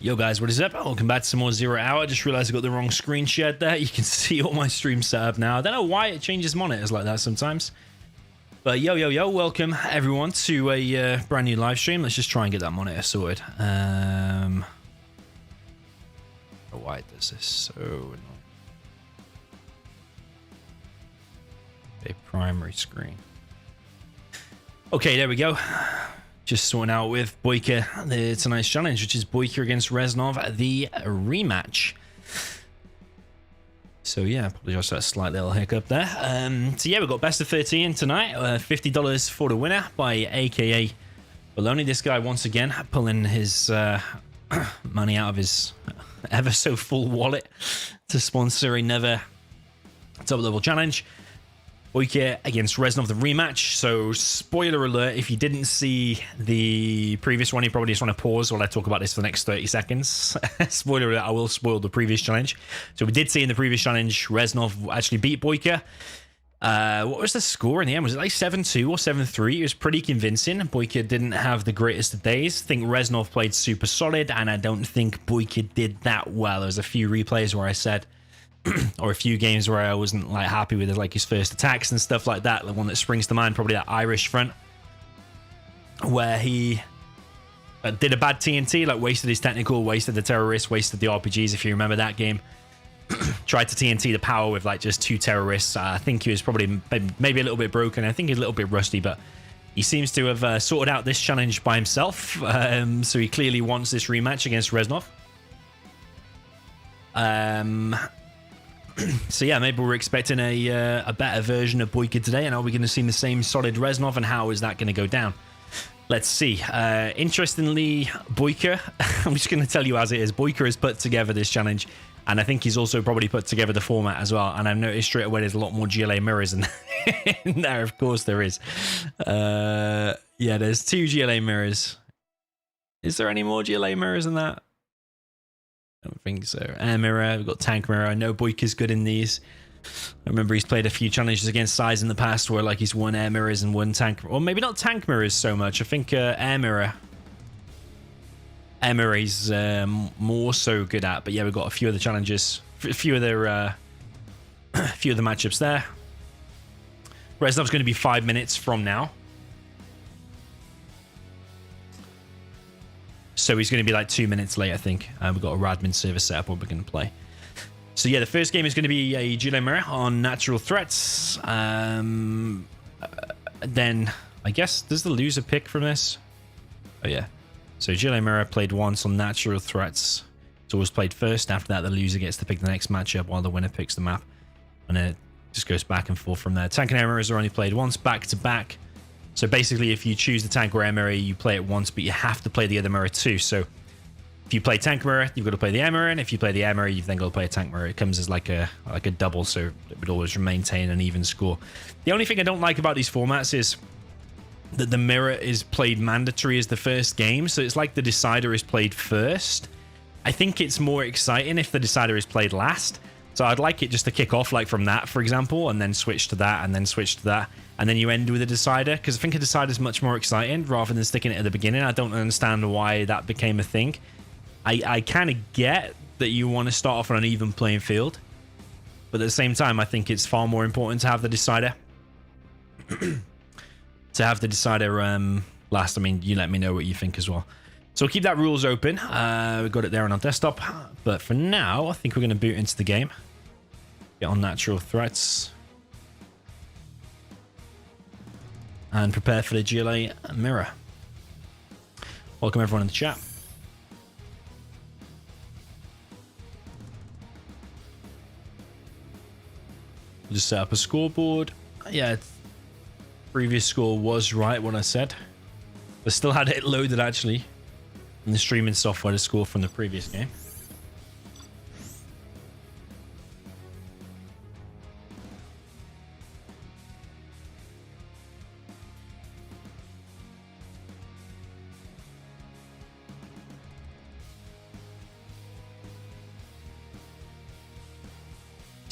Yo guys, what is up? Welcome back to some more Zero Hour. Just realized I got the wrong screen shared there. You can see all my streams set up now. I don't know why it changes monitors like that sometimes. But yo, welcome everyone to a brand new live stream. Let's just try and get that monitor sorted. Why does this so annoying? A primary screen. Okay, there we go. Just sorting out with Boycah tonight's challenge, which is Boycah against Reznov, the rematch. So yeah, apologize for that slight little hiccup there. So yeah, we've got best of 13 tonight. $50 for the winner by AKA Baloney. This guy once again pulling his money out of his ever so full wallet to sponsor another top level challenge. Boycah against Reznov, the rematch. So spoiler alert, if you didn't see the previous one, you probably just want to pause while I talk about this for the next 30 seconds. Spoiler alert, I will spoil the previous challenge. So we did see in the previous challenge, Reznov actually beat Boycah. What was the score in the end? Was it like 7-2 or 7-3? It was pretty convincing. Boycah didn't have the greatest of days. I think Reznov played super solid, and I don't think Boycah did that well. There's a few replays where I said, or a few games where I wasn't like happy with like his first attacks and stuff like that. The one that springs to mind, probably that Irish front, where he did a bad TNT, like wasted his technical, wasted the terrorists, wasted the RPGs. If you remember that game, tried to TNT the power with like just two terrorists. I think he was probably maybe a little bit broken. I think he's a little bit rusty, but he seems to have sorted out this challenge by himself. So he clearly wants this rematch against Reznov. So yeah, maybe we're expecting a better version of Boycah today, and are we going to see the same solid Reznov, and how is that going to go down? Let's see. Interestingly, Boycah, I'm just going to tell you as it is, Boycah has put together this challenge, and I think he's also probably put together the format as well, and I've noticed straight away there's a lot more GLA mirrors in there. Of course there is. Yeah, there's 2 GLA mirrors. Is there any more GLA mirrors than that? I don't think so. Air mirror, we've got tank mirror. I know Boycah's good in these. I remember he's played a few challenges against Size in the past where like he's won air mirrors and one tank, or maybe not tank mirrors so much. I think air mirror he's more so good at. But yeah, we've got a few of the challenges, a few of the matchups there. Reznov's going to be 5 minutes from now. So he's going to be like 2 minutes late, I think. We've got a Radmin server set up where we're going to play. So yeah, the first game is going to be a GLA mirror on natural threats. Then I guess, does the loser pick from this? Oh yeah. So GLA mirror played once on natural threats. It's always played first. After that, the loser gets to pick the next matchup while the winner picks the map. And then it just goes back and forth from there. Tank and air mirrors are only played once, back to back. So basically, if you choose the tank or air mirror, you play it once, but you have to play the other mirror too. So if you play tank mirror, you've got to play the air mirror, and if you play the air mirror, you've then got to play a tank mirror. It comes as like a double, so it would always maintain an even score. The only thing I don't like about these formats is that the mirror is played mandatory as the first game, so it's like the decider is played first. I think it's more exciting if the decider is played last. So I'd like it just to kick off like from that, for example, and then switch to that, and then switch to that, and then you end with a decider, because I think a decider is much more exciting rather than sticking it at the beginning. I don't understand why that became a thing. I kind of get that you want to start off on an even playing field, but at the same time, I think it's far more important to have the decider. To have the decider last. I mean, you let me know what you think as well. So we'll keep that rules open. We've got it there on our desktop. But for now, I think we're going to boot into the game. Get on natural threats. And prepare for the GLA mirror. Welcome everyone in the chat. We'll just set up a scoreboard. Yeah, previous score was right what I said. I still had it loaded actually in the streaming software to score from the previous game.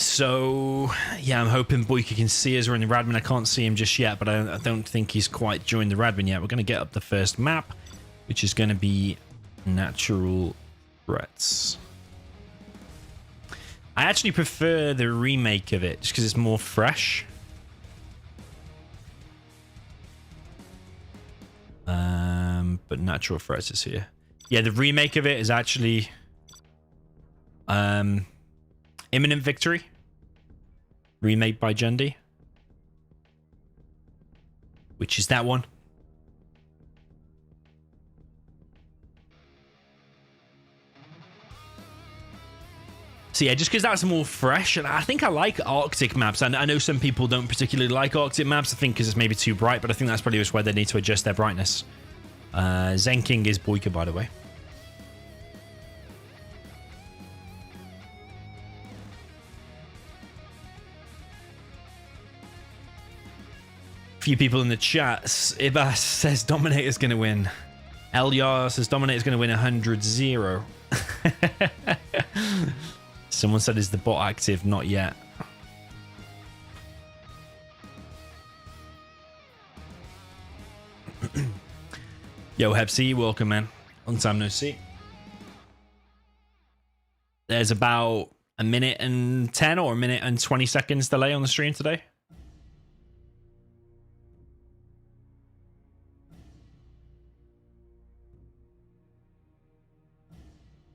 So, yeah, I'm hoping Boycah can see us. We're in the Radmin. I can't see him just yet, but I don't think he's quite joined the Radmin yet. We're going to get up the first map, which is going to be natural threats. I actually prefer the remake of it just because it's more fresh. But natural threats is here. Yeah, the remake of it is actually Imminent Victory, remade by Jendi, which is that one. So yeah, just because that's more fresh, and I think I like Arctic maps. And I know some people don't particularly like Arctic maps, I think because it's maybe too bright, but I think that's probably just where they need to adjust their brightness. Zen King is Boycah, by the way. Few people in the chat. Ibas says DoMiNaToR's going to win. Elyar says DoMiNaToR's going to win 100-0. Someone said, is the bot active? Not yet. Yo, Hepsi, welcome, man. Long time no see. There's about a minute and 10 or a minute and 20 seconds delay on the stream today.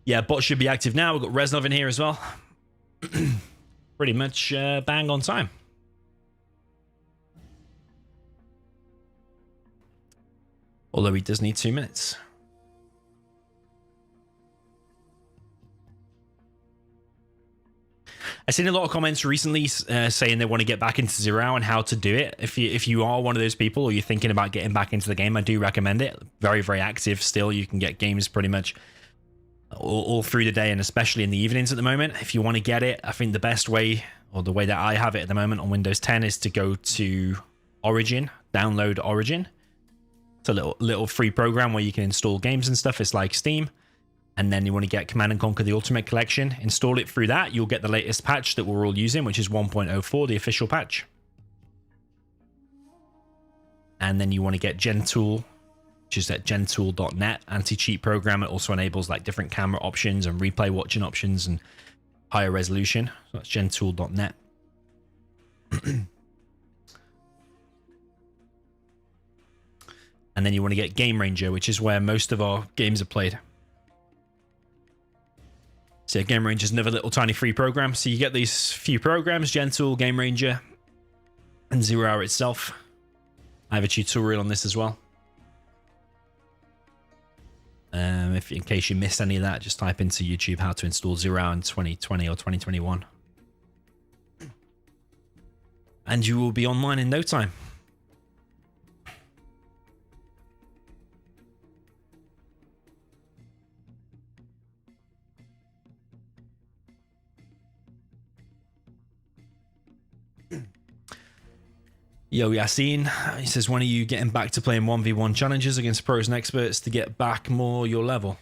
Yeah, bot should be active now. We've got Reznov in here as well. Pretty much bang on time. Although he does need 2 minutes. I've seen a lot of comments recently saying they want to get back into Zero and how to do it. If you are one of those people or you're thinking about getting back into the game, I do recommend it. Very, very active still. You can get games pretty much all through the day and especially in the evenings at the moment. If you want to get it, I think the best way, or the way that I have it at the moment on Windows 10, is to go to Origin, download Origin. It's a little free program where you can install games and stuff. It's like Steam. And then you want to get Command & Conquer the Ultimate Collection. Install it through that. You'll get the latest patch that we're all using, which is 1.04, the official patch. And then you want to get GenTool, which is at gentool.net, anti-cheat program. It also enables like different camera options and replay watching options and higher resolution. So that's gentool.net. And then you want to get Game Ranger, which is where most of our games are played. So Game Ranger is another little tiny free program. So you get these few programs, GenTool, Game Ranger, and 0 Hour itself. I have a tutorial on this as well. In case you missed any of that, just type into YouTube how to install 0 Hour in 2020 or 2021. And you will be online in no time. Yo, Yassine, he says, when are you getting back to playing 1v1 challenges against pros and experts to get back more your level?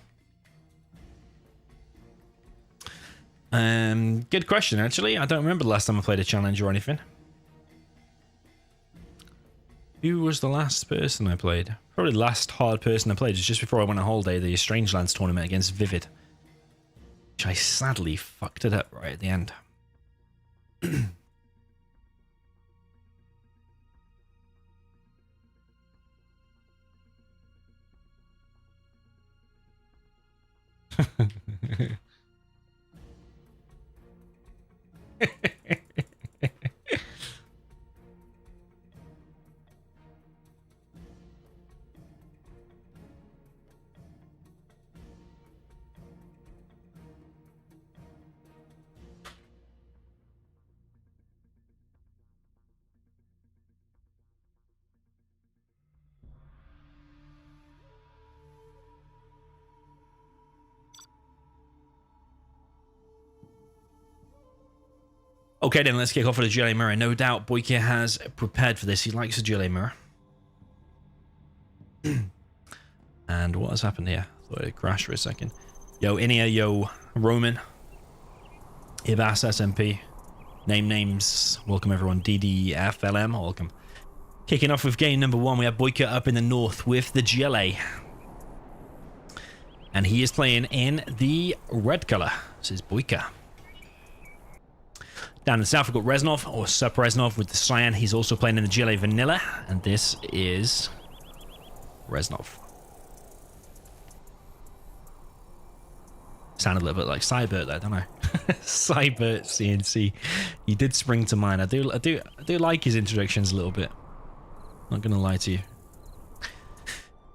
Good question, actually. I don't remember the last time I played a challenge or anything. Who was the last person I played? Probably the last hard person I played was just before I went on holiday, the Strangelands tournament against Vivid. Which I sadly fucked it up right at the end. Okay, then let's kick off with a GLA mirror. No doubt Boycah has prepared for this. He likes a GLA mirror. And what has happened here? Thought it crashed for a second. Yo, Inia, yo, Roman. Ibas, SMP. Names. Welcome, everyone. DDFLM, welcome. Kicking off with game number 1, we have Boycah up in the north with the GLA. And he is playing in the red color. This is Boycah. Down in the south, we've got Reznov, or Sup Reznov with the cyan. He's also playing in the GLAv vanilla. And this is Reznov. Sounded a little bit like Cybert there, don't I? Cybert CNC. He did spring to mind. I do like his introductions a little bit. Not gonna lie to you.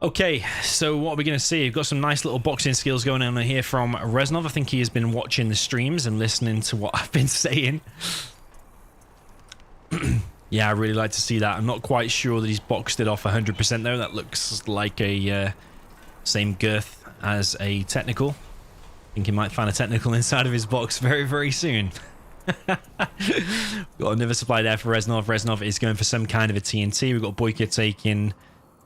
Okay, so what are we going to see? We've got some nice little boxing skills going on here from Reznov. I think he has been watching the streams and listening to what I've been saying. Yeah, I really like to see that. I'm not quite sure that he's boxed it off 100% though. That looks like a same girth as a technical. I think he might find a technical inside of his box very, very soon. Got another supply there for Reznov. Reznov is going for some kind of a TNT. We've got Boycah taking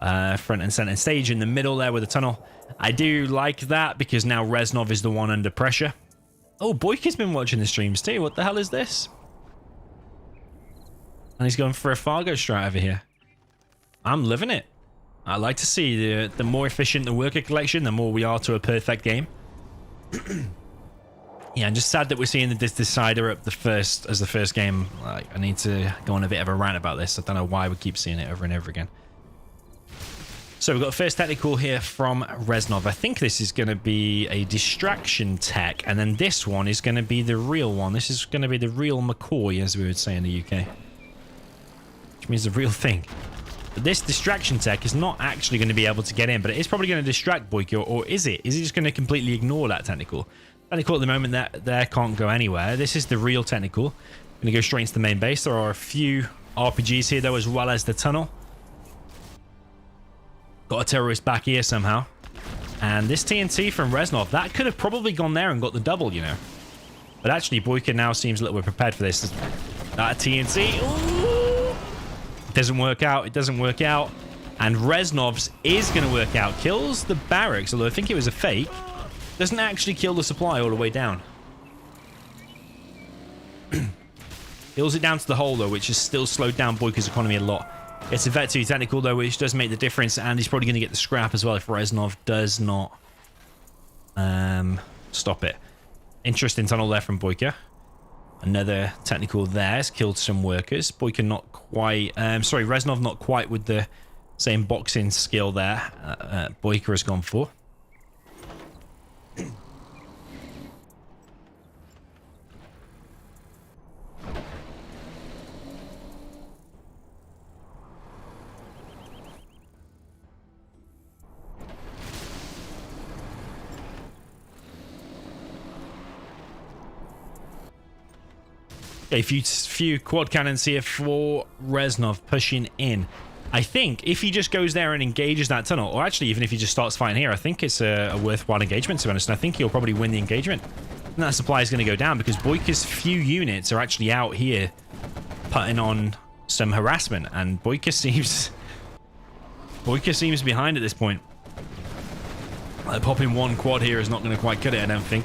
front and center stage in the middle there with a tunnel. I do like that because now Reznov is the one under pressure. Oh, Boycah's been watching the streams too. What the hell is this? And he's going for a Fargo strat over here. I'm living it. I like to see the more efficient the worker collection, the more we are to a perfect game. Yeah, I'm just sad that we're seeing this decider up the first game. Like, I need to go on a bit of a rant about this. I don't know why we keep seeing it over and over again. So we've got first technical here from Reznov. I think this is going to be a distraction tech, and then this one is going to be the real one. This is going to be the real McCoy, as we would say in the UK. Which means the real thing. But this distraction tech is not actually going to be able to get in, but it is probably going to distract Boycah, or is it? Is he just going to completely ignore that technical? Technical at the moment, that there can't go anywhere. This is the real technical. I'm going to go straight into the main base. There are a few RPGs here, though, as well as the tunnel. Got a terrorist back here somehow. And this TNT from Reznov, that could have probably gone there and got the double, you know. But actually, Boycah now seems a little bit prepared for this. That TNT. Ooh! It doesn't work out. It doesn't work out. And Reznov's is going to work out. Kills the barracks, although I think it was a fake. Doesn't actually kill the supply all the way down. Kills it down to the hole, though, which has still slowed down Boycah's economy a lot. It's a Vet 2 technical, though, which does make the difference, and he's probably going to get the scrap as well if Reznov does not stop it. Interesting tunnel there from Boycah. Another technical there has killed some workers. Boycah not quite... sorry, Reznov not quite with the same boxing skill there. Boycah has gone for. A few quad cannons here for Reznov pushing in. I think if he just goes there and engages that tunnel, or actually even if he just starts fighting here, I think it's a worthwhile engagement, to be honest. And I think he'll probably win the engagement. And that supply is going to go down because Boycah's few units are actually out here putting on some harassment. And Boycah seems behind at this point. Popping one quad here is not going to quite cut it, I don't think.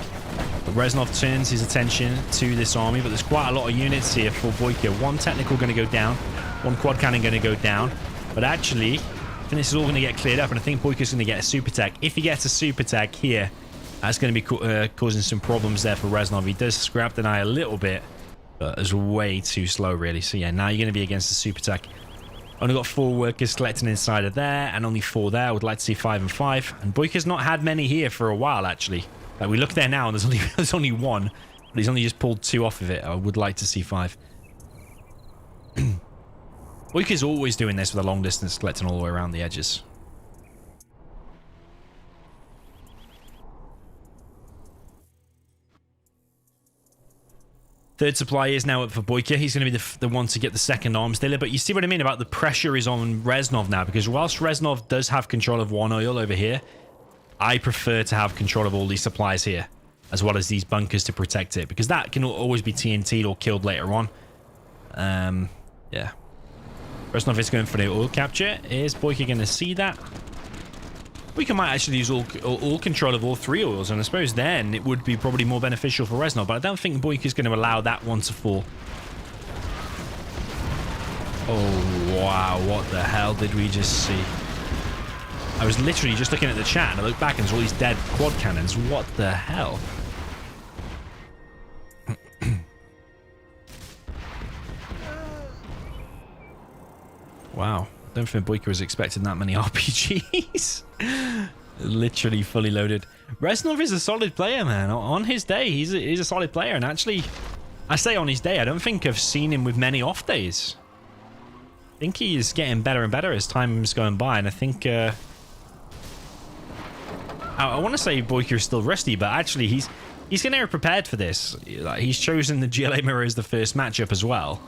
But Reznov turns his attention to this army, but there's quite a lot of units here for Boycah. One technical going to go down, one quad cannon going to go down. But actually, I think this is all going to get cleared up, and I think Boycah's going to get a super tech. If he gets a super tech here, that's going to be causing some problems there for Reznov. He does scrap deny a little bit, but it's way too slow, really. So yeah, now you're going to be against the super tech. Only got 4 workers collecting inside of there, and only 4 there. I would like to see 5 and 5. And Boycah's not had many here for a while, actually. Like, we look there now, and there's only 1, but he's only just pulled 2 off of it. I would like to see 5. Boycah's always doing this with a long distance, collecting all the way around the edges. Third supply is now up for Boycah. He's going to be the one to get the second arms dealer. But you see what I mean about the pressure is on Reznov now, because whilst Reznov does have control of one oil over here, I prefer to have control of all these supplies here, as well as these bunkers to protect it, because that can always be TNT'd or killed later on. Yeah. Reznov is going for the oil capture. Is Boycah going to see that? Boycah might actually use all control of all 3 oils, and I suppose then it would be probably more beneficial for Reznov, but I don't think Boycah is going to allow that one to fall. Oh, wow. What the hell did we just see? I was literally just looking at the chat and I looked back and there's all these dead quad cannons. What the hell? Wow. I don't think Boycah was expecting that many RPGs. Literally fully loaded. Reznov is a solid player, man. On his day, he's a solid player. And actually, I say on his day, I don't think I've seen him with many off days. I think he is getting better and better as time's going by. And I think... I want to say Boycah is still rusty, but actually he's getting prepared for this. Like, he's chosen the GLA mirror as the first matchup as well.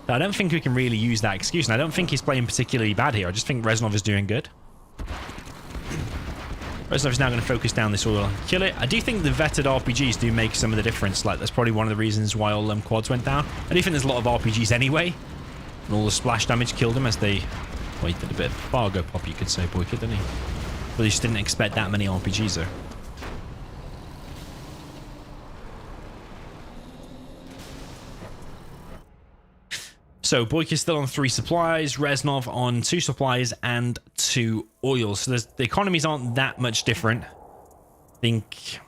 But I don't think we can really use that excuse, and I don't think he's playing particularly bad here. I just think Reznov is doing good. Reznov is now going to focus down this oil and kill it. I do think the vetted RPGs do make some of the difference. Like, that's probably one of the reasons why all them quads went down. I do think there's a lot of RPGs anyway, and all the splash damage killed them as they... Well, he did a bit of Fargo pop, you could say, Boycah, didn't he? But he just didn't expect that many RPGs, though. So Boycah's still on 3 supplies, Reznov on 2 supplies and 2 oils. So the economies aren't that much different. I think...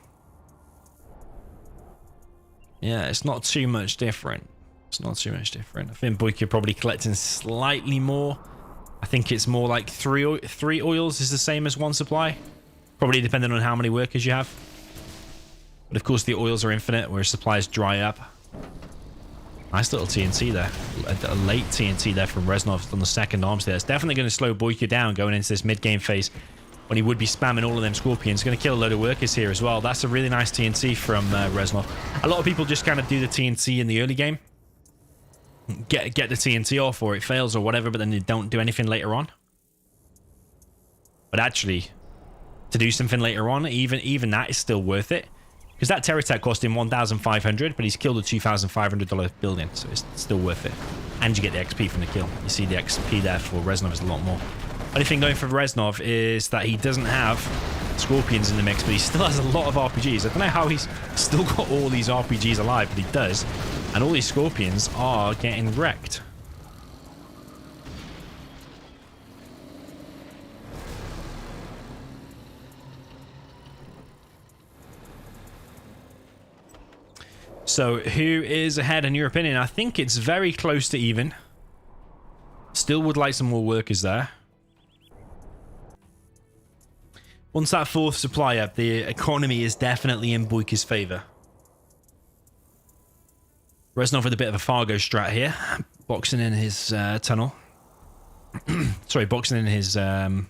Yeah, it's not too much different. It's not too much different. I think Boycah probably collecting slightly more. I think it's more like 3 oils is the same as 1 supply. Probably depending on how many workers you have. But of course the oils are infinite, whereas supplies dry up. Nice little TNT there. A late TNT there from Reznov on the second arms there. It's definitely going to slow Boycah down going into this mid-game phase when he would be spamming all of them Scorpions. Going to kill a load of workers here as well. That's a really nice TNT from Reznov. A lot of people just kind of do the TNT in the early game. Get the TNT off or it fails or whatever, but then they don't do anything later on. But actually, to do something later on, even that is still worth it. Because that Terror Tech cost him 1,500, but he's killed a $2,500 building, so it's still worth it. And you get the XP from the kill. You see the XP there for Reznov is a lot more. Only thing going for Reznov is that he doesn't have Scorpions in the mix, but he still has a lot of RPGs. I don't know how he's still got all these RPGs alive, but he does. And all these Scorpions are getting wrecked. So, who is ahead in your opinion? I think it's very close to even. Still would like some more workers there. Once that 4th supply up, the economy is definitely in Boycah's favor. Reznov with a bit of a Fargo strat here. Boxing in his tunnel. Sorry, boxing in his oil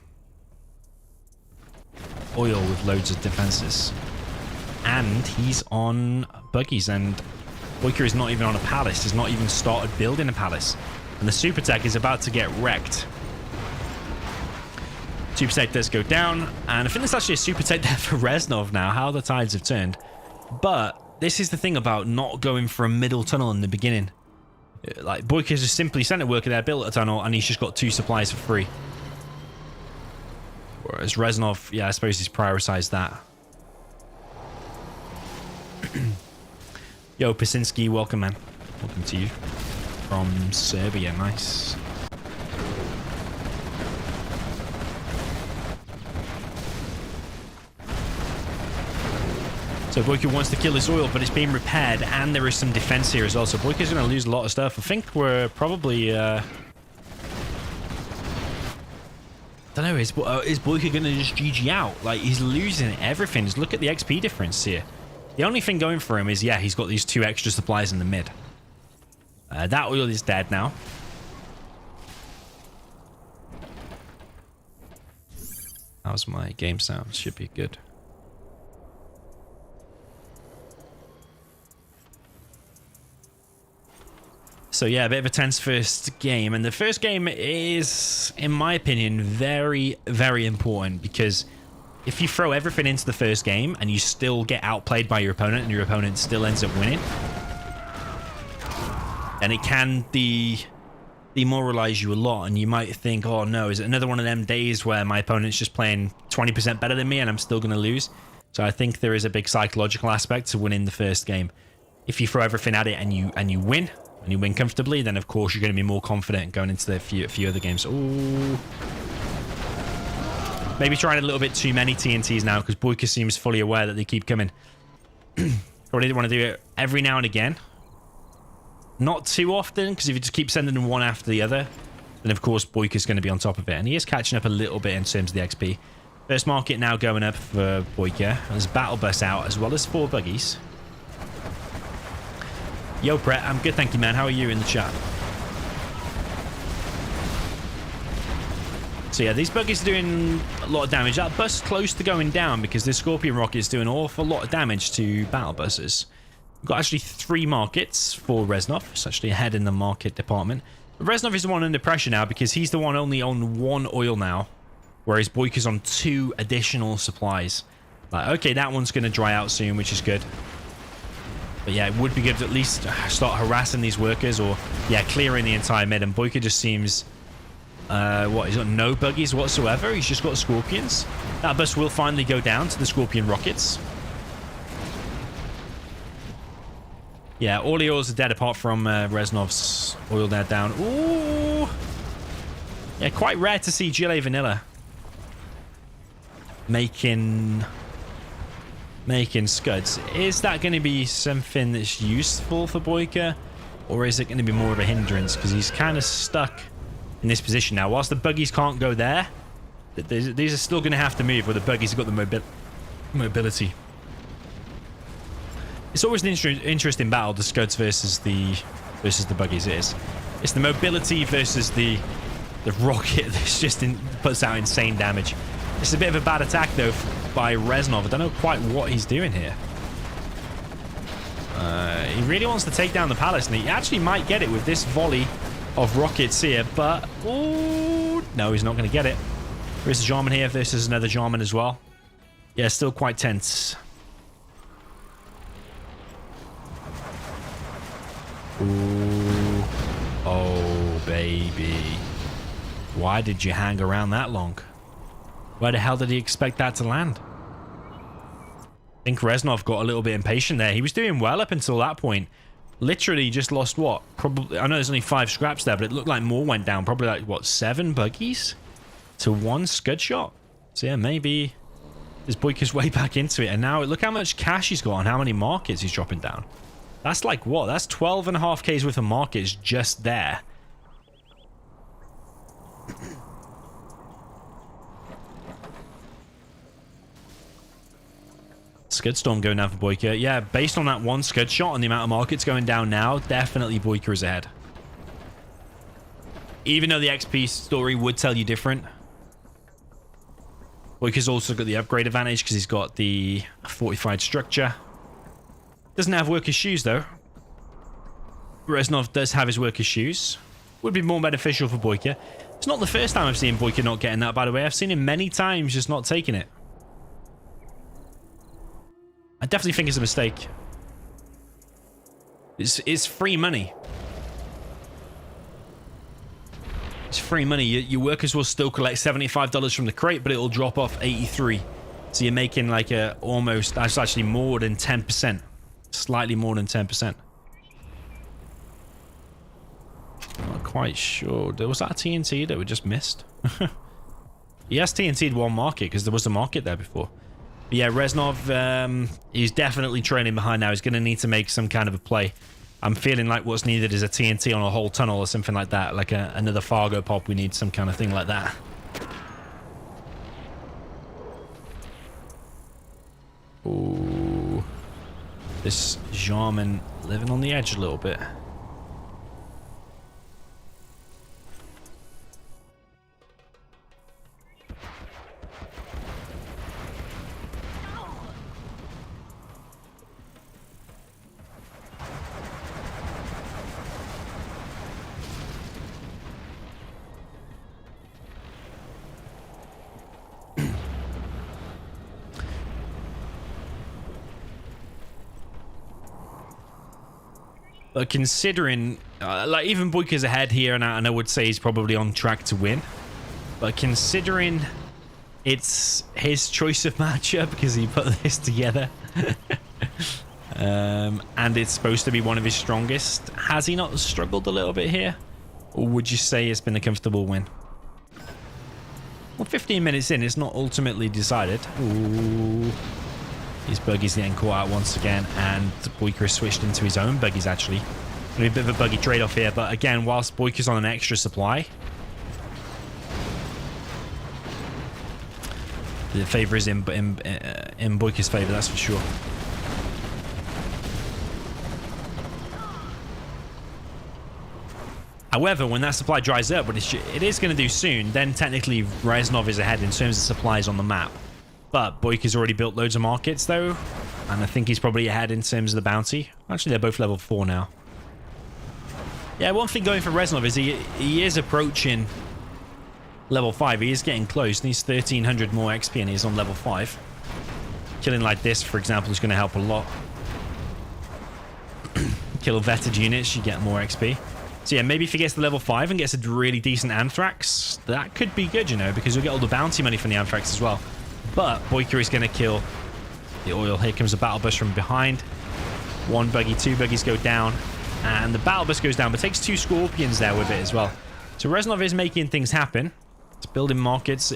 with loads of defenses. And he's on buggies, and Boycah is not even on a palace. He's not even started building a palace. And the Super Tech is about to get wrecked. Super Tech does go down, and I think there's actually a Super Tech there for Reznov now, how the tides have turned. But this is the thing about not going for a middle tunnel in the beginning. Like, Boycah's just simply sent a worker there, built a tunnel, and he's just got 2 supplies for free. Whereas Reznov, yeah, I suppose he's prioritized that. Yo, Pasinski, welcome, man. Welcome to you. From Serbia, nice. So Boycah wants to kill this oil, but it's being repaired, and there is some defense here as well. So Boycah's going to lose a lot of stuff. I think we're probably... I don't know, is Boycah going to just GG out? Like, he's losing everything. Just look at the XP difference here. The only thing going for him is, yeah, he's got these 2 extra supplies in the mid. That oil is dead now. How's my game sound? Should be good. So yeah, a bit of a tense first game. And the first game is, in my opinion, very, very important, because if you throw everything into the first game and you still get outplayed by your opponent and your opponent still ends up winning, then it can demoralize you a lot, and you might think, oh no, is it another one of them days where my opponent's just playing 20% better than me and I'm still going to lose? So I think there is a big psychological aspect to winning the first game. If you throw everything at it and you win comfortably, then of course you're going to be more confident going into the few other games. Ooh. Maybe trying a little bit too many TNTs now because Boycah seems fully aware that they keep coming. Probably want to do it every now and again. Not too often, because if you just keep sending them one after the other, then of course Boycah's going to be on top of it. And he is catching up a little bit in terms of the XP. First market now going up for Boycah. There's Battle Bus out, as well as 4 buggies. Yo, Brett, I'm good, thank you, man. How are you in the chat? So yeah, these buggies are doing a lot of damage. That bus close to going down because this Scorpion rocket is doing an awful lot of damage to battle buses. We've got actually 3 markets for Reznov. It's actually ahead in the market department. But Reznov is the one under pressure now because he's the one only on 1 oil now, whereas Boycah's on 2 additional supplies. Like, okay, that one's going to dry out soon, which is good. But yeah, it would be good to at least start harassing these workers or, yeah, clearing the entire mid. And Boycah just seems... he's got no buggies whatsoever. He's just got Scorpions. That bus will finally go down to the Scorpion rockets. Yeah, all the oils are dead apart from Reznov's oil there down. Ooh! Yeah, quite rare to see GLAv Vanilla making scuds. Is that going to be something that's useful for Boycah, or is it going to be more of a hindrance? Because he's kind of stuck in this position now. Whilst the buggies can't go there, these are still going to have to move, where the buggies have got the mobility. It's always an interesting battle, the scuds versus the buggies. It's the mobility versus the rocket that's just puts out insane damage. It's a bit of a bad attack though by Reznov. I don't know quite what he's doing here. He really wants to take down the palace, and he actually might get it with this volley of rockets here, but ooh, no, he's not going to get it. There is a Jarman here. This is another Jarman as well. Yeah, still quite tense. Ooh. Oh, baby. Why did you hang around that long? Where the hell did he expect that to land? I think Reznov got a little bit impatient there. He was doing well up until that point. Literally just lost what? Probably, I know there's only 5 scraps there, but it looked like more went down. Probably like, what, 7 buggies to 1 scud shot? So yeah, maybe this Boycah's way back into it. And now look how much cash he's got and how many markets he's dropping down. That's like what? That's 12.5K's worth of markets just there. Scud Storm going down for Boycah. Yeah, based on that 1 scud shot and the amount of markets going down now, definitely Boycah is ahead. Even though the XP story would tell you different. Boycah's also got the upgrade advantage because he's got the fortified structure. Doesn't have workers' shoes though. Reznov does have his workers' shoes. Would be more beneficial for Boycah. It's not the first time I've seen Boycah not getting that, by the way. I've seen him many times just not taking it. I definitely think it's a mistake. It's free money. It's free money. Your workers will still collect $75 from the crate, but it'll drop off 83. So you're making like a almost, that's actually more than 10%. Slightly more than 10%. Not quite sure. Was that a TNT that we just missed? He has TNT'd 1 market because there was a market there before. But yeah, Reznov, he's definitely trailing behind now. He's going to need to make some kind of a play. I'm feeling like what's needed is a TNT on a whole tunnel or something like that. Like another Fargo pop. We need some kind of thing like that. Ooh. This Jarman living on the edge a little bit. But considering, like even Boycah's ahead here, and I would say he's probably on track to win. But considering it's his choice of matchup because he put this together, and it's supposed to be one of his strongest, has he not struggled a little bit here? Or would you say it's been a comfortable win? Well, 15 minutes in, it's not ultimately decided. Ooh. His buggy's getting caught out once again, and Boycah has switched into his own buggies, actually. Maybe a bit of a buggy trade-off here, but again, whilst Boycah's on an extra supply, the favour is in Boycah's favour, that's for sure. However, when that supply dries up, which it is going to do soon, then technically Reznov is ahead in terms of supplies on the map. But Boycah's already built loads of markets, though, and I think he's probably ahead in terms of the bounty. Actually, they're both level 4 now. Yeah, one thing going for Reznov is he is approaching level 5. He is getting close. Needs 1,300 more XP, and he's on level 5. Killing like this, for example, is going to help a lot. Kill vetted units, you get more XP. So yeah, maybe if he gets to level 5 and gets a really decent Anthrax, that could be good, you know, because you'll get all the bounty money from the Anthrax as well. But Boycah is going to kill the oil. Here comes a battle bus from behind. One buggy, two buggies go down, and the battle bus goes down, but takes 2 Scorpions there with it as well. So Reznov is making things happen. It's building markets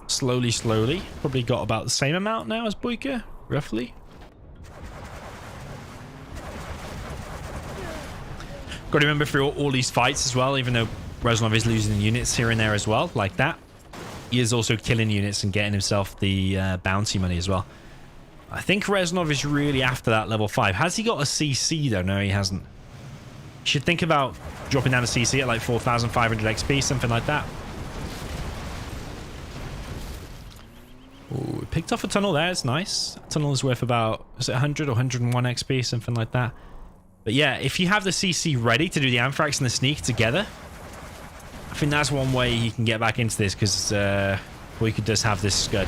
slowly. Probably got about the same amount now as Boycah, roughly. Got to remember through all these fights as well, even though Reznov is losing units here and there as well, like that, he is also killing units and getting himself the bounty money as well. I think Reznov is really after that level 5. Has he got a CC though? No, he hasn't. You should think about dropping down a CC at like 4,500 XP, something like that. Ooh, picked off a tunnel there. It's nice. That tunnel is worth about, is it 100 or 101 XP, something like that. But yeah, if you have the CC ready to do the Anthrax and the sneak together, I think that's one way you can get back into this, because Boycah does have this scud.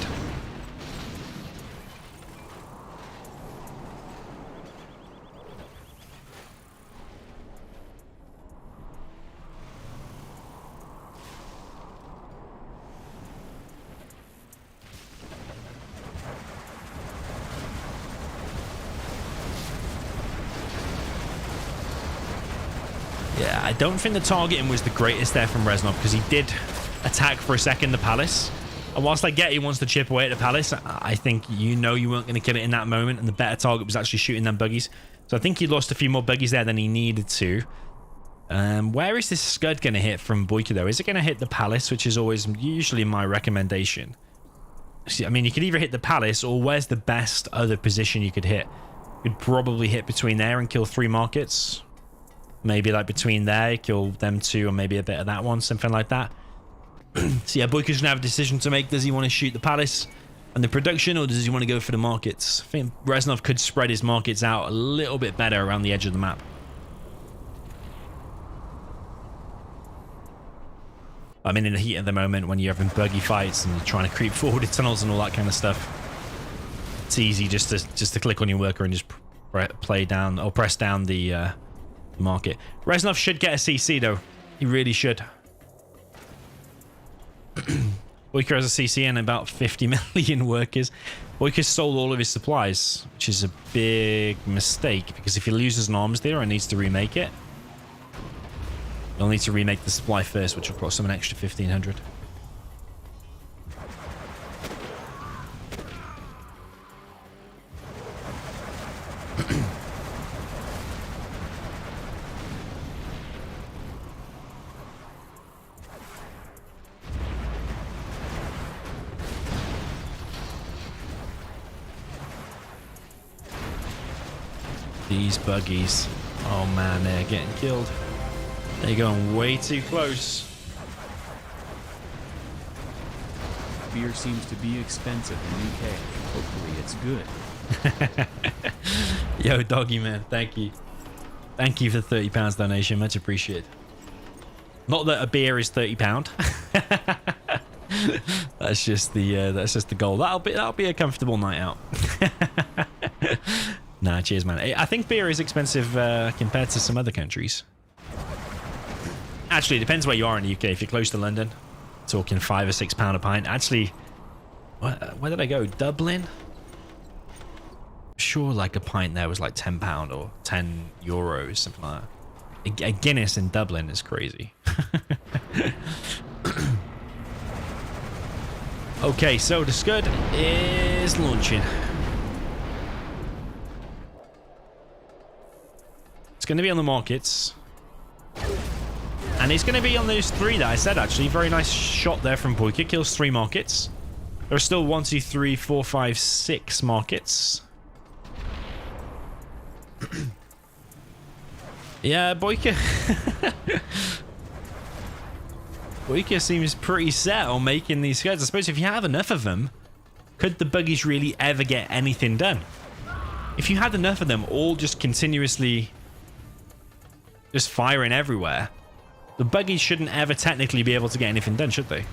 Yeah, I don't think the targeting was the greatest there from Reznov, because he did attack for a second the palace. And whilst I get he wants to chip away at the palace, I think you weren't going to kill it in that moment, and the better target was actually shooting them buggies. So I think he lost a few more buggies there than he needed to. Where is this scud going to hit from Boycah though? Is it going to hit the palace, which is always usually my recommendation? See, I mean, you could either hit the palace, or where's the best other position you could hit? You'd probably hit between there and kill 3 markets. Maybe like between there, kill them 2, or maybe a bit of that one, something like that. So yeah, Boycah's gonna have a decision to make. Does he want to shoot the palace and the production, or does he want to go for the markets? I think Reznov could spread his markets out a little bit better around the edge of the map. I mean, in the heat of the moment, when you're having buggy fights and you're trying to creep forward in tunnels and all that kind of stuff, it's easy just to click on your worker and just play down or press down the market. Reznov should get a CC though. He really should. Boycah has a CC and about 50 million workers. Boycah sold all of his supplies, which is a big mistake, because if he loses an arms dealer and needs to remake it, he'll need to remake the supply first, which will cost him an extra 1,500. These buggies. Oh man, they're getting killed. They're going way too close. Beer seems to be expensive in UK. Hopefully it's good. Yo, doggy man, thank you. Thank you for the £30 donation, much appreciated. Not that a beer is £30. That's just the goal. That'll be a comfortable night out. Nah, cheers, man. I think beer is expensive compared to some other countries. Actually, it depends where you are in the UK. If you're close to London, talking £5 or £6 a pint. Actually, where did I go? Dublin? I'm sure like a pint there was like £10 or €10, something like that. A Guinness in Dublin is crazy. Okay, so the Scud is launching. It's going to be on the markets. And it's going to be on those 3 that I said, actually. Very nice shot there from Boycah. Kills 3 markets. There are still 1, 2, 3, 4, 5, 6 markets. Yeah, Boycah. Boycah seems pretty set on making these Scuds. I suppose if you have enough of them, could the buggies really ever get anything done? If you had enough of them all just continuously just firing everywhere, the buggies shouldn't ever technically be able to get anything done, should they?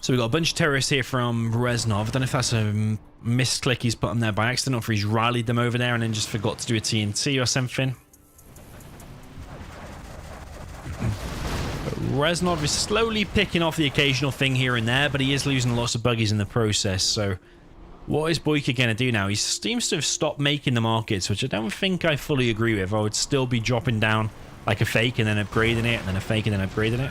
So we've got a bunch of terrorists here from Reznov. I don't know if that's a misclick he's put them there by accident, or if he's rallied them over there and then just forgot to do a TNT or something. But Reznov is slowly picking off the occasional thing here and there, but he is losing lots of buggies in the process. So what is Boycah going to do now? He seems to have stopped making the markets, which I don't think I fully agree with. I would still be dropping down like a fake and then upgrading it, and then a fake and then upgrading it.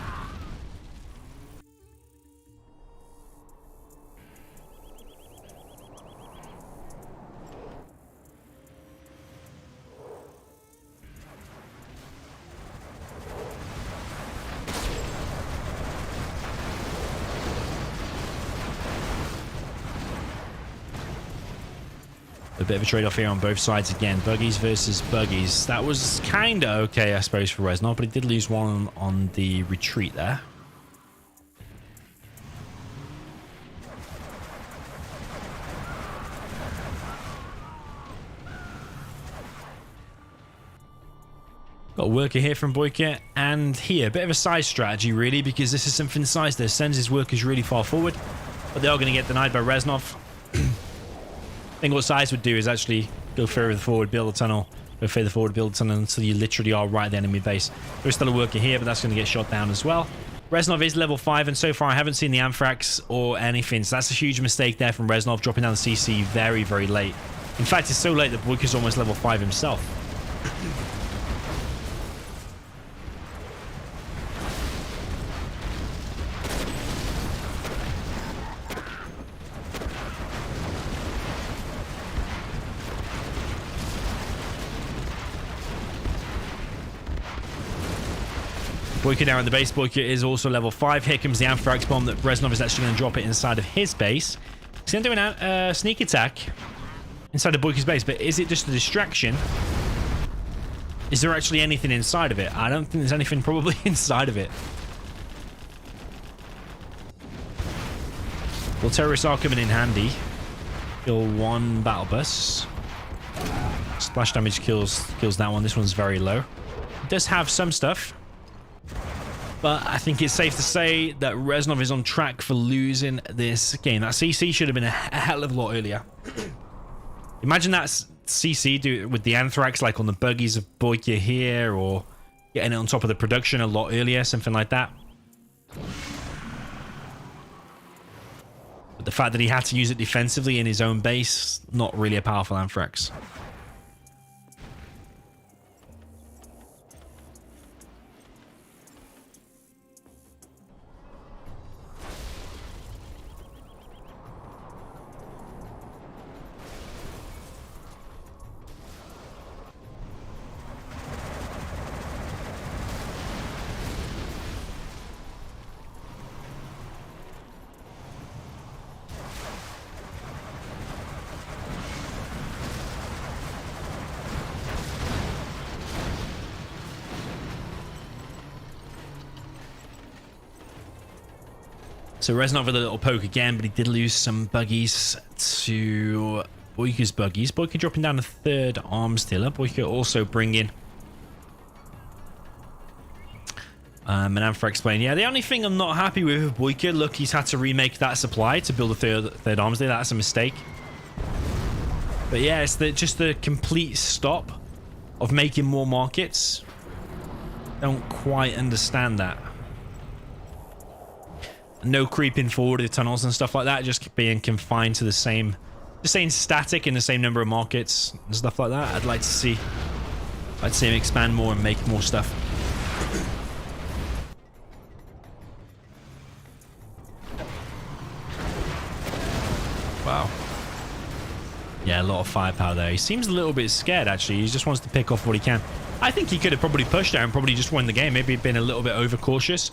A bit of a trade-off here on both sides again. Buggies versus buggies. That was kind of okay, I suppose, for Reznov, but he did lose one on the retreat there. Got a worker here from Boycah, and here, a bit of a side strategy, really, because this is something size that sends his workers really far forward, but they are going to get denied by Reznov. I think what Size would do is actually go further forward, build a tunnel, go further forward, build a tunnel until you literally are right at the enemy base. There's still a worker here, but that's going to get shot down as well. Reznov is level 5, and so far I haven't seen the Anthrax or anything, so that's a huge mistake there from Reznov, dropping down the CC very, very late. In fact, it's so late that Boycah's almost level 5 himself. Boycah down in the base. Boycah is also level 5. Here comes the Anthrax bomb that Reznov is actually going to drop it inside of his base. He's going to do a sneak attack inside of Boycah's base, but is it just a distraction? Is there actually anything inside of it? I don't think there's anything probably inside of it. Well, terrorists are coming in handy. Kill one battle bus. Splash damage kills that one. This one's very low. It does have some stuff, but I think it's safe to say that Reznov is on track for losing this game. That CC should have been a hell of a lot earlier. Imagine that CC do with the Anthrax, like on the buggies of Boycah here, or getting it on top of the production a lot earlier, something like that. But the fact that he had to use it defensively in his own base, not really a powerful Anthrax. So Reznov with a little poke again, but he did lose some buggies to Boycah's buggies. Boycah dropping down a third arms dealer. Boycah also bringing And Ampher explained, yeah, the only thing I'm not happy with Boycah, look, he's had to remake that supply to build a third arms day. That's a mistake. But yeah, it's just the complete stop of making more markets. Don't quite understand that. No creeping forward of tunnels and stuff like that, just being confined to the same, just staying static in the same number of markets and stuff like that. I'd like to see him expand more and make more stuff. Wow. Yeah, a lot of firepower there. He seems a little bit scared, actually. He just wants to pick off what he can. I think he could have probably pushed there and probably just won the game. Maybe been a little bit overcautious.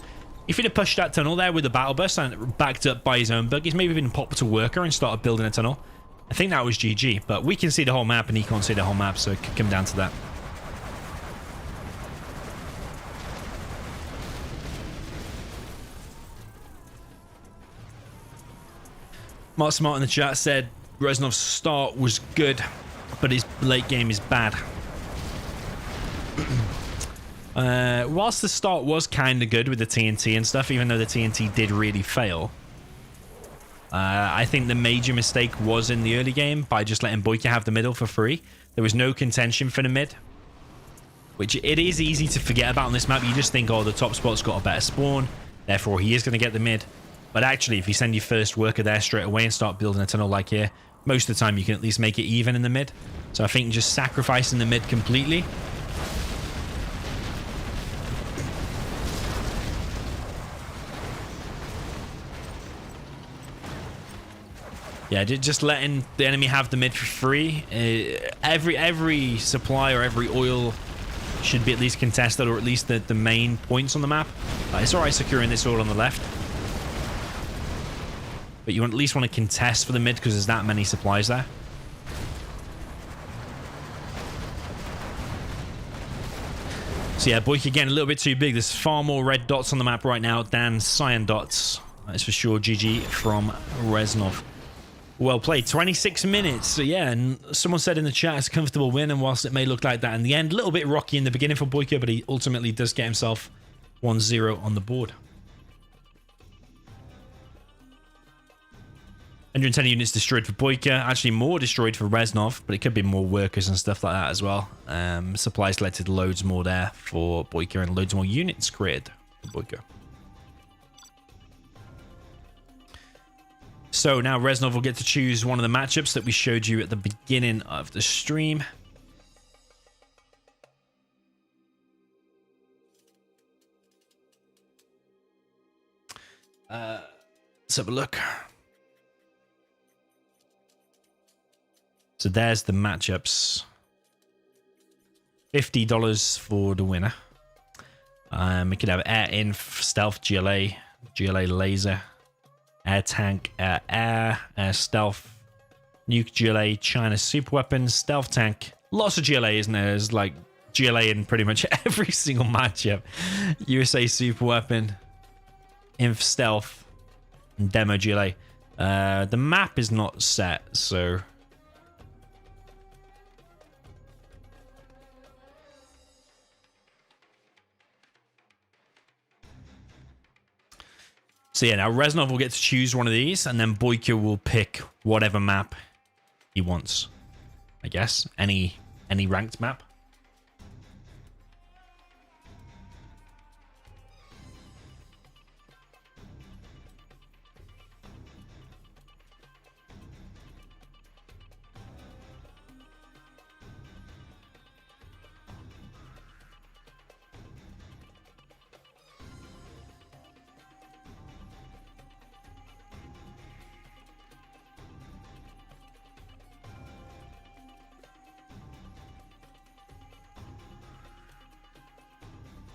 If he'd have pushed that tunnel there with the battle bus and backed up by his own buggies, maybe even popped to worker and started building a tunnel, I think that was GG. But we can see the whole map and he can't see the whole map, so it could come down to that. Mark Smart in the chat said Reznov's start was good, but his late game is bad. Whilst the start was kind of good with the TNT and stuff, even though the TNT did really fail, I think the major mistake was in the early game by just letting Boycah have the middle for free. There was no contention for the mid, which it is easy to forget about on this map. You just think, oh, the top spot's got a better spawn, therefore he is going to get the mid. But actually, if you send your first worker there straight away and start building a tunnel like here, most of the time you can at least make it even in the mid. So I think just sacrificing the mid completely. Yeah, just letting the enemy have the mid for free. Every supply or every oil should be at least contested, or at least the main points on the map. It's alright securing this oil on the left, but you at least want to contest for the mid because there's that many supplies there. So yeah, Boycah again a little bit too big. There's far more red dots on the map right now than cyan dots. That's for sure. GG from Reznov. Well played. 26 minutes. So yeah, and someone said in the chat it's a comfortable win, and whilst it may look like that in the end, a little bit rocky in the beginning for Boycah, but he ultimately does get himself 1-0 on the board. 110 units destroyed for Boycah. Actually more destroyed for Reznov, but it could be more workers and stuff like that as well. Supplies collected loads more there for Boycah, and loads more units created for Boycah. So now Reznov will get to choose one of the matchups that we showed you at the beginning of the stream. Let's have a look. So there's the matchups. $50 for the winner. We could have Air Inf, Stealth, GLA Laser, Air Tank, Air Stealth, Nuke, GLA, China Super Weapons, Stealth Tank. Lots of GLA, isn't there? There's like GLA in pretty much every single matchup. USA Super Weapon, Inf Stealth, and Demo GLA. The map is not set, so... So yeah, now Reznov will get to choose one of these, and then Boycah will pick whatever map he wants. I guess any ranked map.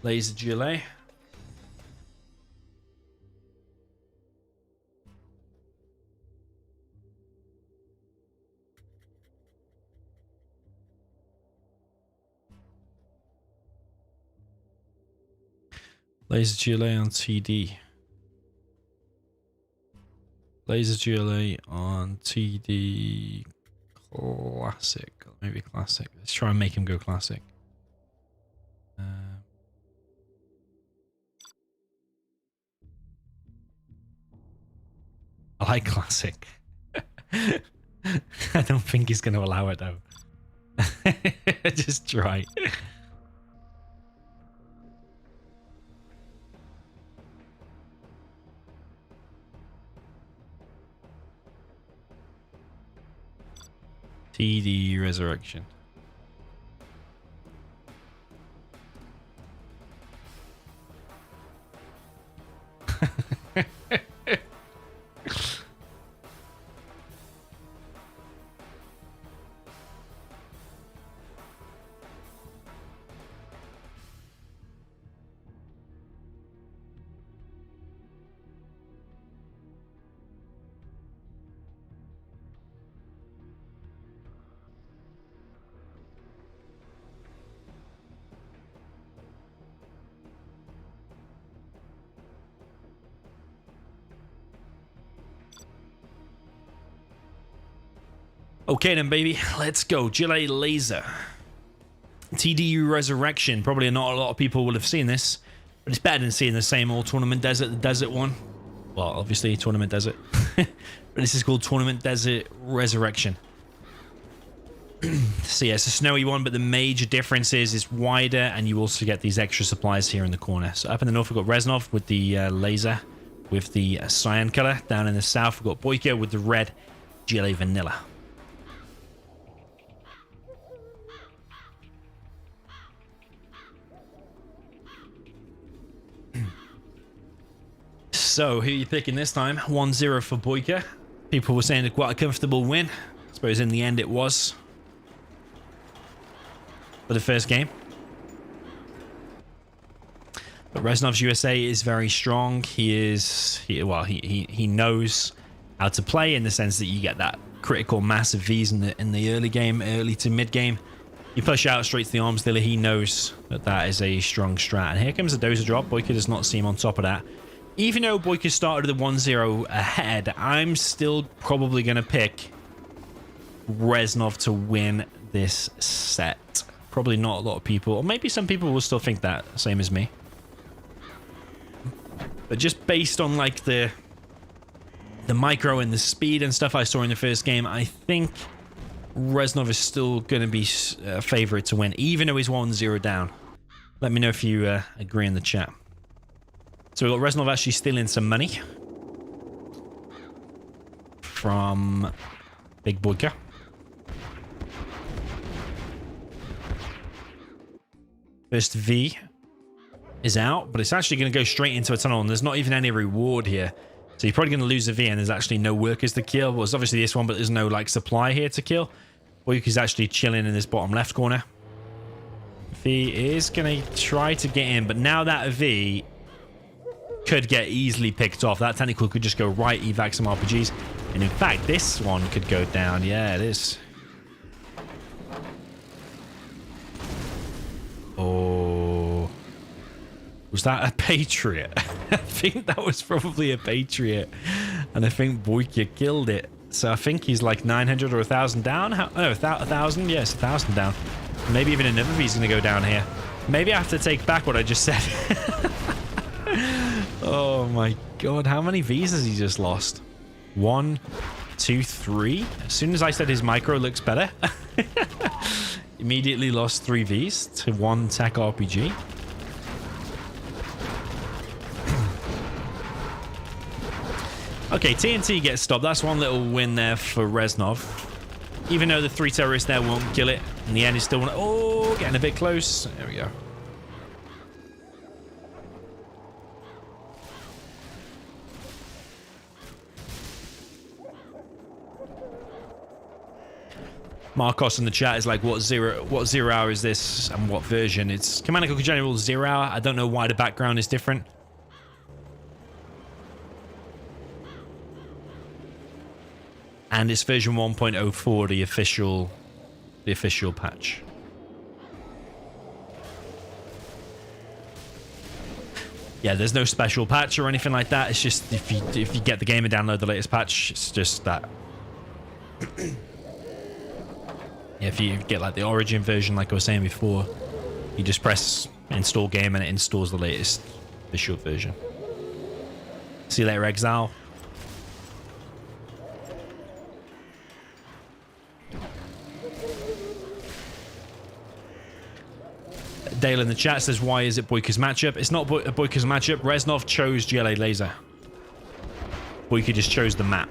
Laser GLA. Laser GLA on TD. Laser GLA on TD Classic. Maybe Classic. Let's try and make him go Classic. I like classic. I don't think he's going to allow it though. Just try. TD Resurrection. Okay then, baby, let's go. GLAv Laser. TDU Resurrection. Probably not a lot of people will have seen this, but it's better than seeing the same old Tournament Desert, the Desert one. Well, obviously, Tournament Desert. But this is called Tournament Desert Resurrection. So yeah, it's a snowy one, but the major difference is it's wider, and you also get these extra supplies here in the corner. So up in the north, we've got Reznov with the laser, with the cyan color. Down in the south, we've got Boycah with the red GLAv Vanilla. So, who are you picking this time? 1-0 for Boycah. People were saying it's quite a comfortable win. I suppose in the end it was. For the first game. But Reznov's USA is very strong. He knows how to play in the sense that you get that critical massive Vs in the early game, early to mid game. You push out straight to the arms dealer. He knows that that is a strong strat. And here comes the dozer drop. Boycah does not seem on top of that. Even though Boycah started the 1-0 ahead, I'm still probably going to pick Reznov to win this set. Probably not a lot of people, or maybe some people will still think that, same as me. But just based on like the micro and the speed and stuff I saw in the first game, I think Reznov is still going to be a favorite to win, even though he's 1-0 down. Let me know if you agree in the chat. So we've got Reznov actually stealing some money from Big Boycah. First V is out, but it's actually going to go straight into a tunnel, and there's not even any reward here. So you're probably going to lose a V, and there's actually no workers to kill. Well, it's obviously this one, but there's no like supply here to kill. Boycah's actually chilling in this bottom left corner. V is going to try to get in, but now that V could get easily picked off. That tentacle could just go right, evac some RPGs. And in fact, this one could go down. Yeah, it is. Oh. Was that a Patriot? I think that was probably a Patriot. And I think Boycah killed it. So I think he's like 900 or 1,000 down. Oh, 1,000? Yes, 1,000 down. Maybe even another V's going to go down here. Maybe I have to take back what I just said. Oh my god, how many Vs has he just lost? 1, 2, 3. As soon as I said his micro looks better, immediately lost 3 Vs to 1 tech RPG. Okay, TNT gets stopped. That's one little win there for Reznov. Even though the 3 terrorists there won't kill it, in the end he's still... Oh, getting a bit close. There we go. Marcos in the chat is like, what zero hour is this and what version? It's Command & Conquer General 0 hour. I don't know why the background is different. And it's version 1.04, the official patch. Yeah, there's no special patch or anything like that. It's just if you get the game and download the latest patch, it's just that. If you get like the origin version, like I was saying before, you just press install game and it installs the latest official version. See you later, Exile. Dale in the chat says, why is it Boycah's matchup? It's not Boycah's matchup. Reznov chose GLA laser. Boycah just chose the map.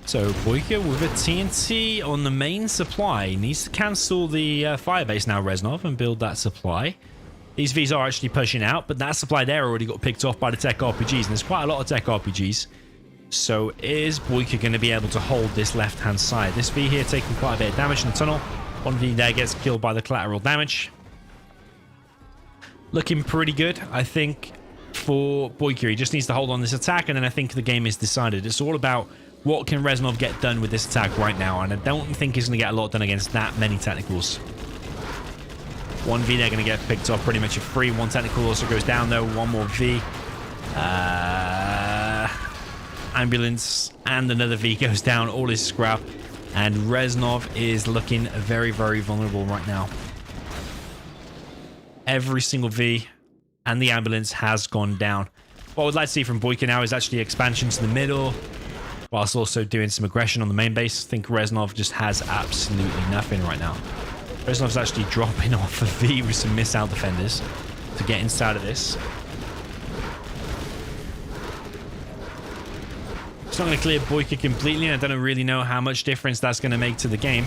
So Boycah with a TNT on the main supply needs to cancel the firebase now, Reznov, and build that supply. These Vs are actually pushing out, but that supply there already got picked off by the tech RPGs, and there's quite a lot of tech RPGs. So is Boycah going to be able to hold this left-hand side? This V here taking quite a bit of damage in the tunnel. One V there gets killed by the collateral damage. Looking pretty good, I think, for Boycah. He just needs to hold on this attack, and then I think the game is decided. It's all about what can Reznov get done with this attack right now, and I don't think he's going to get a lot done against that many technicals. One V they're going to get picked off pretty much a free. One technical also goes down though. One more V. Ambulance and another V goes down. All is scrap, and Reznov is looking very, very vulnerable right now. Every single V and the ambulance has gone down. What I would like to see from Boycah now is actually expansion to the middle, whilst also doing some aggression on the main base. I think Reznov just has absolutely nothing right now. Reznov's actually dropping off a V with some missile defenders to get inside of this. It's not going to clear Boycah completely, and I don't really know how much difference that's going to make to the game.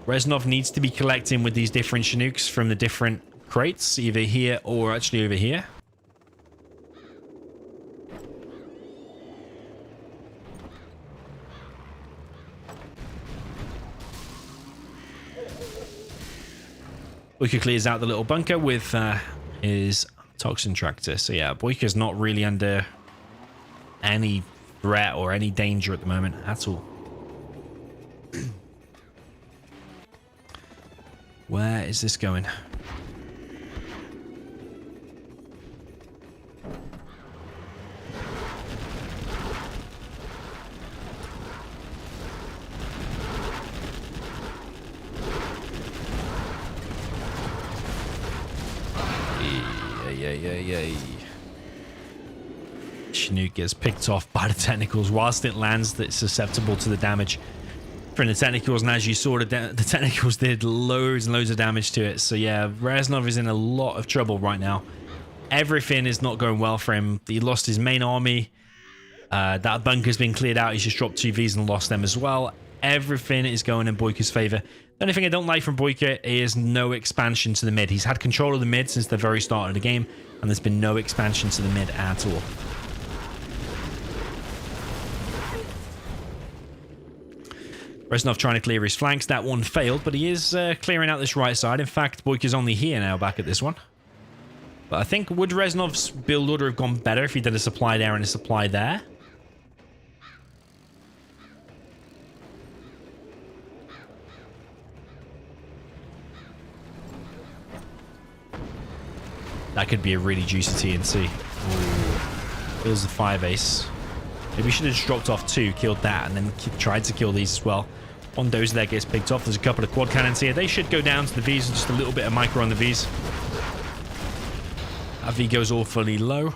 Reznov needs to be collecting with these different Chinooks from the different crates, either here or actually over here. Boycah clears out the little bunker with his toxin tractor. So yeah, Boycah's not really under any threat or any danger at the moment at all. Where is this going? Yay. Nuke gets picked off by the technicals. Whilst it lands, that's susceptible to the damage from the technicals, and as you saw, the technicals did loads and loads of damage to it. So yeah, Reznov is in a lot of trouble right now. Everything is not going well for him. He lost his main army. That bunker's been cleared out. He's just dropped 2 Vs and lost them as well. Everything is going in Boycah's favor. The only thing I don't like from Boycah is no expansion to the mid. He's had control of the mid since the very start of the game, and there's been no expansion to the mid at all. Reznov trying to clear his flanks. That one failed, but he is clearing out this right side. In fact, Boycah's only here now back at this one. But I think, would Reznov's build order have gone better if he did a supply there and a supply there? That could be a really juicy TNT. Ooh. Kills the 5 ace. Maybe we should have just dropped off 2, killed that, and then tried to kill these as well. One dozer there gets picked off. There's a couple of quad cannons here. They should go down to the Vs, and just a little bit of micro on the Vs. That V goes awfully low.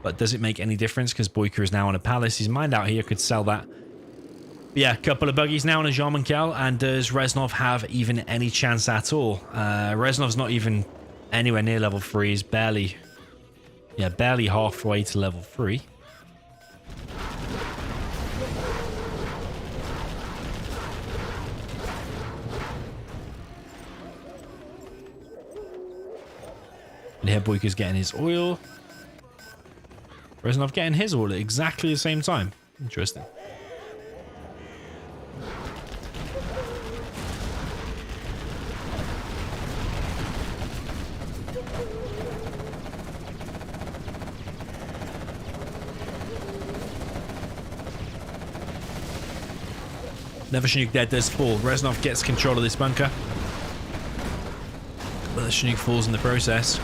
But does it make any difference? Because Boycah is now on a palace. His mind out here could sell that. But yeah, a couple of buggies now on a Jarmankel. And does Reznov have even any chance at all? Reznov's not even anywhere near level 3. He's barely halfway to level 3. And here Boycah's getting his oil. Reznov getting his oil at exactly the same time. Interesting. Another Chinook there does fall. Reznov gets control of this bunker, but the Chinook falls in the process.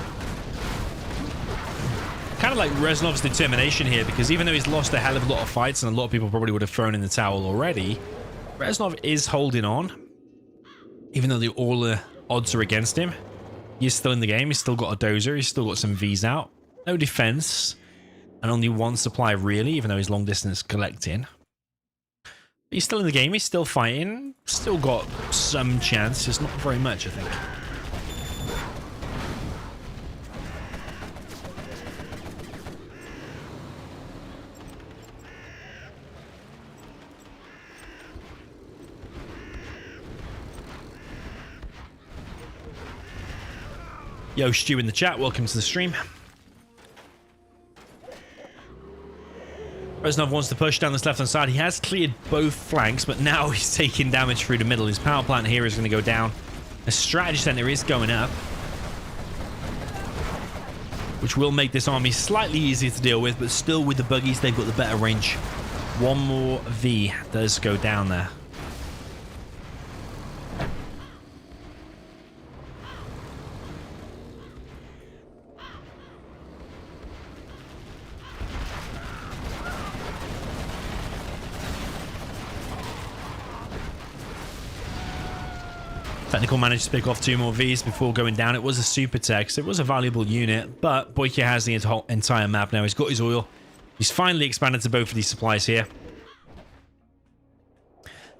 kind of like Reznov's determination here, because even though he's lost a hell of a lot of fights and a lot of people probably would have thrown in the towel already, Reznov is holding on. Even though all the odds are against him, he's still in the game. He's still got a dozer. He's still got some Vs out. No defense. And only one supply, really, even though he's long distance collecting. But he's still in the game. He's still fighting. Still got some chance. Just not very much, I think. Yo, Stu in the chat, welcome to the stream. Reznov wants to push down this left-hand side. He has cleared both flanks, but now he's taking damage through the middle. His power plant here is going to go down. A strategy center is going up, which will make this army slightly easier to deal with, but still with the buggies, they've got the better range. One more V does go down there. Technical managed to pick off 2 more Vs before going down. It was a super tech, so it was a valuable unit, but Boycah has the entire map now. He's got his oil. He's finally expanded to both of these supplies here.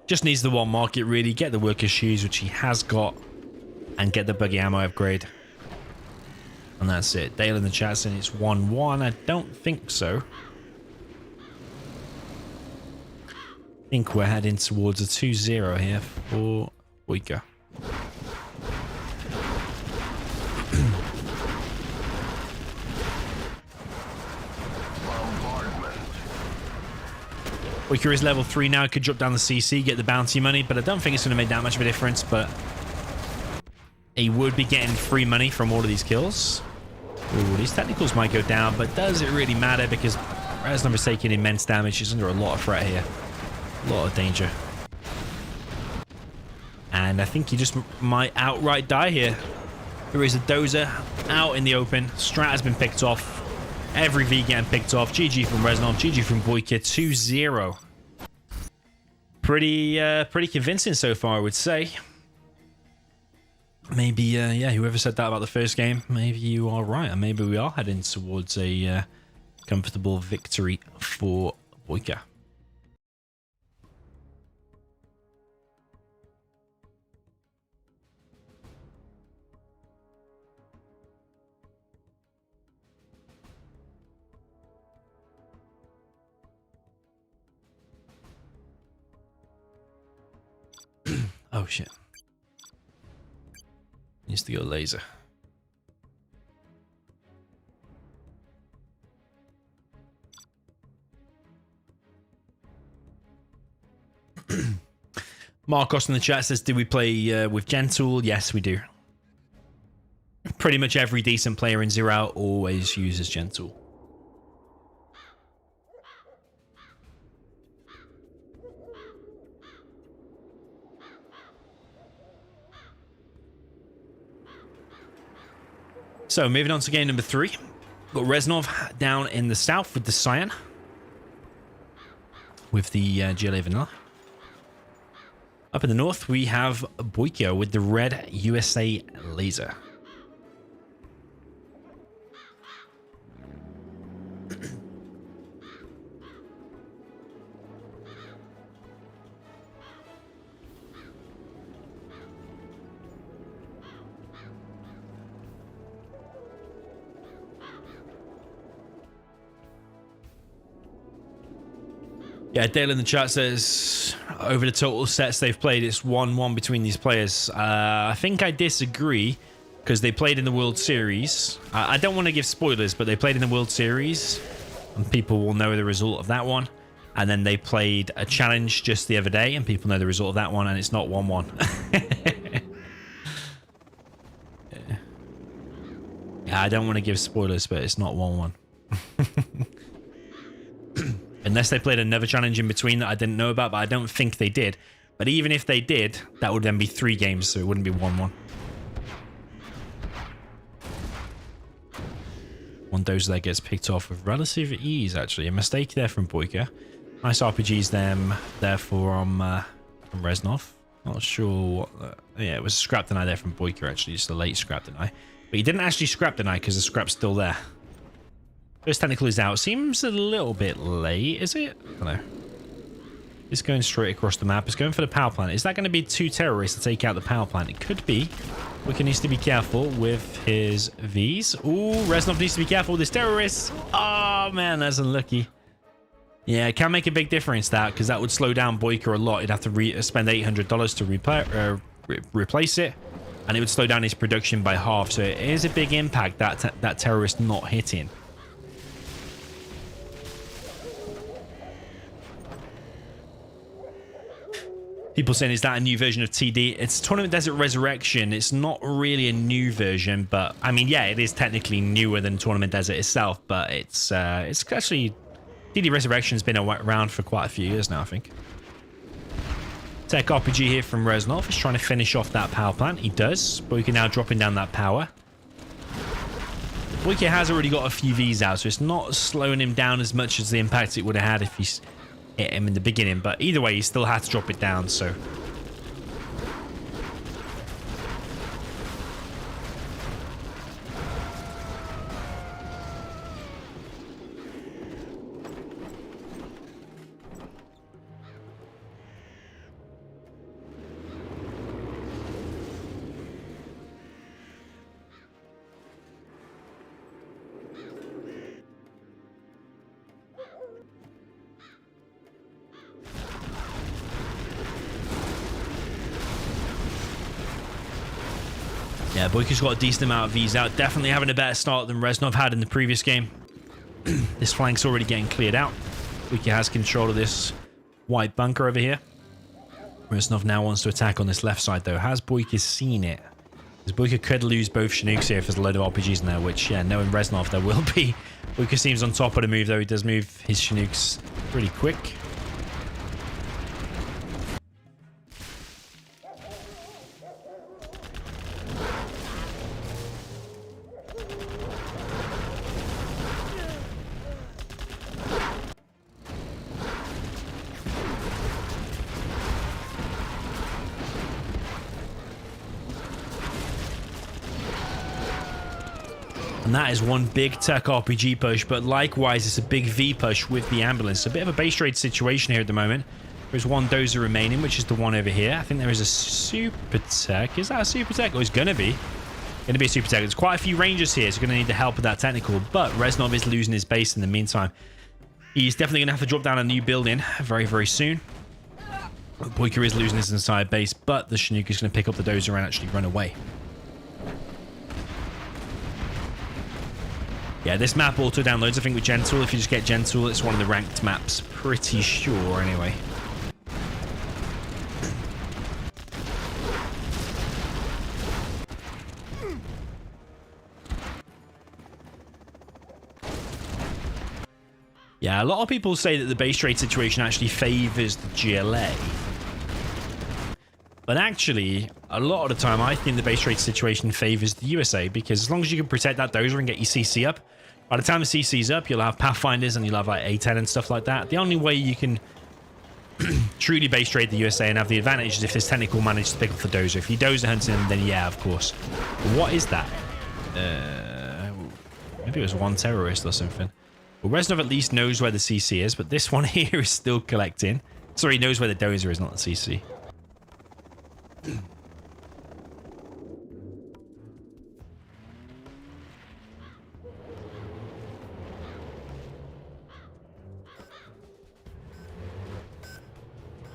Just needs the one market, really. Get the worker shoes, which he has got, and get the buggy ammo upgrade. And that's it. Dale in the chat saying it's 1-1. I don't think so. I think we're heading towards a 2-0 here for Boycah. Boycah is level 3 now, could drop down the CC, get the bounty money, but I don't think it's going to make that much of a difference, but he would be getting free money from all of these kills. Ooh, these technicals might go down, but does it really matter? Because Reznov is taking immense damage. He's under a lot of threat here. A lot of danger. And I think he just might outright die here. There is a dozer out in the open. Strat has been picked off. Every V getting picked off. GG from Reznov. GG from Boycah. 2-0. Pretty convincing so far, I would say. Maybe, yeah, whoever said that about the first game, maybe you are right. And maybe we are heading towards a comfortable victory for Boycah. Oh shit. Needs to go laser. Marcos in the chat says, do we play with Gentle? Yes, we do. Pretty much every decent player in Zero always uses Gentle. So, moving on to game number 3. Got Reznov down in the south with the Cyan. With the GLAv vanilla. Up in the north, we have Boycah with the red USA laser. Yeah, Dale in the chat says, over the total sets they've played, it's 1-1 between these players. I think I disagree, because they played in the World Series. I don't want to give spoilers, but they played in the World Series, and people will know the result of that one. And then they played a challenge just the other day, and people know the result of that one, and it's not 1-1. Yeah, I don't want to give spoilers, but it's not 1-1. Unless they played another challenge in between that I didn't know about, but I don't think they did. But even if they did, that would then be 3 games, so it wouldn't be 1-1. One dozer there gets picked off with relative ease, actually. A mistake there from Boycah. Nice RPGs there from Reznov. Not sure what... yeah, it was a scrap deny there from Boycah, actually. Just a late scrap deny. But he didn't actually scrap deny because the scrap's still there. First technical is out. Seems a little bit late, is it? I don't know. It's going straight across the map. It's going for the power plant. Is that going to be 2 terrorists to take out the power plant? It could be. Boycah needs to be careful with his Vs. Ooh, Reznov needs to be careful with his terrorists. Oh, man, that's unlucky. Yeah, it can make a big difference, that, because that would slow down Boycah a lot. He'd have to spend $800 to replace it, and it would slow down his production by half. So it is a big impact, that terrorist not hitting. People saying, is that a new version of TD? It's Tournament Desert Resurrection. It's not really a new version, but I mean, yeah, it is technically newer than Tournament Desert itself, but it's actually... TD Resurrection's been around for quite a few years now, I think. Tech RPG here from Reznov. He's trying to finish off that power plant. He does. Boycah now dropping down that power. Boycah has already got a few Vs out, so it's not slowing him down as much as the impact it would have had if he's hit him in the beginning, but either way he still had to drop it down. So yeah, Boycah's got a decent amount of Vs out. Definitely having a better start than Reznov had in the previous game. This flank's already getting cleared out. Boycah has control of this white bunker over here. Reznov now wants to attack on this left side, though. Has Boycah seen it? Because Boycah could lose both Chinooks here if there's a load of RPGs in there, which, yeah, knowing Reznov, there will be. Boycah seems on top of the move, though. He does move his Chinooks pretty quick. And that is one big tech RPG push, but likewise, it's a big V push with the ambulance. A bit of a base raid situation here at the moment. There's one dozer remaining, which is the one over here. I think there is a super tech. Is that a super tech? Oh, it's going to be. Going to be a super tech. There's quite a few rangers here, so going to need the help with that technical. But Reznov is losing his base in the meantime. He's definitely going to have to drop down a new building very, very soon. Boycah is losing his inside base, but the Chinook is going to pick up the dozer and actually run away. Yeah, this map auto downloads, I think, with Gentle. If you just get Gentle, it's one of the ranked maps. Pretty sure, anyway. Yeah, a lot of people say that the base trade situation actually favors the GLA. But actually, a lot of the time, I think the base trade situation favors the USA, because as long as you can protect that dozer and get your CC up, by the time the CC's up, you'll have Pathfinders and you'll have like A10 and stuff like that. The only way you can truly base trade the USA and have the advantage is if this technical managed to pick up the dozer. If you dozer hunting them, then yeah, of course. But what is that? Maybe it was one terrorist or something. Well, Reznov at least knows where the CC is, but this one here is still collecting. Sorry, he knows where the dozer is, not the CC.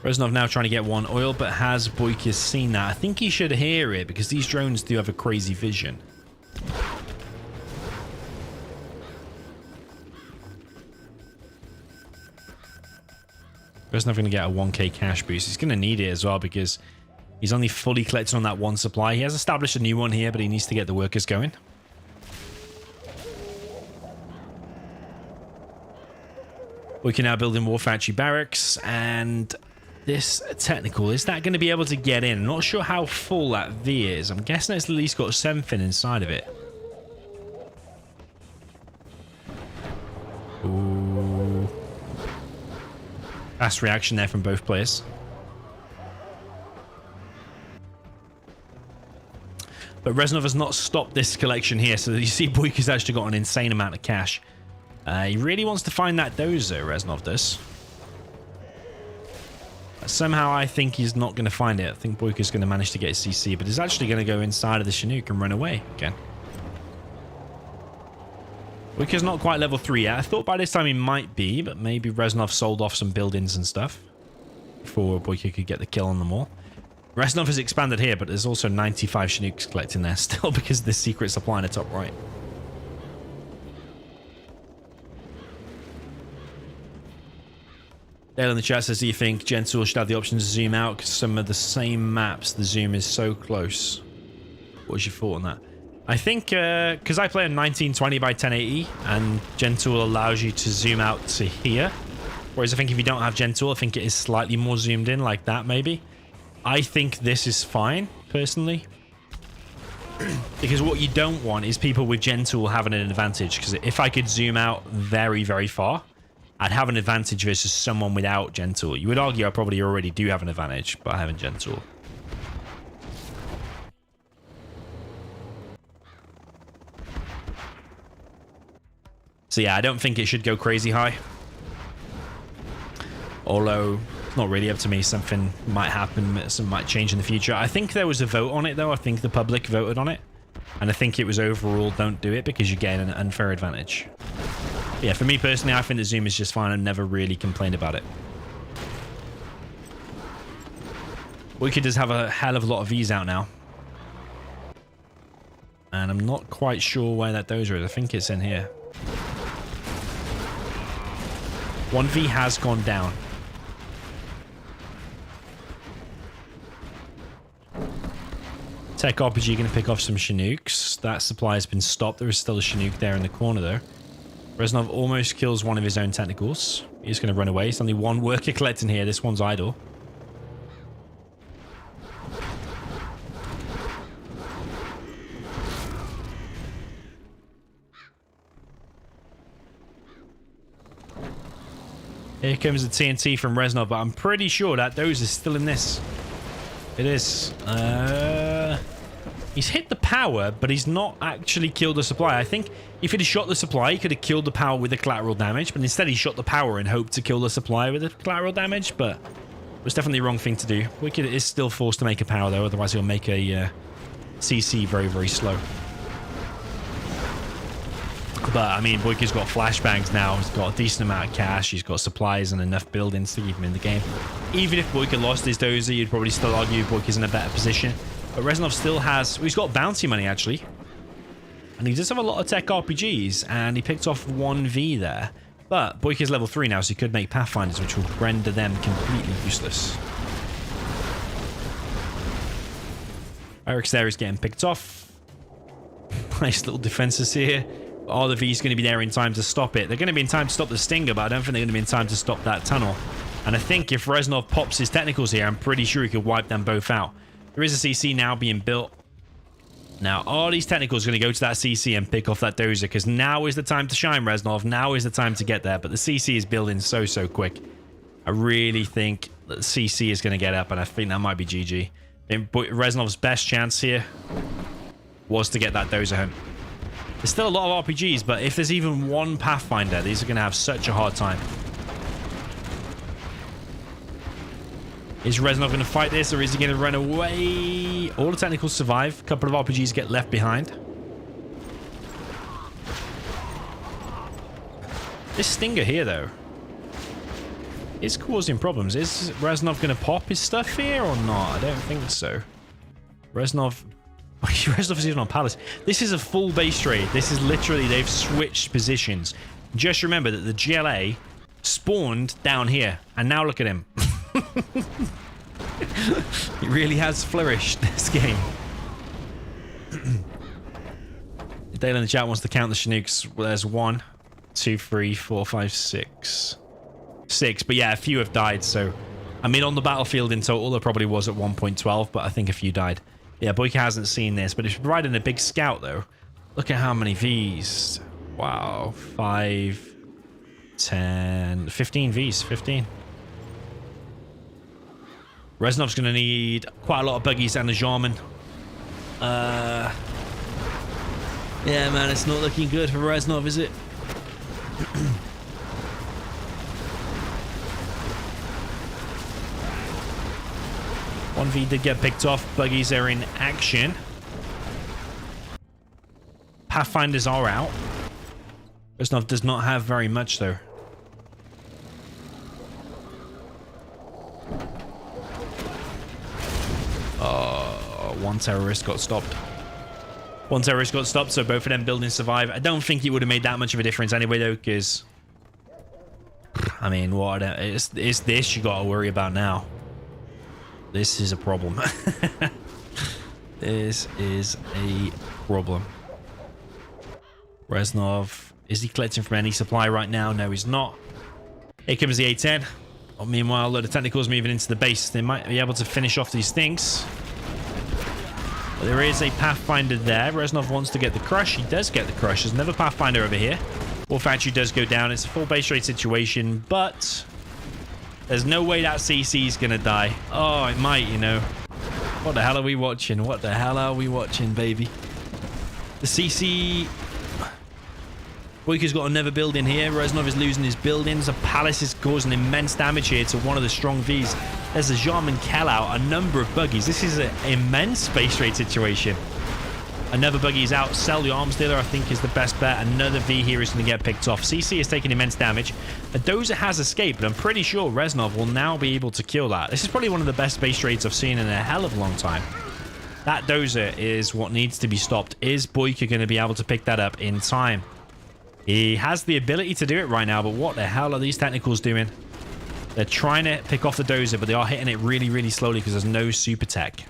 Reznov now trying to get one oil, but has Boycah seen that? I think he should hear it, because these drones do have a crazy vision. Reznov going to get a 1k cash boost. He's going to need it as well, because he's only fully collected on that one supply. He has established a new one here, but he needs to get the workers going. We can now build in War Factory Barracks, and this technical, is that going to be able to get in? I'm not sure how full that V is. I'm guessing it's at least got something inside of it. Fast reaction there from both players. But Reznov has not stopped this collection here, so you see Boycah's actually got an insane amount of cash. He really wants to find that dozer, Reznov does. Somehow I think he's not going to find it. I think Boycah's going to manage to get a CC, but he's actually going to go inside of the Chinook and run away again. Boycah's not quite level 3 yet. I thought by this time he might be, but maybe Reznov sold off some buildings and stuff before Boycah could get the kill on them all. Reznov has expanded here, but there's also 95 Chinooks collecting there still because of the secret supply in the top right. Dale in the chat says, do you think Gen 2 should have the option to zoom out? Because some of the same maps, the zoom is so close. What's your thought on that? I think, because I play a 1920 by 1080, and Gen 2 allows you to zoom out to here. Whereas I think if you don't have Gen 2, I think it is slightly more zoomed in, like that maybe. I think this is fine, personally. Because what you don't want is people with Gen 2 having an advantage. Because if I could zoom out very, very far, I'd have an advantage versus someone without Gen 2. You would argue I probably already do have an advantage, but I haven't Gen 2. So yeah, I don't think it should go crazy high. Although, it's not really up to me. Something might happen, something might change in the future. I think there was a vote on it, though. I think the public voted on it. And I think it was overall, don't do it because you get an unfair advantage. But yeah, for me personally, I think the zoom is just fine. I've never really complained about it. Boycah does have a hell of a lot of Vs out now. And I'm not quite sure where that dozer is. I think it's in here. 1V has gone down. Tech RPG going to pick off some Chinooks. That supply has been stopped. There is still a Chinook there in the corner, though. Reznov almost kills one of his own technicals. He's going to run away. There's only one worker collecting here. This one's idle. Here comes the TNT from Reznov, but I'm pretty sure that dozer is still in this. It is. He's hit the power, but he's not actually killed the supply. I think if he'd have shot the supply, he could have killed the power with the collateral damage, but instead he shot the power and hoped to kill the supply with the collateral damage, but it was definitely the wrong thing to do. Boycah is still forced to make a power, though, otherwise he'll make a CC very, very slow. But, I mean, Boycah's got flashbangs now. He's got a decent amount of cash. He's got supplies and enough buildings to keep him in the game. Even if Boycah lost his dozer, you'd probably still argue Boycah's in a better position. But Reznov still has... Well, he's got bounty money, actually. And he does have a lot of tech RPGs. And he picked off 1V there. But Boycah's level 3 now, so he could make Pathfinders, which will render them completely useless. Eric's there is getting picked off. Nice little defenses here. Are the V's going to be there in time to stop it? They're going to be in time to stop the Stinger, but I don't think they're going to be in time to stop that tunnel. And I think if Reznov pops his technicals here, I'm pretty sure he could wipe them both out. There is a CC now being built. Now, are these technicals going to go to that CC and pick off that dozer? Because now is the time to shine, Reznov. Now is the time to get there. But the CC is building so, so quick. I really think that the CC is going to get up, and I think that might be GG. Reznov's best chance here was to get that dozer home. There's still a lot of RPGs, but if there's even one Pathfinder, these are going to have such a hard time. Is Reznov going to fight this, or is he going to run away? All the technicals survive. A couple of RPGs get left behind. This Stinger here, though, is causing problems. Is Reznov going to pop his stuff here or not? I don't think so. Reznov is even on Palace. This is a full base trade. This is literally, they've switched positions. Just remember that the GLA spawned down here. And now look at him. He really has flourished this game. Dale in the chat wants to count the Chinooks. Well, there's 1, 2, 3, 4, 5, 6. 6, but yeah, a few have died. So, I mean, on the battlefield in total, there probably was at 1.12, but I think a few died. Yeah, Boycah hasn't seen this, but if you're riding a big scout, though, look at how many Vs. Wow, 5, 10, 15 Vs, 15. Reznov's going to need quite a lot of buggies and a Jarman. Yeah, man, it's not looking good for Reznov, is it? 1v did get picked off. Buggies are in action. Pathfinders are out. Reznov does not have very much, though. One terrorist got stopped. One terrorist got stopped, so both of them buildings survive. I don't think it would have made that much of a difference anyway, though, because... I mean, what? It's this you gotta worry about now. This is a problem. This is a problem. Reznov, is he collecting from any supply right now? No, he's not. Here comes the A10. Oh, meanwhile, a lot of technicals moving into the base. They might be able to finish off these things. But there is a Pathfinder there. Reznov wants to get the crush. He does get the crush. There's another Pathfinder over here. War Factory does go down. It's a full base rate situation, but there's no way that CC is going to die. Oh, it might, you know. What the hell are we watching? What the hell are we watching, baby? The CC... Boycah's got another building here. Reznov is losing his buildings. A palace is causing immense damage here to one of the strong Vs. There's a Jarman Kell out, a number of buggies. This is an immense space raid situation. Another buggy is out. Sell the arms dealer, I think, is the best bet. Another V here is going to get picked off. CC is taking immense damage. A Dozer has escaped, but I'm pretty sure Reznov will now be able to kill that. This is probably one of the best space raids I've seen in a hell of a long time. That Dozer is what needs to be stopped. Is Boycah going to be able to pick that up in time? He has the ability to do it right now, but what the hell are these technicals doing? They're trying to pick off the Dozer, but they are hitting it really, really slowly because there's no super tech.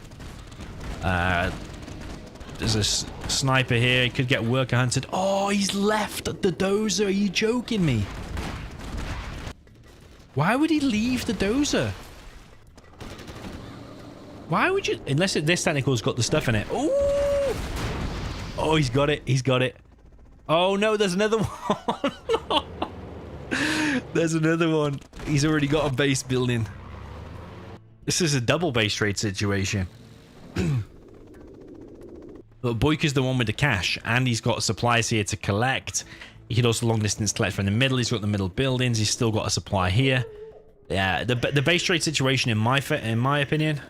There's a sniper here. He could get worker hunted. Oh, he's left the Dozer. Are you joking me? Why would he leave the Dozer? Why would you? Unless this technical's got the stuff in it. Oh! Oh, he's got it. He's got it. Oh, no, there's another one. There's another one. He's already got a base building. This is a double base trade situation. But Boycah's the one with the cash, and he's got supplies here to collect. He could also long distance collect from the middle. He's got the middle buildings. He's still got a supply here. Yeah, the base trade situation, in my opinion...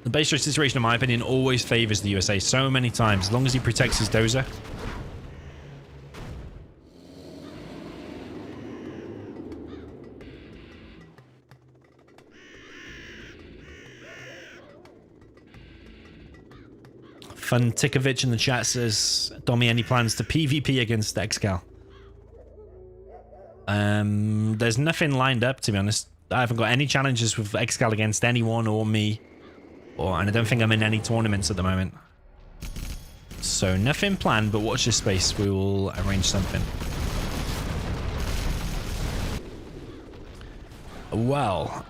The base trade situation, in my opinion, always favors the USA so many times, as long as he protects his Dozer. Fun Tikovic in the chat says, Domi, any plans to PvP against XCal? There's nothing lined up, to be honest. I haven't got any challenges with XCal against anyone or me. And I don't think I'm in any tournaments at the moment. So nothing planned, but watch this space. We will arrange something. Well,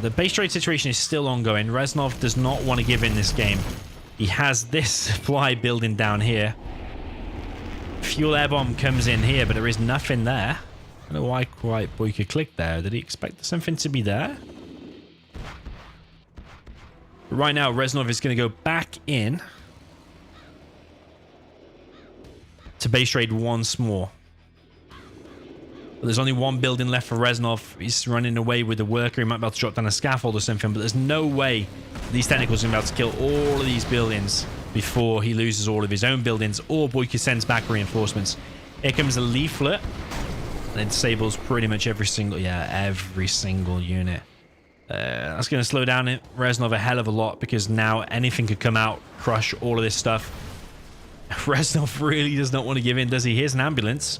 the base trade situation is still ongoing. Reznov does not want to give in this game. He has this supply building down here. Fuel air bomb comes in here, but there is nothing there. I don't know why quite Boycah clicked there. Did he expect something to be there? Right now, Reznov is going to go back in to base trade once more. But there's only one building left for Reznov. He's running away with the worker. He might be able to drop down a scaffold or something, but there's no way these technicals are going to be able to kill all of these buildings before he loses all of his own buildings or Boycah sends back reinforcements. Here comes a leaflet. And it disables pretty much every single unit. That's going to slow down Reznov a hell of a lot because now anything could come out, crush all of this stuff. Reznov really does not want to give in, does he? Here's an ambulance.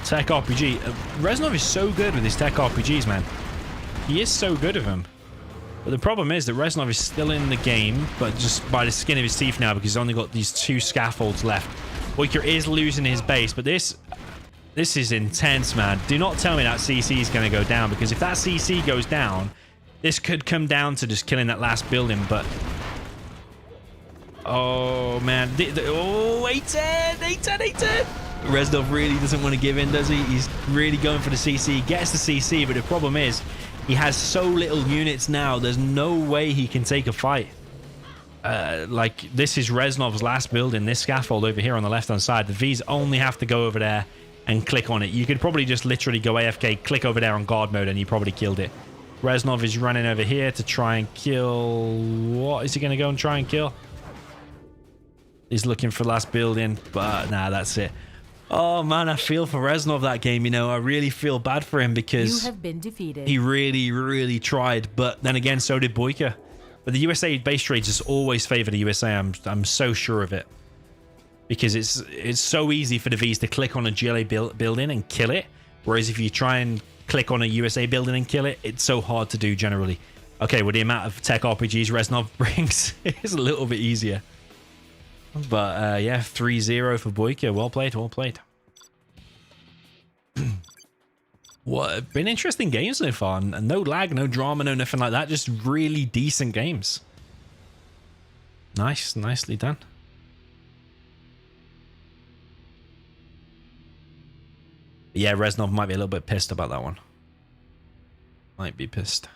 Tech RPG. Reznov is so good with his tech RPGs, man. He is so good with them. But the problem is that Reznov is still in the game, but just by the skin of his teeth now because he's only got these 2 scaffolds left. Boycah is losing his base, but this is intense, man. Do not tell me that CC is going to go down, because if that CC goes down, this could come down to just killing that last building, but Oh, man. Oh, 810, 810, 810. Reznov really doesn't want to give in, does he? He's really going for the CC. He gets the CC, but the problem is he has so little units now. There's no way he can take a fight. Like, this is Reznov's last build in this scaffold over here on the left-hand side. The Vs only have to go over there and click on it. You could probably just literally go AFK, click over there on guard mode, and you probably killed it. Reznov is running over here to try and kill... What is he going to go and try and kill? He's looking for last building, but nah, that's it. Oh, man, I feel for Reznov that game, you know. I really feel bad for him because you have been defeated. He really, really tried. But then again, so did Boycah. But the USA base trades just always favor the USA. I'm so sure of it. Because it's so easy for the Vs to click on a GLA building and kill it. Whereas if you try and click on a USA building and kill it, it's so hard to do generally. Okay, with the amount of tech RPGs Reznov brings, it's a little bit easier. But yeah, 3-0 for Boycah. Well played, well played. What been interesting games so far. No lag, no drama, no nothing like that. Just really decent games. Nice, nicely done. But yeah, Reznov might be a little bit pissed about that one. Might be pissed.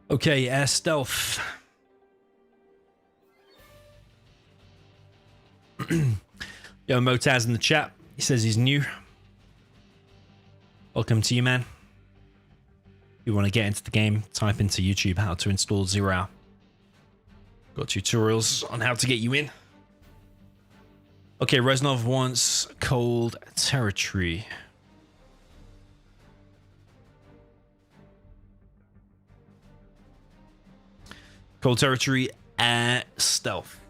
Okay, stealth. Yo, Motaz in the chat. He says he's new. Welcome to you, man. If you want to get into the game, type into YouTube how to install Zero. Got tutorials on how to get you in. Okay, Reznov wants cold territory. Cold territory and stealth.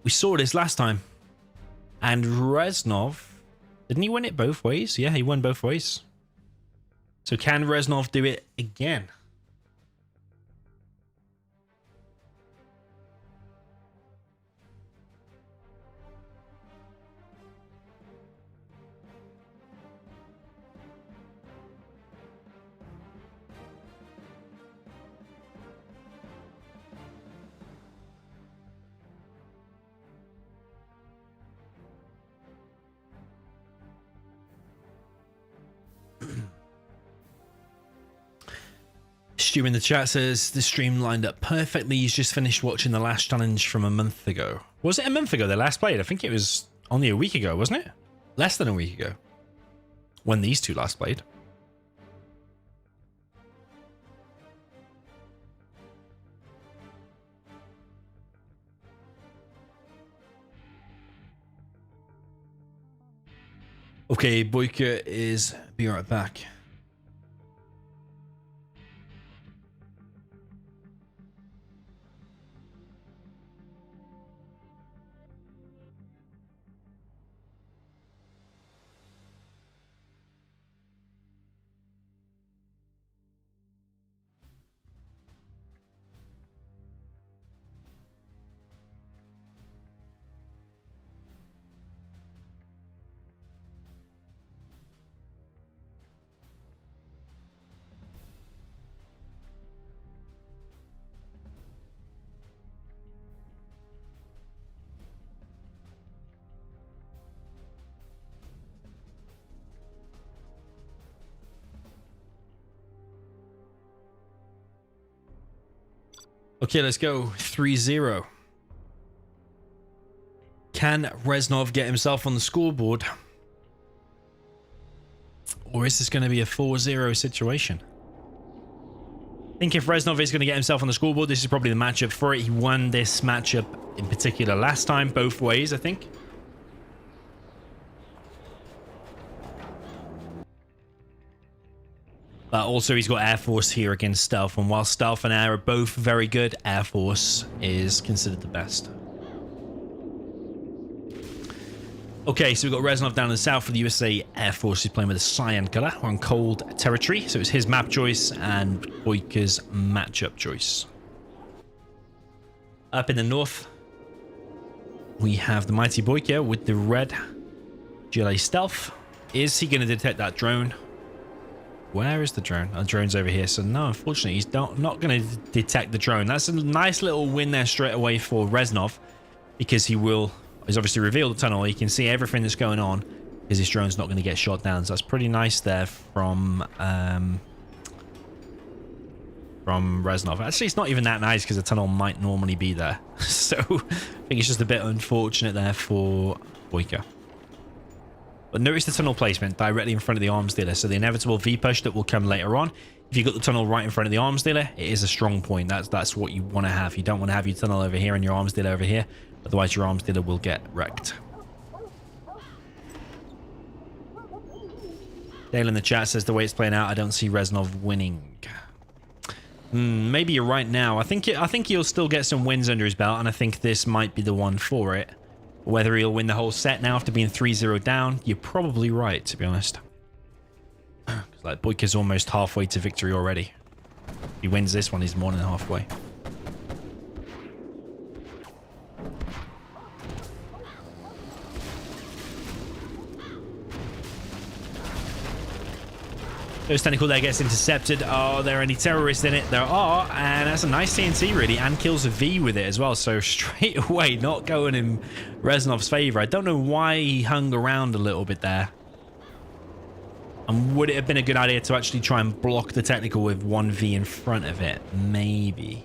We saw this last time. And Reznov, didn't he win it both ways? Yeah, he won both ways. So can Reznov do it again? Stu in the chat says this stream lined up perfectly. He's just finished watching the last challenge from a month ago. Was it a month ago they last played? I think it was only a week ago, wasn't it? Less than a week ago. When these two last played. Okay, Boycah is be right back. Okay, let's go. 3-0. Can Reznov get himself on the scoreboard? Or is this going to be a 4-0 situation? I think if Reznov is going to get himself on the scoreboard, this is probably the matchup for it. He won this matchup in particular last time, both ways, I think. But also he's got Air Force here against Stealth, and while Stealth and Air are both very good, Air Force is considered the best. Okay, so we've got Reznov down in the south for the USA Air Force. He's playing with a cyan color. We're on cold territory, so it's his map choice and Boycah's matchup choice. Up in the north, we have the mighty Boycah with the red GLA stealth. Is he going to detect that drone? Where is the drone? The drone's over here. So no, unfortunately, he's not going to detect the drone. That's a nice little win there straight away for Reznov, because he's obviously revealed the tunnel. He can see everything that's going on because his drone's not going to get shot down. So that's pretty nice there from Reznov. Actually, it's not even that nice because the tunnel might normally be there. So I think it's just a bit unfortunate there for Boycah. But notice the tunnel placement directly in front of the arms dealer. So the inevitable V push that will come later on. If you've got the tunnel right in front of the arms dealer, it is a strong point. That's what you want to have. You don't want to have your tunnel over here and your arms dealer over here. Otherwise, your arms dealer will get wrecked. Dale in the chat says the way it's playing out, I don't see Reznov winning. Maybe you're right now. I think he'll still get some wins under his belt, and I think this might be the one for it. Whether he'll win the whole set now after being 3-0 down, you're probably right, to be honest. Like, Boycah's almost halfway to victory already. If he wins this one, he's more than halfway. Those tentacle there gets intercepted. Are there any terrorists in it? There are, and that's a nice TNT really, and kills a V with it as well. So straight away, not going in Reznov's favor. I don't know why he hung around a little bit there. And would it have been a good idea to actually try and block the technical with one V in front of it? Maybe.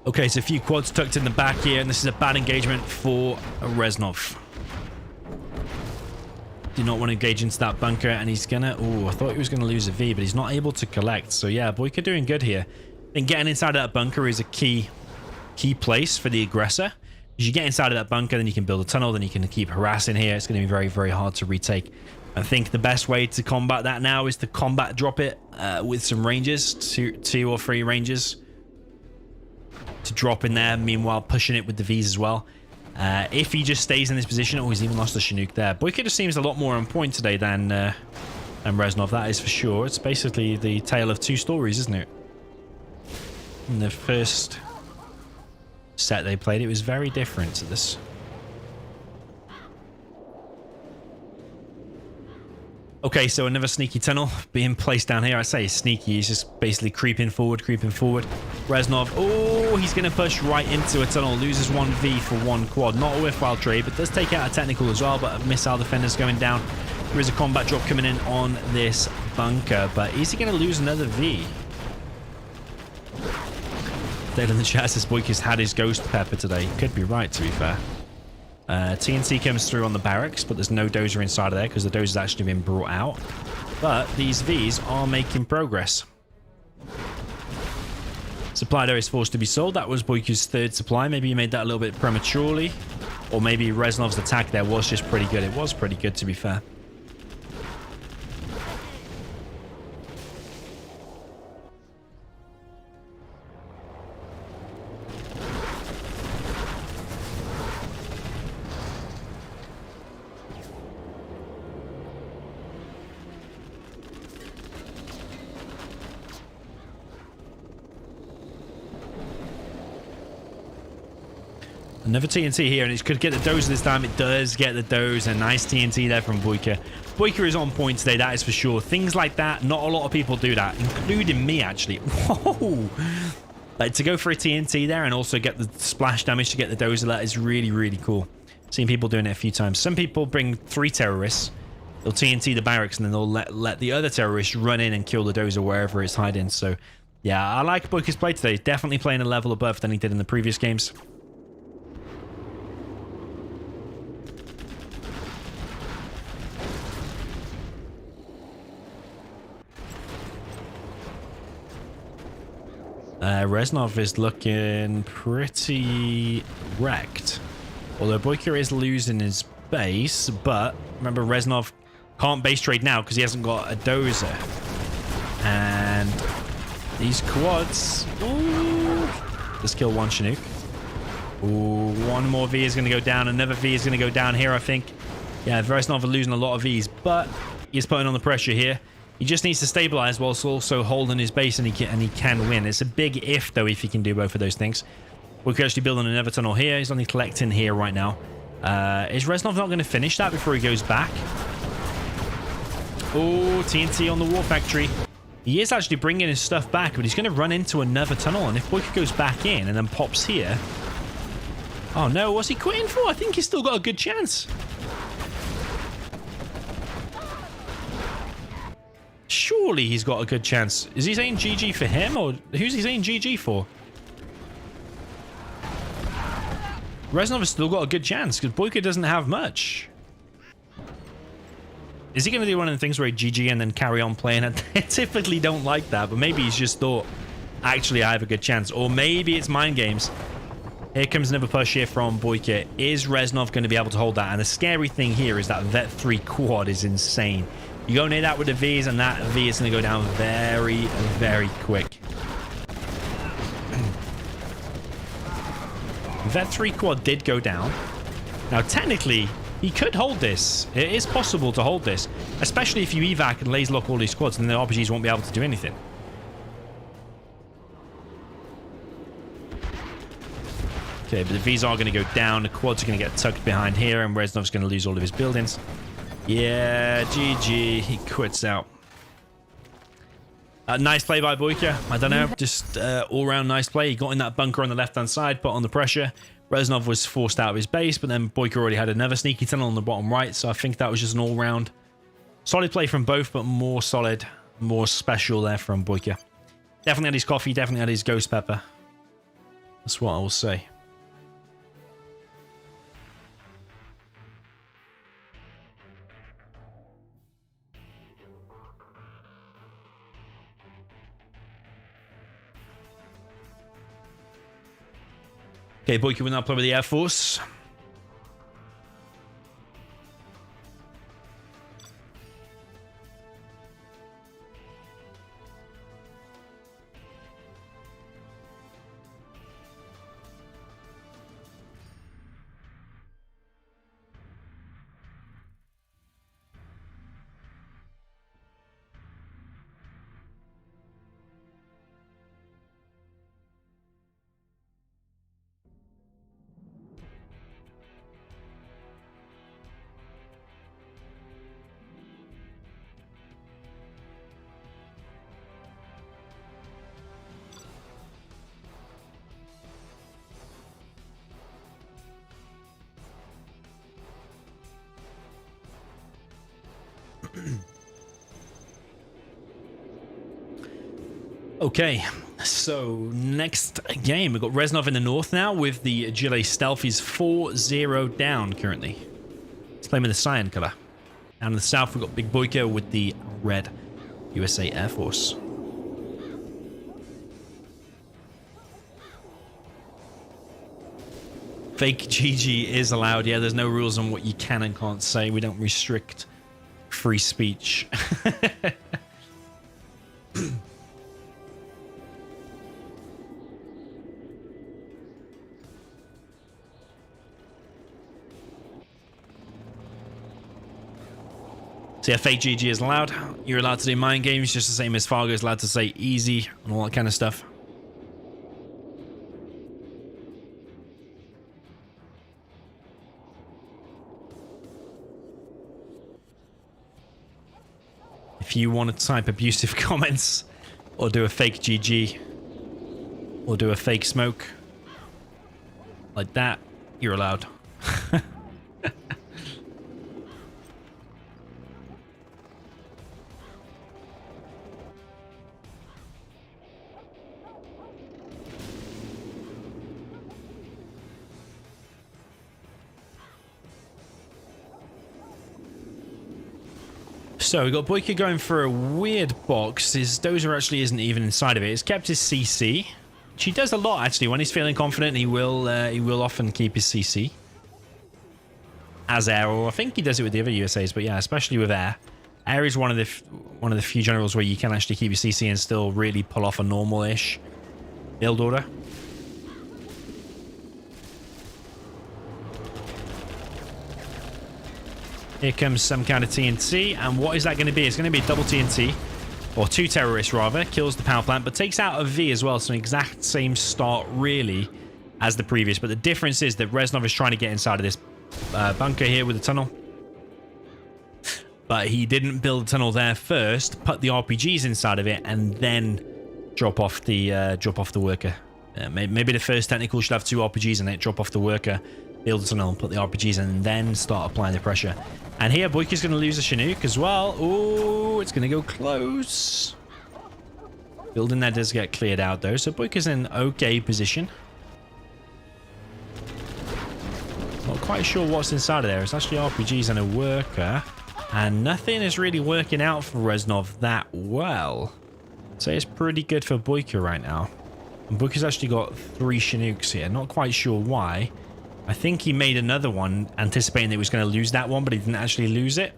Okay, so a few quads tucked in the back here, and this is a bad engagement for Reznov. Do not want to engage into that bunker, and he's gonna... Oh, I thought he was going to lose a V, but he's not able to collect. So yeah, Boycah doing good here. I think getting inside of that bunker is a key place for the aggressor. As you get inside of that bunker, then you can build a tunnel, then you can keep harassing here. It's going to be very, very hard to retake. I think the best way to combat that now is to combat drop it with some ranges, two or three ranges. To drop in there, meanwhile pushing it with the V's as well. If he just stays in this position... Oh, he's even lost the Chinook there. Boycah just seems a lot more on point today than Reznov, that is for sure. It's basically the tale of two stories, isn't it? In the first set they played, it was very different to this. Okay, so another sneaky tunnel being placed down here. I say sneaky, he's just basically creeping forward. Reznov, oh, he's going to push right into a tunnel. Loses one V for one quad. Not a worthwhile trade, but does take out a technical as well. But missile defenders going down. There is a combat drop coming in on this bunker. But is he going to lose another V? Dale in the chat says Boycah's had his ghost pepper today. Could be right, to be fair. TNT comes through on the barracks, but there's no dozer inside of there because the dozer's actually been brought out. But these Vs are making progress. Supply there is forced to be sold. That was Boycah's third supply. Maybe he made that a little bit prematurely. Or maybe Reznov's attack there was just pretty good. It was pretty good, to be fair. Another TNT here, and it could get the dozer this time. It does get the dozer. Nice TNT there from Boycah. Boycah is on point today, that is for sure. Things like that, not a lot of people do that, including me, actually. Whoa! Like, to go for a TNT there and also get the splash damage to get the dozer, that is really, really cool. Seen people doing it a few times. Some people bring 3 terrorists. They'll TNT the barracks, and then they'll let the other terrorists run in and kill the dozer wherever it's hiding. So, yeah, I like Boycah's play today. Definitely playing a level above than he did in the previous games. Reznov is looking pretty wrecked. Although Boycah is losing his base, but remember Reznov can't base trade now because he hasn't got a dozer. And these quads... Ooh, let's kill one Chinook. Ooh, one more V is going to go down. Another V is going to go down here, I think. Yeah, Reznov are losing a lot of Vs, but he's putting on the pressure here. He just needs to stabilize whilst also holding his base, and he can win. It's a big if, though, if he can do both of those things. We're actually building another tunnel here. He's only collecting here right now. Is Reznov not going to finish that before he goes back? Oh, TNT on the war factory. He is actually bringing his stuff back, but he's going to run into another tunnel. And if Boycah goes back in and then pops here... Oh, no. What's he quitting for? I think he's still got a good chance. Surely he's got a good chance. Is he saying GG for him, or who's he saying GG for? Reznov has still got a good chance because Boycah doesn't have much. Is he going to do one of the things where he GG and then carry on playing it? I typically don't like that, but maybe he's just thought, actually, I have a good chance. Or maybe it's mind games. Here comes another push here from Boycah. Is Reznov going to be able to hold that? And the scary thing here is that Vet 3 quad is insane. You go near that with the Vs, and that V is going to go down very, very quick. Vet 3 quad did go down. Now, technically, he could hold this. It is possible to hold this, especially if you evac and laser lock all these squads, and the RPGs won't be able to do anything. Okay, but the Vs are going to go down. The quads are going to get tucked behind here, and Reznov's going to lose all of his buildings. Yeah, GG. He quits out. Nice play by Boycah. I don't know. Just all-round nice play. He got in that bunker on the left-hand side, put on the pressure. Reznov was forced out of his base, but then Boycah already had another sneaky tunnel on the bottom right, so I think that was just an all-round solid play from both, but more solid, more special there from Boycah. Definitely had his coffee, definitely had his ghost pepper. That's what I will say. Okay, Boycah will now play with the Air Force. Okay, so next game, we've got Reznov in the north now with the GLAv Stealth. He's 4-0 down currently. He's playing with the cyan color. Down in the south, we've got Big Boycah with the red USA Air Force. Fake GG is allowed. Yeah, there's no rules on what you can and can't say. We don't restrict free speech. So yeah, fake GG is allowed. You're allowed to do mind games, just the same as Fargo's allowed to say easy and all that kind of stuff. If you want to type abusive comments or do a fake GG or do a fake smoke like that, you're allowed. So we got Boycah going for a weird box. His dozer actually isn't even inside of it. It's kept his CC. He does a lot actually. When he's feeling confident, he will often keep his CC as air, or I think he does it with the other USAs. But yeah, especially with air. Air is one of the few generals where you can actually keep your CC and still really pull off a normal-ish build order. Here comes some kind of TNT, and what is that going to be? It's going to be a double TNT, or two terrorists rather. Kills the power plant, but takes out a V as well, so an exact same start really as the previous. But the difference is that Reznov is trying to get inside of this bunker here with the tunnel. But he didn't build the tunnel there first, put the RPGs inside of it, and then drop off the worker. Maybe the first technical should have two RPGs in it, drop off the worker, build the tunnel, and put the RPGs in, and then start applying the pressure. And here, Boycah's going to lose a Chinook as well. Oh, it's going to go close. Building there does get cleared out, though, so Boycah's in okay position. Not quite sure what's inside of there. It's actually RPGs and a worker, and nothing is really working out for Reznov that well. So it's pretty good for Boycah right now. And Boycah's actually got 3 Chinooks here. Not quite sure why. I think he made another one anticipating that he was going to lose that one, but he didn't actually lose it.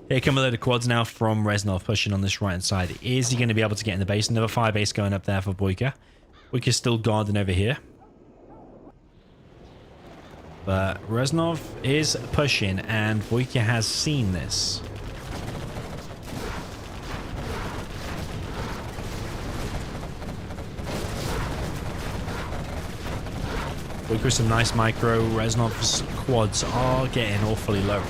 Here come a load of quads now from Reznov pushing on this right hand side. Is he going to be able to get in the base? Another fire base going up there for Boycah. Boycah's still guarding over here. But Reznov is pushing, and Boycah has seen this. Boycah with some nice micro. Reznov's quads are getting awfully low.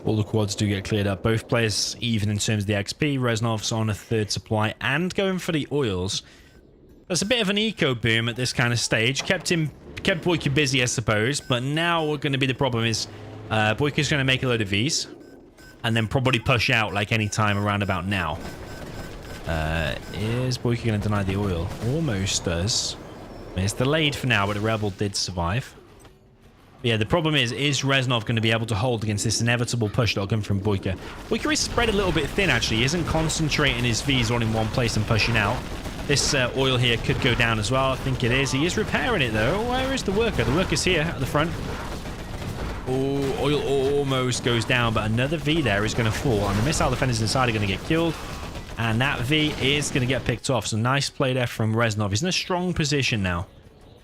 All the quads do get cleared up. Both players even in terms of the XP. Reznov's on a 3rd supply and going for the oils. That's a bit of an eco boom at this kind of stage. Kept Boycah busy, I suppose. But now what's going to be the problem is Boycah's going to make a load of Vs and then probably push out like any time around about now. Is Boycah going to deny the oil? Almost does. I mean, it's delayed for now, but the Rebel did survive. But yeah, the problem is Reznov going to be able to hold against this inevitable push that'll come from Boycah? Boycah is spread a little bit thin, actually. He isn't concentrating his Vs all in one place and pushing out. This oil here could go down as well. I think it is. He is repairing it, though. Where is the worker? The worker's here at the front. Oh, oil almost goes down, but another V there is going to fall. And the missile defenders inside are going to get killed. And that V is going to get picked off. So nice play there from Reznov. He's in a strong position now.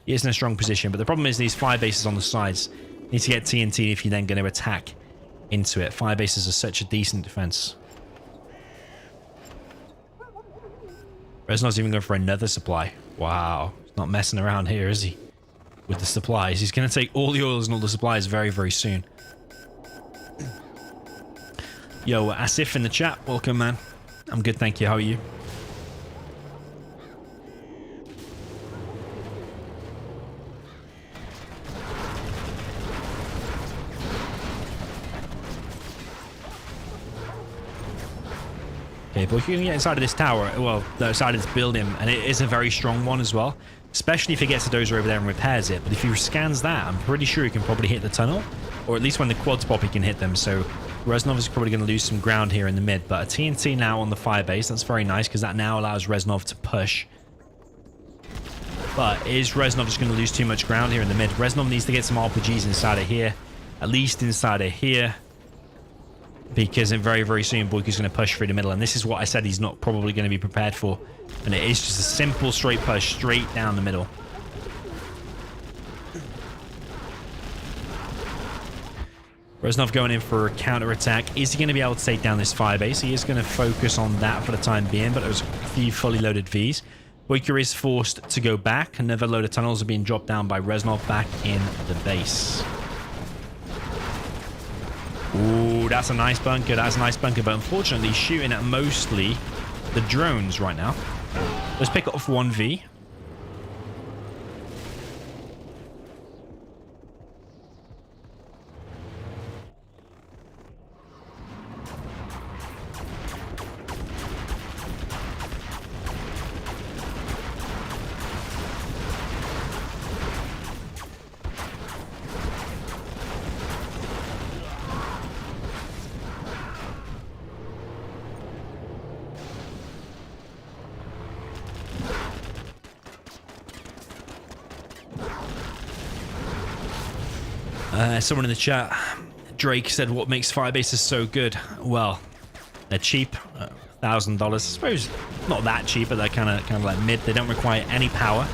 He is in a strong position. But the problem is these fire bases on the sides need to get TNT if you're then going to attack into it. Fire bases are such a decent defense. Reznov's even going for another supply. Wow. He's not messing around here, is he? With the supplies. He's going to take all the oils and all the supplies very, very soon. Yo, Asif in the chat. Welcome, man. I'm good, thank you. How are you? Okay, but if you can get inside of this tower, well, the inside of this building, and it is a very strong one as well, especially if he gets a dozer over there and repairs it. But if he scans that, I'm pretty sure he can probably hit the tunnel, or at least when the quads pop, he can hit them. So Reznov is probably going to lose some ground here in the mid, but a TNT now on the fire base, that's very nice because that now allows Reznov to push. But is Reznov just going to lose too much ground here in the mid? Reznov needs to get some RPGs inside of here, at least inside of here, because very, very soon Boycah's going to push through the middle, and this is what I said he's not probably going to be prepared for, and it is just a simple straight push straight down the middle. Reznov going in for a counter-attack. Is he going to be able to take down this firebase? He is going to focus on that for the time being, but there's a few fully loaded Vs. Boycah is forced to go back. Another load of tunnels are being dropped down by Reznov back in the base. Ooh, that's a nice bunker. That's a nice bunker, but unfortunately, he's shooting at mostly the drones right now. Let's pick off 1V. Someone in the chat, Drake, said what makes firebases so good. Well, they're cheap, $1,000. I suppose not that cheap, but they're kind of like mid. They don't require any power.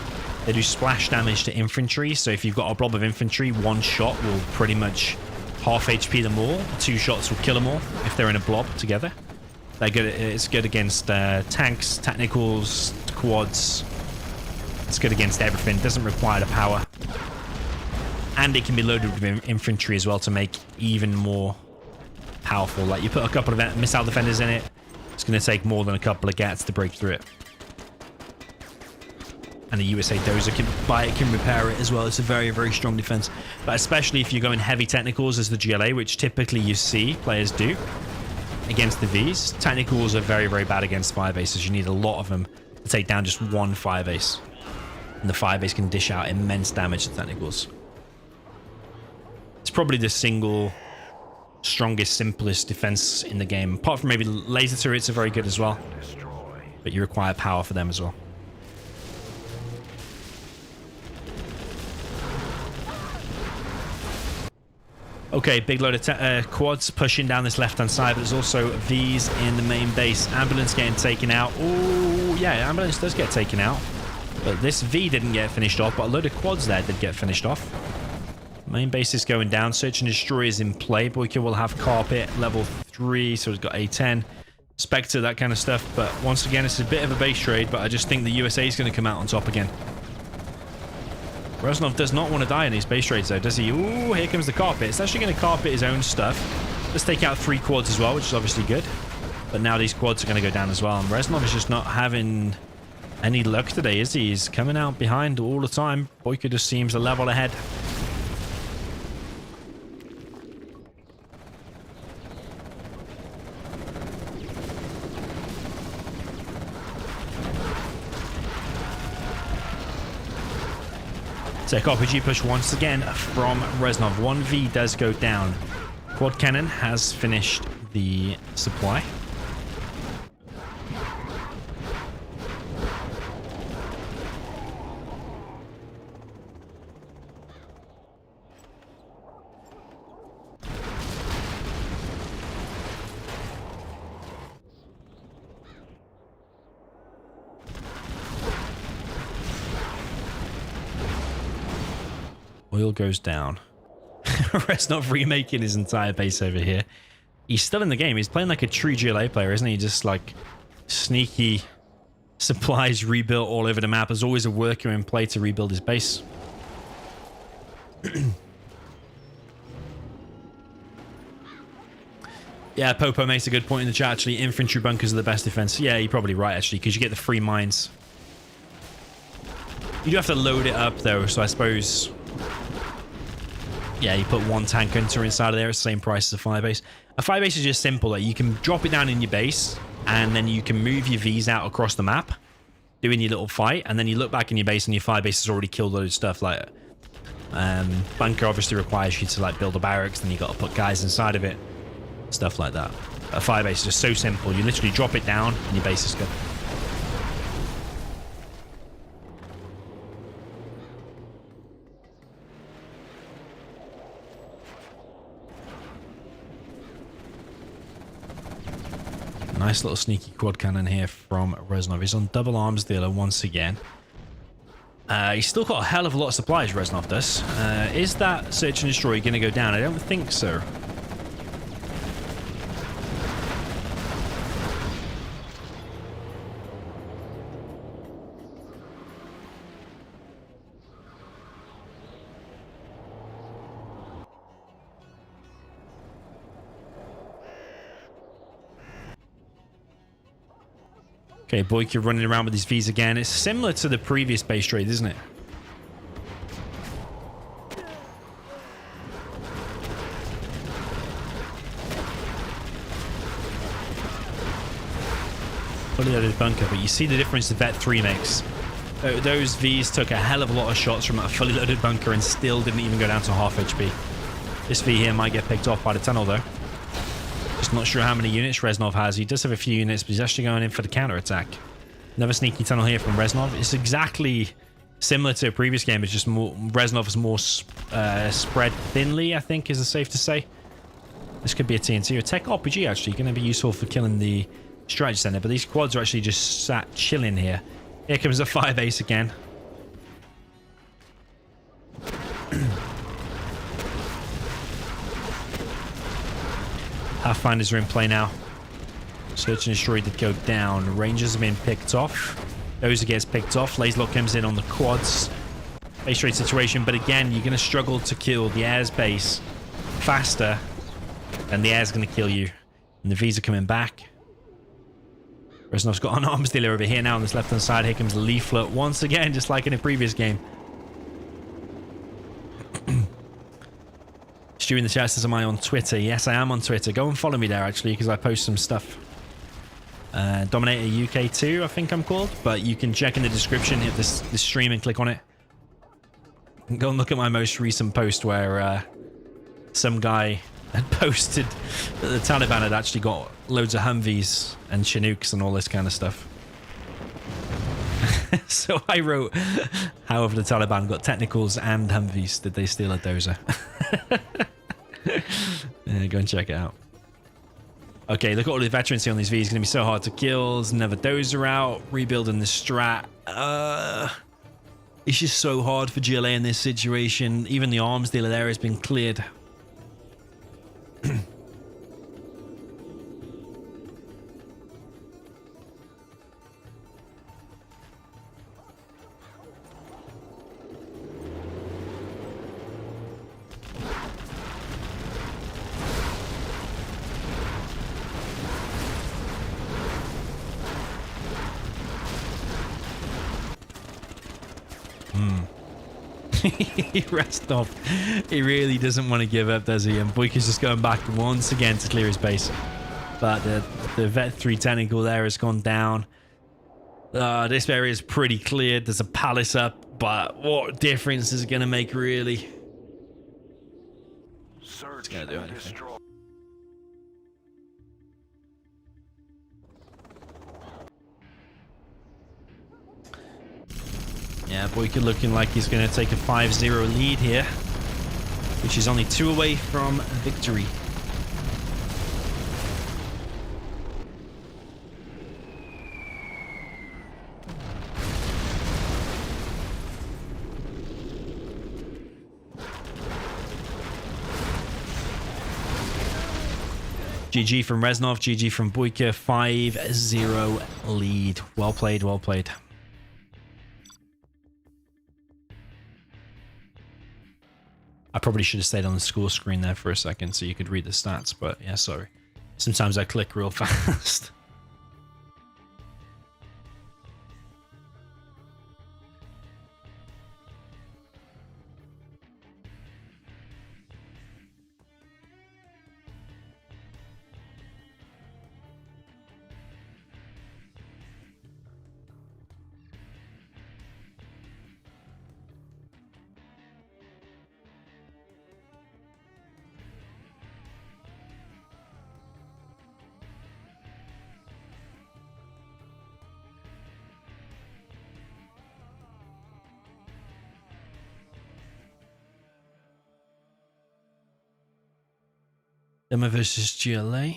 They do splash damage to infantry, so if you've got a blob of infantry, one shot will pretty much half HP them all. 2 shots will kill them all if they're in a blob together. They're good. It's good against tanks, technicals, quads. It's good against everything. Doesn't require the power. And it can be loaded with infantry as well to make even more powerful. Like you put a couple of missile defenders in it, it's going to take more than a couple of gats to break through it. And the USA Dozer can buy it, can repair it as well. It's a very, very strong defense. But especially if you're going heavy technicals as the GLA, which typically you see players do against the Vs. Technicals are very, very bad against firebases. You need a lot of them to take down just one firebase. And the firebase can dish out immense damage to technicals. It's probably the single strongest, simplest defense in the game. Apart from maybe laser turrets are very good as well. But you require power for them as well. Okay, big load of quads pushing down this left-hand side, but there's also Vs in the main base. Ambulance getting taken out. Oh, yeah, ambulance does get taken out. But this V didn't get finished off, but a load of quads there did get finished off. Main base is going down. Search and destroy is in play. Boycah will have carpet level 3, so he's got A10. Spectre, that kind of stuff. But once again, it's a bit of a base trade, but I just think the USA is going to come out on top again. Reznov does not want to die in these base trades, though, does he? Ooh, here comes the carpet. It's actually going to carpet his own stuff. Let's take out 3 quads as well, which is obviously good. But now these quads are going to go down as well. And Reznov is just not having any luck today, is he? He's coming out behind all the time. Boycah just seems a level ahead. Tech RPG push once again from Reznov. 1V does go down. Quad cannon has finished the supply. Oil goes down. Reznov remaking his entire base over here. He's still in the game. He's playing like a true GLA player, isn't he? Just like sneaky supplies rebuilt all over the map. There's always a worker in play to rebuild his base. Yeah, Popo makes a good point in the chat, actually. Infantry bunkers are the best defense. Yeah, you're probably right, actually, because you get the free mines. You do have to load it up, though, so I suppose... Yeah, you put 1 tank hunter inside of there, it's the same price as a firebase. A firebase is just simple. Like you can drop it down in your base, and then you can move your Vs out across the map, doing your little fight, and then you look back in your base, and your firebase has already killed loads of stuff. Like bunker obviously requires you to like build a barracks, then you got to put guys inside of it, stuff like that. A firebase is just so simple. You literally drop it down, and your base is good. Nice little sneaky quad cannon here from Reznov. He's on double arms dealer once again. He's still got a hell of a lot of supplies, Reznov does. Is that search and destroy going to go down? I don't think so. Okay, Boycah running around with his V's again. It's similar to the previous base trade, isn't it? Fully loaded bunker, but you see the difference the Vet3 makes. Those V's took a hell of a lot of shots from a fully loaded bunker and still didn't even go down to half HP. This V here might get picked off by the tunnel though. Just not sure how many units Reznov has. He does have a few units, but he's actually going in for the counter attack. Another sneaky tunnel here from Reznov. It's exactly similar to a previous game. It's just more Reznov is more spread thinly, I think is safe to say. This could be a TNT or Tech RPG actually. Going to be useful for killing the strategy center, but these quads are actually just sat chilling here. Here comes the fire base again. Pathfinders are in play now. Search and destroy did go down. Rangers have been picked off. Those gets picked off. Laserlock comes in on the quads. Base trade situation, but again, you're going to struggle to kill the air's base faster than the air's going to kill you. And the V's are coming back. Reznov's got an arms dealer over here now on this left-hand side. Here comes Leaflet once again, just like in the previous game. Stu in the chat says, am I on Twitter? Yes, I am on Twitter. Go and follow me there, actually, because I post some stuff. DoMiNaToR UK 2, I think I'm called. But you can check in the description, hit this stream and click on it. And go and look at my most recent post where some guy had posted that the Taliban had actually got loads of Humvees and Chinooks and all this kind of stuff. So I wrote, however the Taliban got technicals and Humvees, did they steal a dozer? Yeah, go and check it out. Okay, look at all the veterans here on these V's. It's going to be so hard to kill. There's another dozer out. Rebuilding the strat. It's just so hard for GLA in this situation. Even the arms dealer there has been cleared. Reznov, he really doesn't want to give up, does he? And Boycah's just going back once again to clear his base. But the Vet3 technical there has gone down. This area is pretty cleared. There's a palace up, but what difference is it going to make, really? It's going to do anything. Yeah, Boycah looking like he's going to take a 5-0 lead here, which is only 2 away from victory. GG from Reznov, GG from Boycah, 5-0 lead. Well played, well played. I probably should have stayed on the score screen there for a second so you could read the stats, but yeah, sorry. Sometimes I click real fast. Demo versus GLA.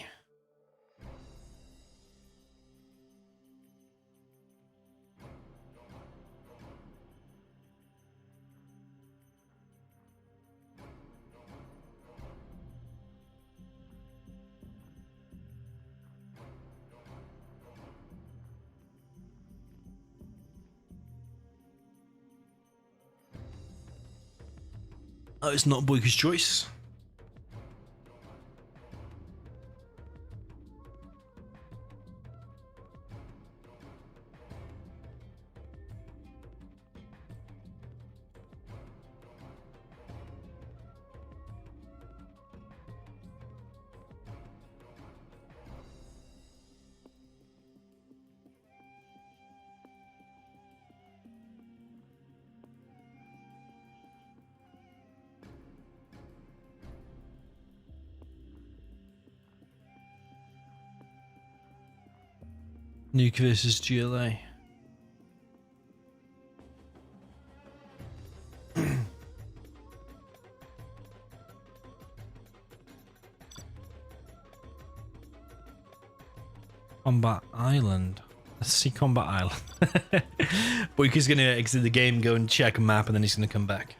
Oh, it's not Boycah's choice. Nuke versus GLA. Combat Island. Let's see Combat Island. Boycah's gonna exit the game, go and check a map, and then he's gonna come back.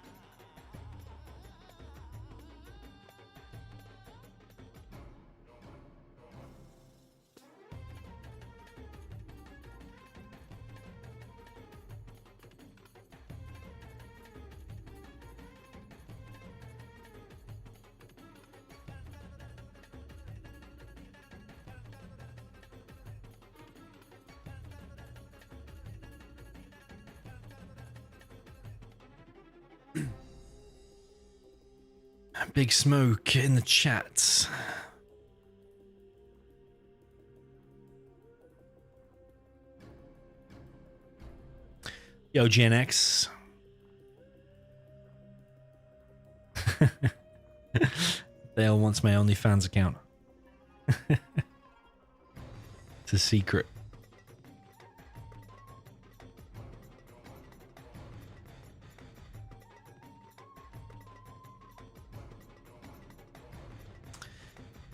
Big Smoke in the chat. Yo, Gen X. Dale wants my OnlyFans account. It's a secret.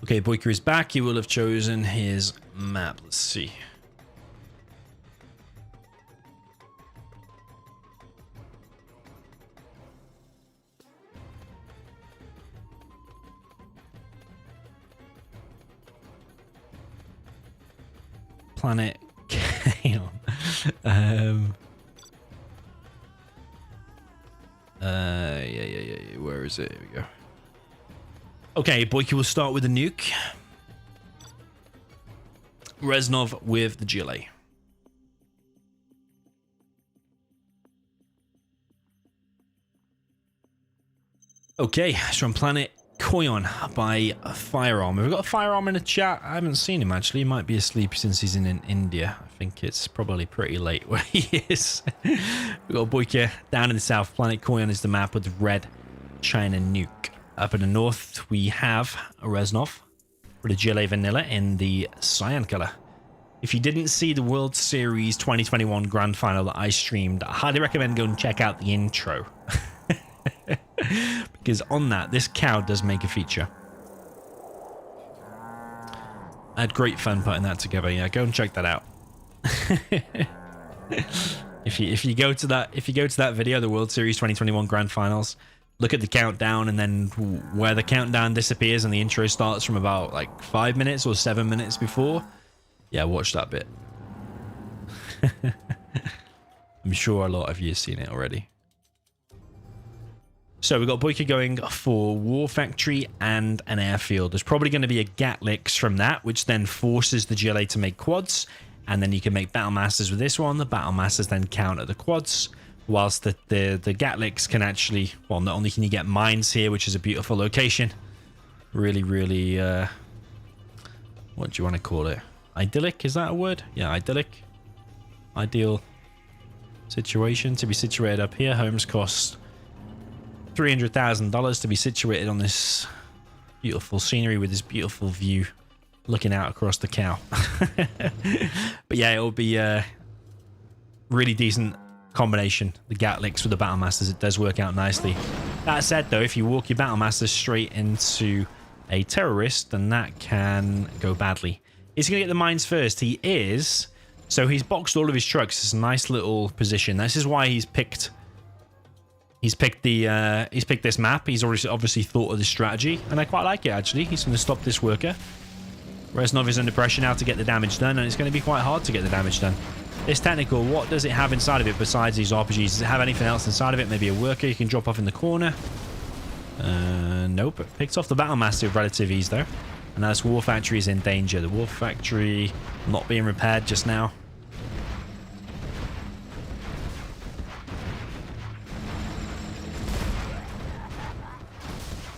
Okay, Boycah is back. He will have chosen his map. Let's see. Planet Kaon. Yeah. Where is it? Here we go. Okay, Boycah will start with the Nuke. Reznov with the GLA. Okay, so on Planet Koyon by a Firearm. We've got a Firearm in the chat. I haven't seen him actually. He might be asleep since he's in India. I think it's probably pretty late where he is. We've got Boycah down in the south. Planet Koyon is the map with the red China Nuke. Up in the north, we have a Reznov with a GLA Vanilla in the cyan color. If you didn't see the World Series 2021 Grand Final that I streamed, I highly recommend go and check out the intro. Because on that, this cow does make a feature. I had great fun putting that together. Yeah, go and check that out. If you go to that video, the World Series 2021 Grand Finals, look at the countdown, and then where the countdown disappears and the intro starts from about like 5 minutes or 7 minutes before. Yeah, watch that bit. I'm sure a lot of you have seen it already. So we've got Boycah going for War Factory and an airfield. There's probably going to be a Gatlix from that, which then forces the GLA to make quads. And then you can make Battle Masters with this one. The Battle Masters then counter the quads. Whilst the Gatlix can actually, well, not only can you get mines here, which is a beautiful location. Really, what do you want to call it? Idyllic, is that a word? Yeah, idyllic. Ideal situation to be situated up here. Homes cost $300,000 to be situated on this beautiful scenery with this beautiful view looking out across the cow. But yeah, it'll be a really decent combination. The Gatlix with the Battle Masters, it does work out nicely. That said though, if you walk your Battle Masters straight into a terrorist, then that can go badly. He's gonna get the mines first. He is. So he's boxed all of his trucks. It's a nice little position. This is why he's picked this map. He's already obviously thought of the strategy, and I quite like it actually. He's going to stop this worker. Reznov is under pressure now to get the damage done, and it's going to be quite hard to get the damage done. This technical, what does it have inside of it besides these RPGs? Does it have anything else inside of it? Maybe a worker you can drop off in the corner? Nope. It picks off the Battle Master with relative ease though. And now this War Factory is in danger. The War Factory not being repaired just now.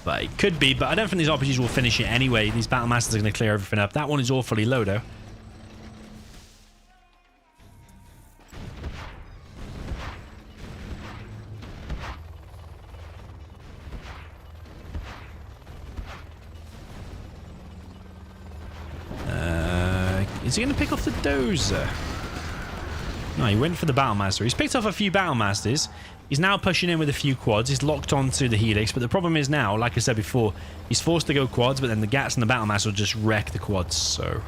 But it could be, but I don't think these RPGs will finish it anyway. These Battle Masters are going to clear everything up. That one is awfully low though. Is he going to pick off the Dozer? No, he went for the Battlemaster. He's picked off a few Battlemasters. He's now pushing in with a few quads. He's locked onto the Helix, but the problem is now, like I said before, he's forced to go quads, but then the Gats and the Battlemaster will just wreck the quads, so...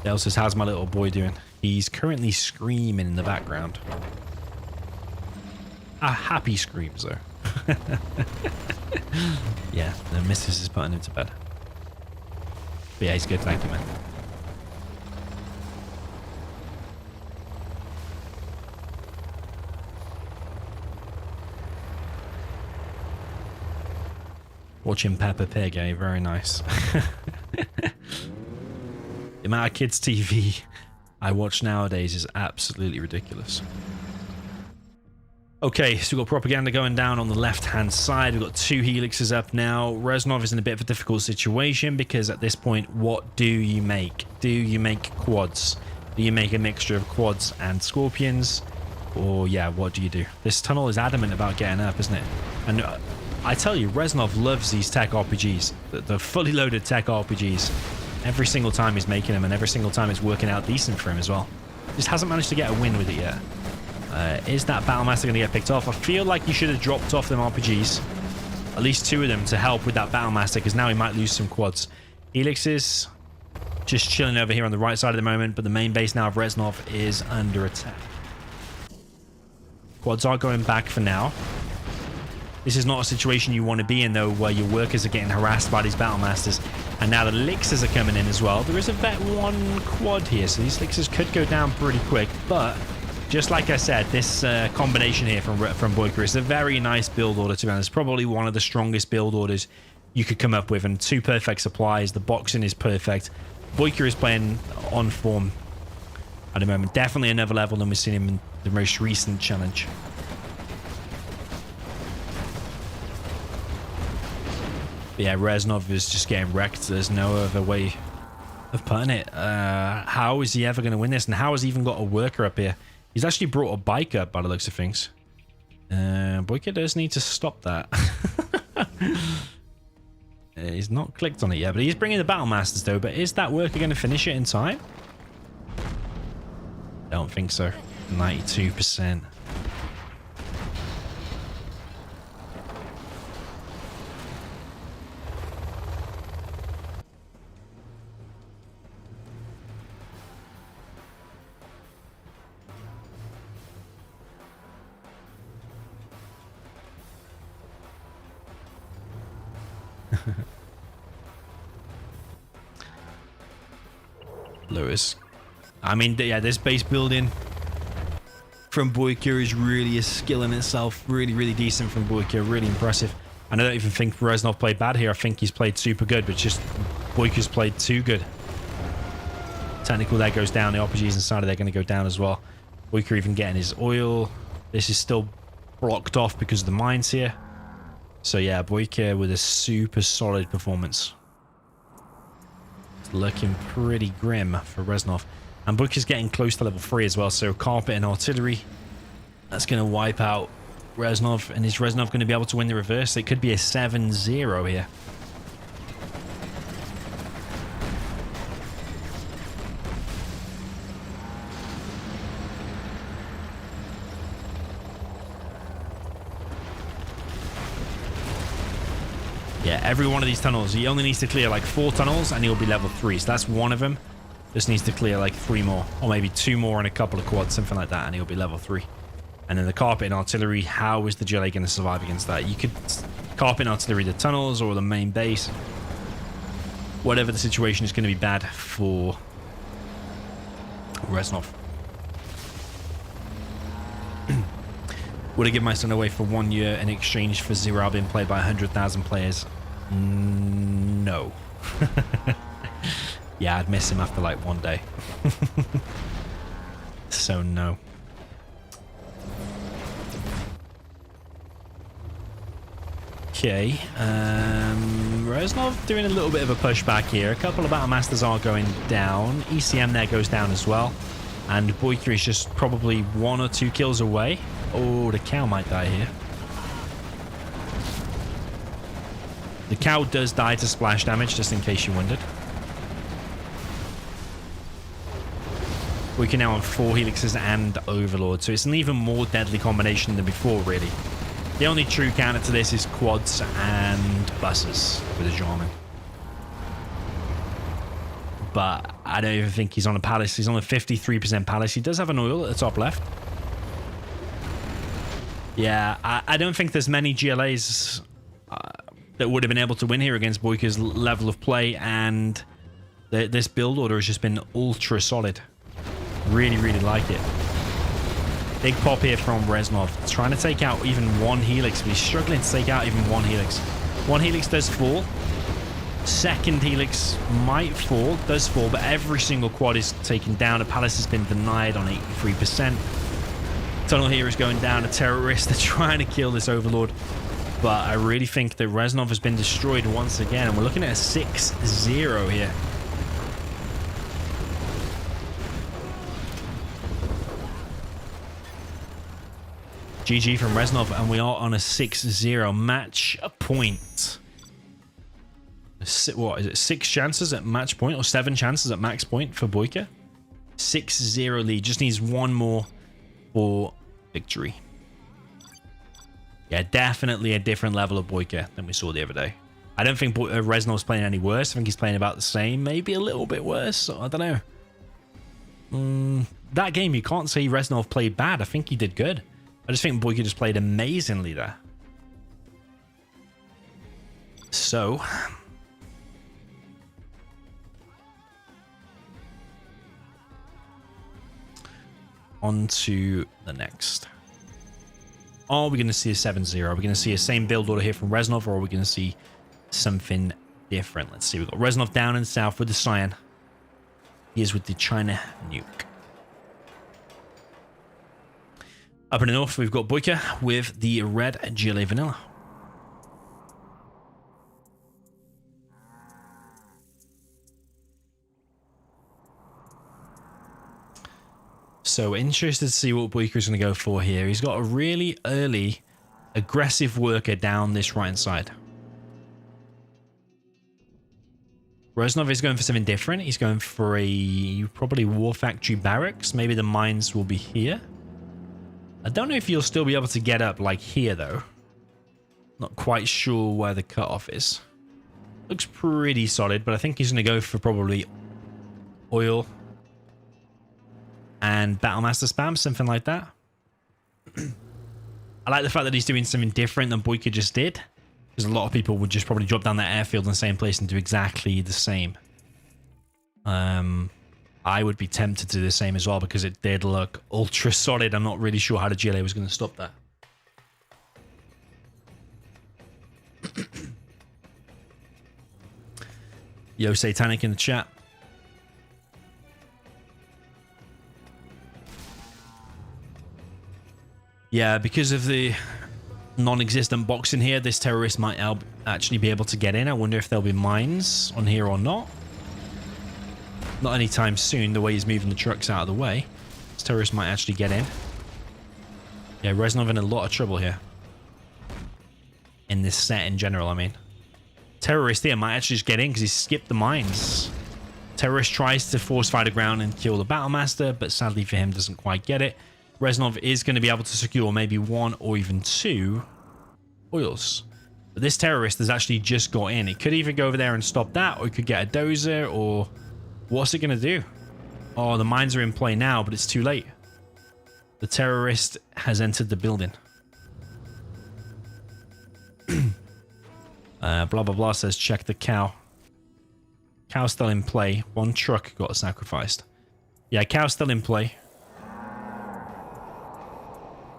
Dale says, how's my little boy doing? He's currently screaming in the background. A happy screams, though. Yeah, the missus is putting him to bed. But yeah, he's good. Thank you, man. Watching Peppa Pig, eh? Very nice. The amount of kids' TV I watch nowadays is absolutely ridiculous. Okay, so we've got propaganda going down on the left-hand side. We've got 2 helixes up now. Reznov is in a bit of a difficult situation because at this point, what do you make? Do you make quads? Do you make a mixture of quads and scorpions? Or, yeah, what do you do? This tunnel is adamant about getting up, isn't it? And I tell you, Reznov loves these tech RPGs. The fully loaded tech RPGs. Every single time he's making them, and every single time it's working out decent for him as well. Just hasn't managed to get a win with it yet. Is that Battlemaster going to get picked off? I feel like he should have dropped off them RPGs. At least 2 of them to help with that Battlemaster, because now he might lose some quads. Helixes just chilling over here on the right side at the moment, but the main base now of Reznov is under attack. Quads are going back for now. This is not a situation you want to be in, though, where your workers are getting harassed by these Battlemasters. And now the Lixers are coming in as well. There is a Vet 1 quad here, so these Lixers could go down pretty quick, but... just like I said, this combination here from Boycah is a very nice build order, to be honest. Probably one of the strongest build orders you could come up with, and 2 perfect supplies. The boxing is perfect. Boycah is playing on form at the moment. Definitely another level than we've seen him in the most recent challenge. But yeah, Reznov is just getting wrecked. There's no other way of putting it. How is he ever going to win this? And how has he even got a worker up here? He's actually brought a bike up by the looks of things. Boycah does need to stop that. He's not clicked on it yet, but he's bringing the Battlemasters though. But is that worker going to finish it in time? Don't think so. 92%. Lewis. I mean, yeah, this base building from Boycah is really a skill in itself. Really, really decent from Boycah. Really impressive. And I don't even think Reznov played bad here. I think he's played super good, but just Boycah's played too good. Technical there goes down. The RPGs inside of there are going to go down as well. Boycah even getting his oil. This is still blocked off because of the mines here. So yeah, Boycah with a super solid performance. It's looking pretty grim for Reznov. And Boycah's getting close to level 3 as well, so carpet and artillery. That's going to wipe out Reznov. And is Reznov going to be able to win the reverse? It could be a 7-0 here. Yeah, every one of these tunnels, he only needs to clear like 4 tunnels and he'll be level 3. So that's one of them. Just needs to clear like 3 more, or maybe 2 more and a couple of quads, something like that, and he'll be level 3. And then the carpet and artillery, how is the GLAv going to survive against that? You could carpet and artillery the tunnels or the main base. Whatever the situation is going to be bad for Reznov. Would I give my son away for 1 year in exchange for 0 hour being played by 100,000 players? No. Yeah, I'd miss him after like 1 day. So no. Okay, Reznov doing a little bit of a pushback here. A couple of Battlemasters are going down. ECM there goes down as well. And Boycah is just probably 1 or 2 kills away. Oh, the cow might die here. The cow does die to splash damage, just in case you wondered. We can now have 4 helixes and overlord, so it's an even more deadly combination than before, really. The only true counter to this is quads and buses with a Jarman. But I don't even think he's on a palace. He's on a 53% palace. He does have an oil at the top left. Yeah, I don't think there's many GLAs that would have been able to win here against Boycah's level of play, and this build order has just been ultra solid. Really, really like it. Big pop here from Reznov. Trying to take out even one helix, but he's struggling to take out even one helix. One helix does fall. Second helix might fall, does fall, but every single quad is taken down. A palace has been denied on 83%. Tunnel here is going down. A terrorist. They're trying to kill this overlord. But I really think that Reznov has been destroyed once again, and we're looking at a 6-0 here. GG from Reznov, and we are on a 6-0 match point. What is it? 6 chances at match point, or 7 chances at max point for Boycah? 6-0 lead. Just needs one more for victory. Yeah, definitely a different level of Boycah than we saw the other day. I don't think Reznov's playing any worse. I think he's playing about the same, maybe a little bit worse. So I don't know. That game, you can't say Reznov played bad. I think he did good. I just think Boycah just played amazingly there. So, on to the next. Are we going to see a 7-0? Are we going to see a same build order here from Reznov, or are we going to see something different? Let's see. We've got Reznov down in the south with the Cyan. He is with the China Nuke. Up in the north, we've got Boycah with the red GLA Vanilla. So interested to see what Boycah is going to go for here. He's got a really early, aggressive worker down this right-hand side. Reznov is going for something different. He's going for a probably war factory barracks. Maybe the mines will be here. I don't know if you'll still be able to get up like here, though. Not quite sure where the cutoff is. Looks pretty solid, but I think he's going to go for probably oil and Battlemaster spam, something like that. I like the fact that he's doing something different than Boycah just did, because a lot of people would just probably drop down that airfield in the same place and do exactly the same. I would be tempted to do the same as well, because it did look ultra solid. I'm not really sure how the GLA was going to stop that. Yo, Satanic in the chat. Yeah, because of the non-existent box in here, this terrorist might actually be able to get in. I wonder if there'll be mines on here or not. Not anytime soon, the way he's moving the trucks out of the way. This terrorist might actually get in. Yeah, Reznov in a lot of trouble here. In this set in general, I mean. Terrorist here might actually just get in because he skipped the mines. Terrorist tries to force fire the ground and kill the Battlemaster, but sadly for him doesn't quite get it. Reznov is going to be able to secure maybe 1 or even 2 oils. But this terrorist has actually just got in. It could either go over there and stop that, or it could get a dozer, or what's it going to do? Oh, the mines are in play now, but it's too late. The terrorist has entered the building. Blah, blah, blah says check the cow. Cow's still in play. 1 truck got sacrificed. Yeah, cow's still in play.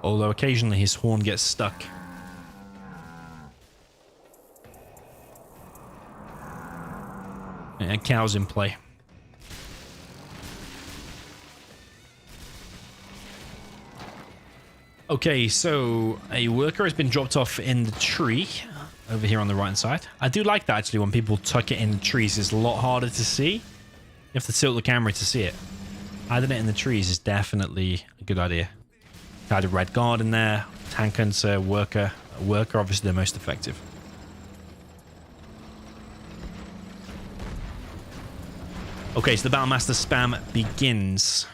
Although occasionally his horn gets stuck. And cow's in play. Okay, so a worker has been dropped off in the tree over here on the right hand side. I do like that actually, when people tuck it in the trees. It's a lot harder to see. You have to tilt the camera to see it. Hiding it in the trees is definitely a good idea. Had a red guard in there, tank hunter, worker. Worker obviously the most effective. Okay, so the Battlemaster spam begins.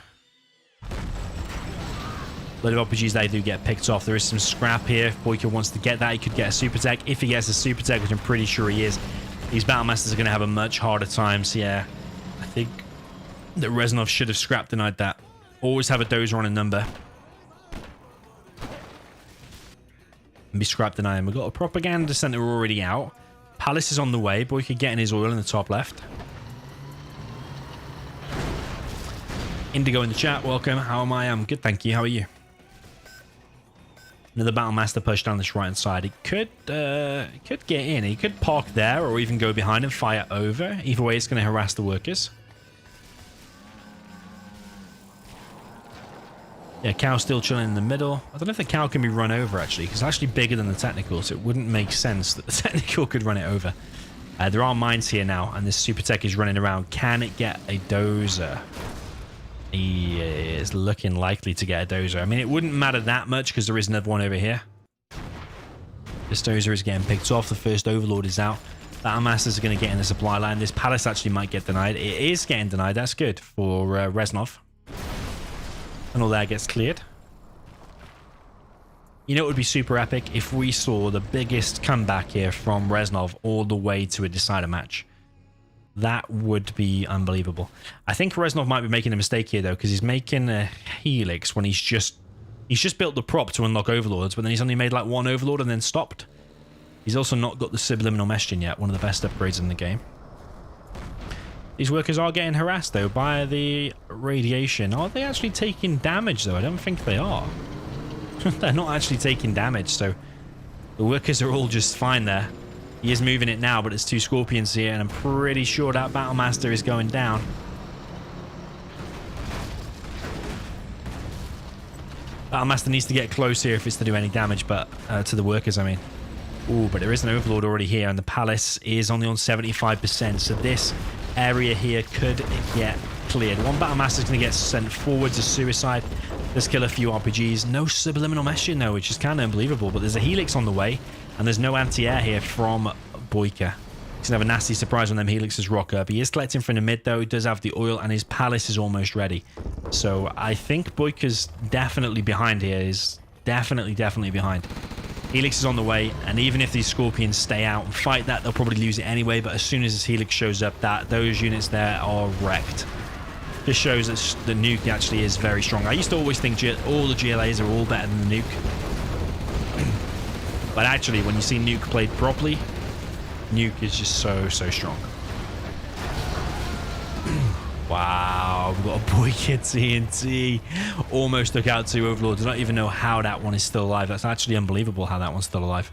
A lot of RPGs, they do get picked off. There is some scrap here. If Boycah wants to get that, he could get a super tech. If he gets a super tech, which I'm pretty sure he is, these Battlemasters are going to have a much harder time. So yeah, I think that Reznov should have scrap denied that. Always have a dozer on a number. And be scrap denying. We've got a propaganda center already out. Palace is on the way. Boycah getting his oil in the top left. Indigo in the chat, welcome. How am I? I'm good, thank you. How are you? Another Battlemaster push down this right hand side. He could get in. He could park there or even go behind and fire over. Either way, it's going to harass the workers. Yeah, Cow's still chilling in the middle. I don't know if the Cow can be run over, actually, because it's actually bigger than the technical, so it wouldn't make sense that the technical could run it over. There are mines here now, and this super tech is running around. Can it get a dozer? He is looking likely to get a dozer. I mean, it wouldn't matter that much because there is another one over here. This dozer is getting picked off. The first overlord is out. Battlmasters are going to get in the supply line. This palace actually might get denied. It is getting denied. That's good for Reznov. And all that gets cleared. You know, it would be super epic if we saw the biggest comeback here from Reznov all the way to a decider match. That would be unbelievable. I think Reznov might be making a mistake here, though, because he's making a Helix when he's just built the prop to unlock Overlords, but then he's only made like one Overlord and then stopped. He's also not got the Subliminal Meshing yet, one of the best upgrades in the game. These workers are getting harassed, though, by the radiation. Are they actually taking damage, though? I don't think they are. They're not actually taking damage, so the workers are all just fine there. He is moving it now, but it's two Scorpions here, and I'm pretty sure that Battlemaster is going down. Battlemaster needs to get close here if it's to do any damage, but to the workers, I mean. Ooh, but there is an Overlord already here, and the Palace is only on 75%, so this area here could get cleared. One Battlemaster is going to get sent forward to suicide. Let's kill a few RPGs. No Subliminal Meshing, though, which is kind of unbelievable, but there's a Helix on the way. And there's no anti-air here from Boycah. He's going to have a nasty surprise when them Helixes rock up. He is collecting from the mid, though. He does have the oil, and his Palace is almost ready. So I think Boycah's definitely behind here. Is definitely behind. Helix is on the way, and even if these Scorpions stay out and fight that, they'll probably lose it anyway. But as soon as this Helix shows up, those units there are wrecked. This shows that the Nuke actually is very strong. I used to always think all the GLAs are all better than the Nuke. But actually, when you see Nuke played properly, Nuke is just so strong. Wow, we've got a Boycah TNT. Almost took out two Overlords. I don't even know how that one is still alive. That's actually unbelievable how that one's still alive.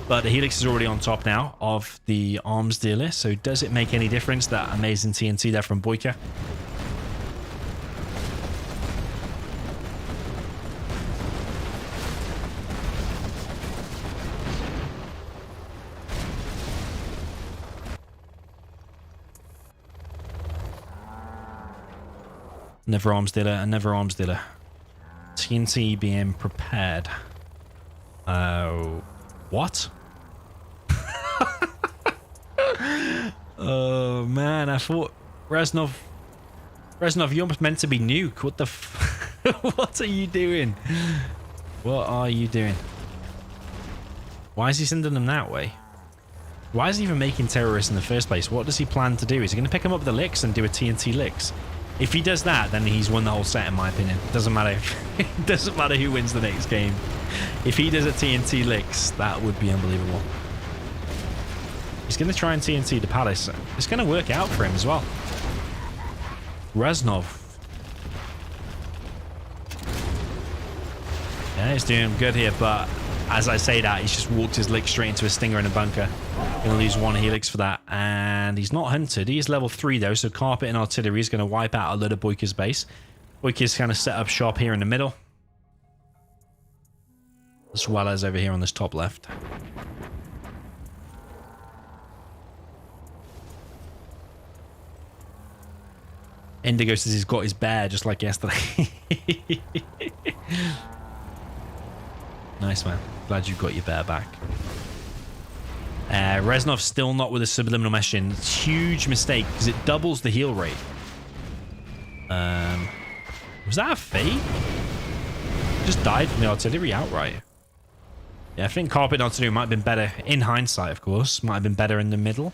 But the Helix is already on top now of the arms dealer. So does it make any difference, that amazing TNT there from Boycah? Another arms dealer, another arms dealer. TNT being prepared. What? Oh man, I thought Reznov, you're almost meant to be Nuke. What the what are you doing? What are you doing? Why is he sending them that way? Why is he even making terrorists in the first place? What does he plan to do? Is he going to pick them up with the licks and do a TNT licks? If he does that, then he's won the whole set, in my opinion. Doesn't matter it doesn't matter who wins the next game. If he does a TNT licks, that would be unbelievable. He's going to try and TNT the Palace. It's going to work out for him as well. Reznov. Yeah, he's doing good here, but as I say that, he's just walked his lick straight into a stinger in a bunker. Going to lose one Helix for that. And he's not hunted. He is level 3, though, so Carpet and Artillery is going to wipe out a lot of Boycah's base. Boycah's kind of set up shop here in the middle, as well as over here on this top left. Indigo says he's got his bear, just like yesterday. Nice, man. Glad you've got your bear back. Reznov's still not with a Subliminal Meshing. Huge mistake, because it doubles the heal rate. Was that a fade? Just died from the artillery outright. Yeah, I think carpet artillery might have been better, in hindsight, of course. Might have been better in the middle.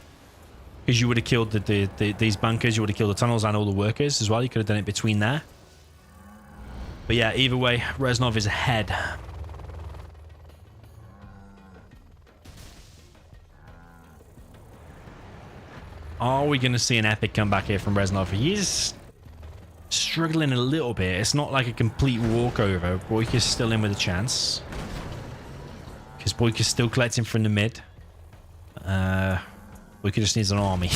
Because you would have killed these bunkers, you would have killed the tunnels and all the workers as well. You could have done it between there. But yeah, either way, Reznov is ahead. Are we going to see an epic comeback here from Reznov? He's struggling a little bit. It's not like a complete walkover. Boycah's still in with a chance. Because Boycah's still collecting from the mid. Boycah just needs an army.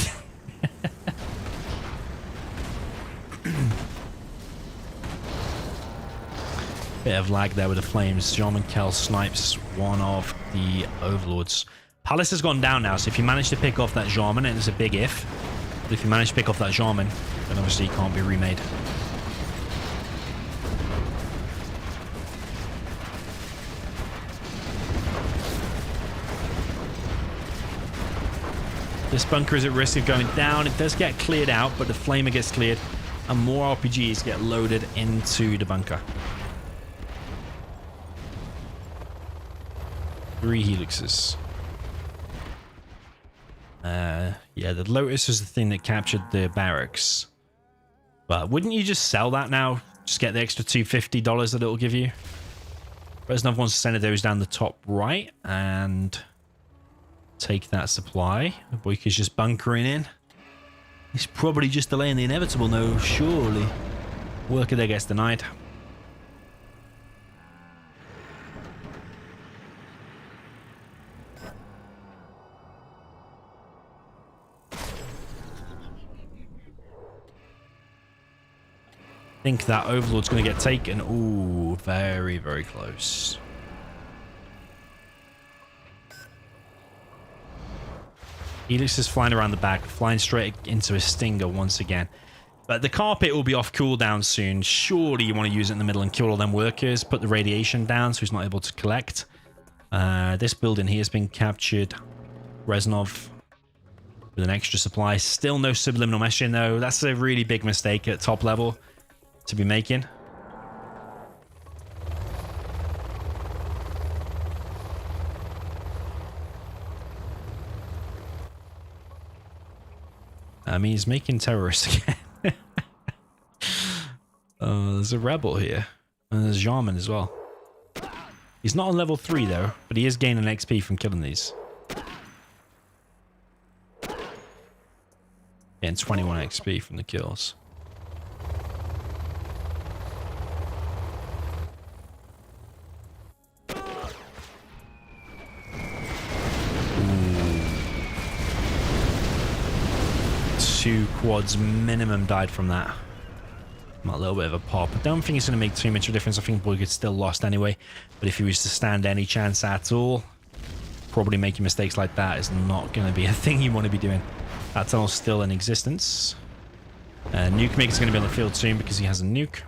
Bit of lag there with the flames. Kel snipes one of the overlords. Palace has gone down now, so if you manage to pick off that Jarman, and it's a big if, but if you manage to pick off that Jarman, then obviously it can't be remade. This bunker is at risk of going down. It does get cleared out, but the flamer gets cleared, and more RPGs get loaded into the bunker. 3 helixes. Yeah, the Lotus was the thing that captured the barracks. But wouldn't you just sell that now? Just get the extra $250 that it'll give you? Reznov wants to send those down the top right and take that supply. Boycah's just bunkering in. He's probably just delaying the inevitable, no, surely. Worker there gets denied. I think that Overlord's going to get taken. Ooh, very, very close. Helix is flying around the back, flying straight into a stinger once again. But the carpet will be off cooldown soon. Surely you want to use it in the middle and kill all them workers. Put the radiation down so he's not able to collect. This building here has been captured. Reznov with an extra supply. Still no subliminal meshing though. That's a really big mistake at top level to be making. I mean, he's making terrorists again. There's a rebel here. And there's Jarman as well. He's not on level 3 though, but he is gaining XP from killing these. Getting 21 XP from the kills. Two quads minimum died from that. A little bit of a pop. I don't think it's going to make too much of a difference. I think Boycah still lost anyway. But if he was to stand any chance at all, probably making mistakes like that is not going to be a thing you want to be doing. That tunnel's still in existence. Nuke Maker's going to be on the field soon because he has a nuke.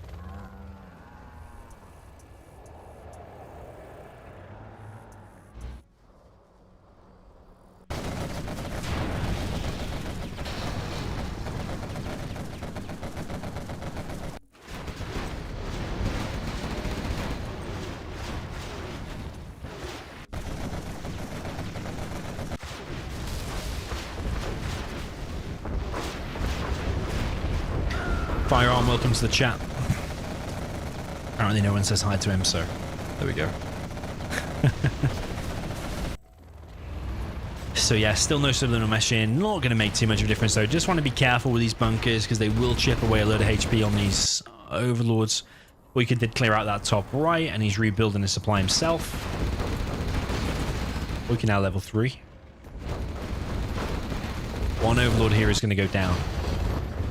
Firearm, welcome to the chat. Apparently no one says hi to him, so there we go. So yeah, still no subliminal meshing. Not going to make too much of a difference though. Just want to be careful with these bunkers because they will chip away a load of HP on these overlords. Boycah did clear out that top right and he's rebuilding his supply himself. Boycah now level 3. One overlord here is going to go down.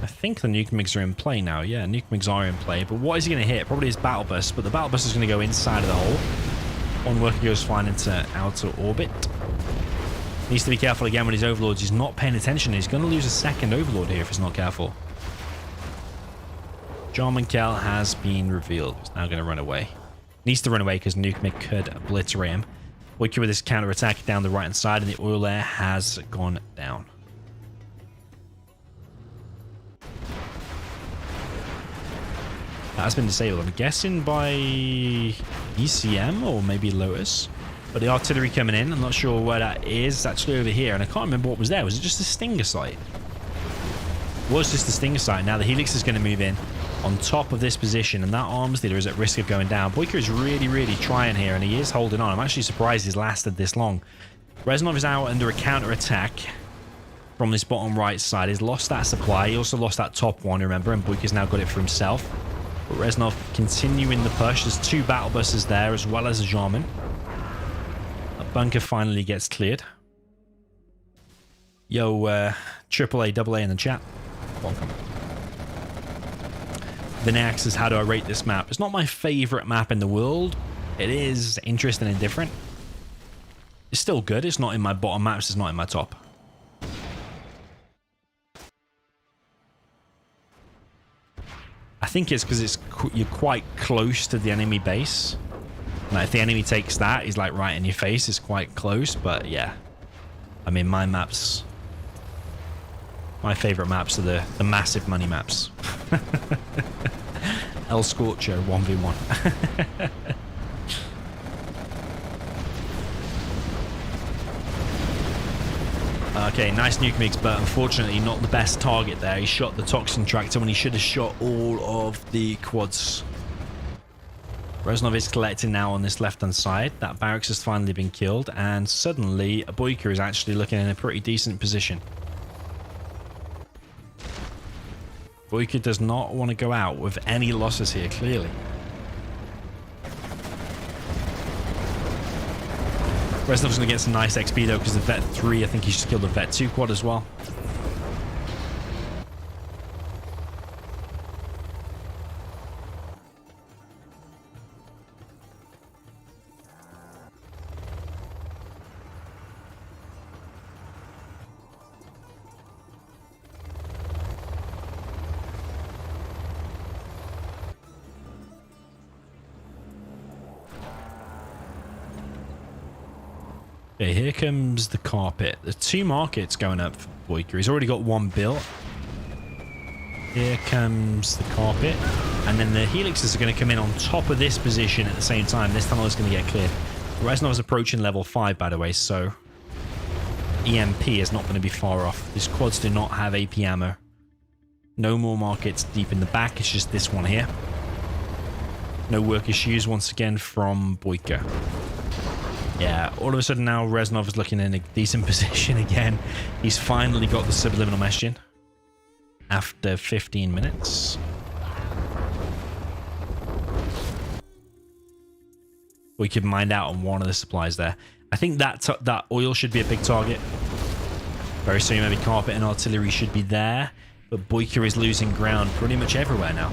I think the nuke migs are in play now. Yeah, nuke migs are in play. But what is he going to hit? Probably his battle bus. But the battle bus is going to go inside of the hole. One worker goes flying into outer orbit. Needs to be careful again with his overlords. He's not paying attention. He's going to lose a second overlord here if he's not careful. Jarman Kel has been revealed. He's now going to run away. Needs to run away because nuke mig could obliterate him. Boycah with his counter attack down the right hand side, and the oil layer has gone down. That's been disabled. I'm guessing by ECM or maybe Lotus. But the artillery coming in, I'm not sure where that is. It's actually over here, and I can't remember what was there. Was it just a Stinger site? It was just the Stinger site. Now the Helix is going to move in on top of this position, and that arms dealer is at risk of going down. Boycah is really trying here, and he is holding on. I'm actually surprised he's lasted this long. Reznov is out under a counter-attack from this bottom right side. He's lost that supply. He also lost that top one, remember, and Boycah's now got it for himself. But Reznov continuing the push. There's 2 battle buses there, as well as a Jarman. A bunker finally gets cleared. Yo, AAA, AA in the chat. Welcome. Vinax says, how do I rate this map? It's not my favorite map in the world. It is interesting and different. It's still good. It's not in my bottom maps. It's not in my top. I think it's because you're quite close to the enemy base. Like if the enemy takes that, he's like right in your face. It's quite close, but yeah. I mean, my favorite maps are the massive money maps. El Scorcher 1v1. Okay, nice nuke mix, but unfortunately not the best target there. He shot the Toxin Tractor when he should have shot all of the quads. Reznov is collecting now on this left-hand side. That barracks has finally been killed, and suddenly Boycah is actually looking in a pretty decent position. Boycah does not want to go out with any losses here, clearly. Reznov's going to get some nice XP though, because the Vet 3, I think he just killed the Vet 2 quad as well. Okay, here comes the carpet. There's 2 markets going up for Boycah. He's already got 1 built. Here comes the carpet. And then the helixes are going to come in on top of this position at the same time. This tunnel is going to get cleared. Reznov is approaching level 5, by the way, so EMP is not going to be far off. These quads do not have AP ammo. No more markets deep in the back. It's just this one here. No work issues once again from Boycah. Yeah, all of a sudden now Reznov is looking in a decent position again. He's finally got the subliminal messaging after 15 minutes. We could mine out on one of the supplies there. I think that oil should be a big target. Very soon maybe carpet and artillery should be there. But Boycah is losing ground pretty much everywhere now.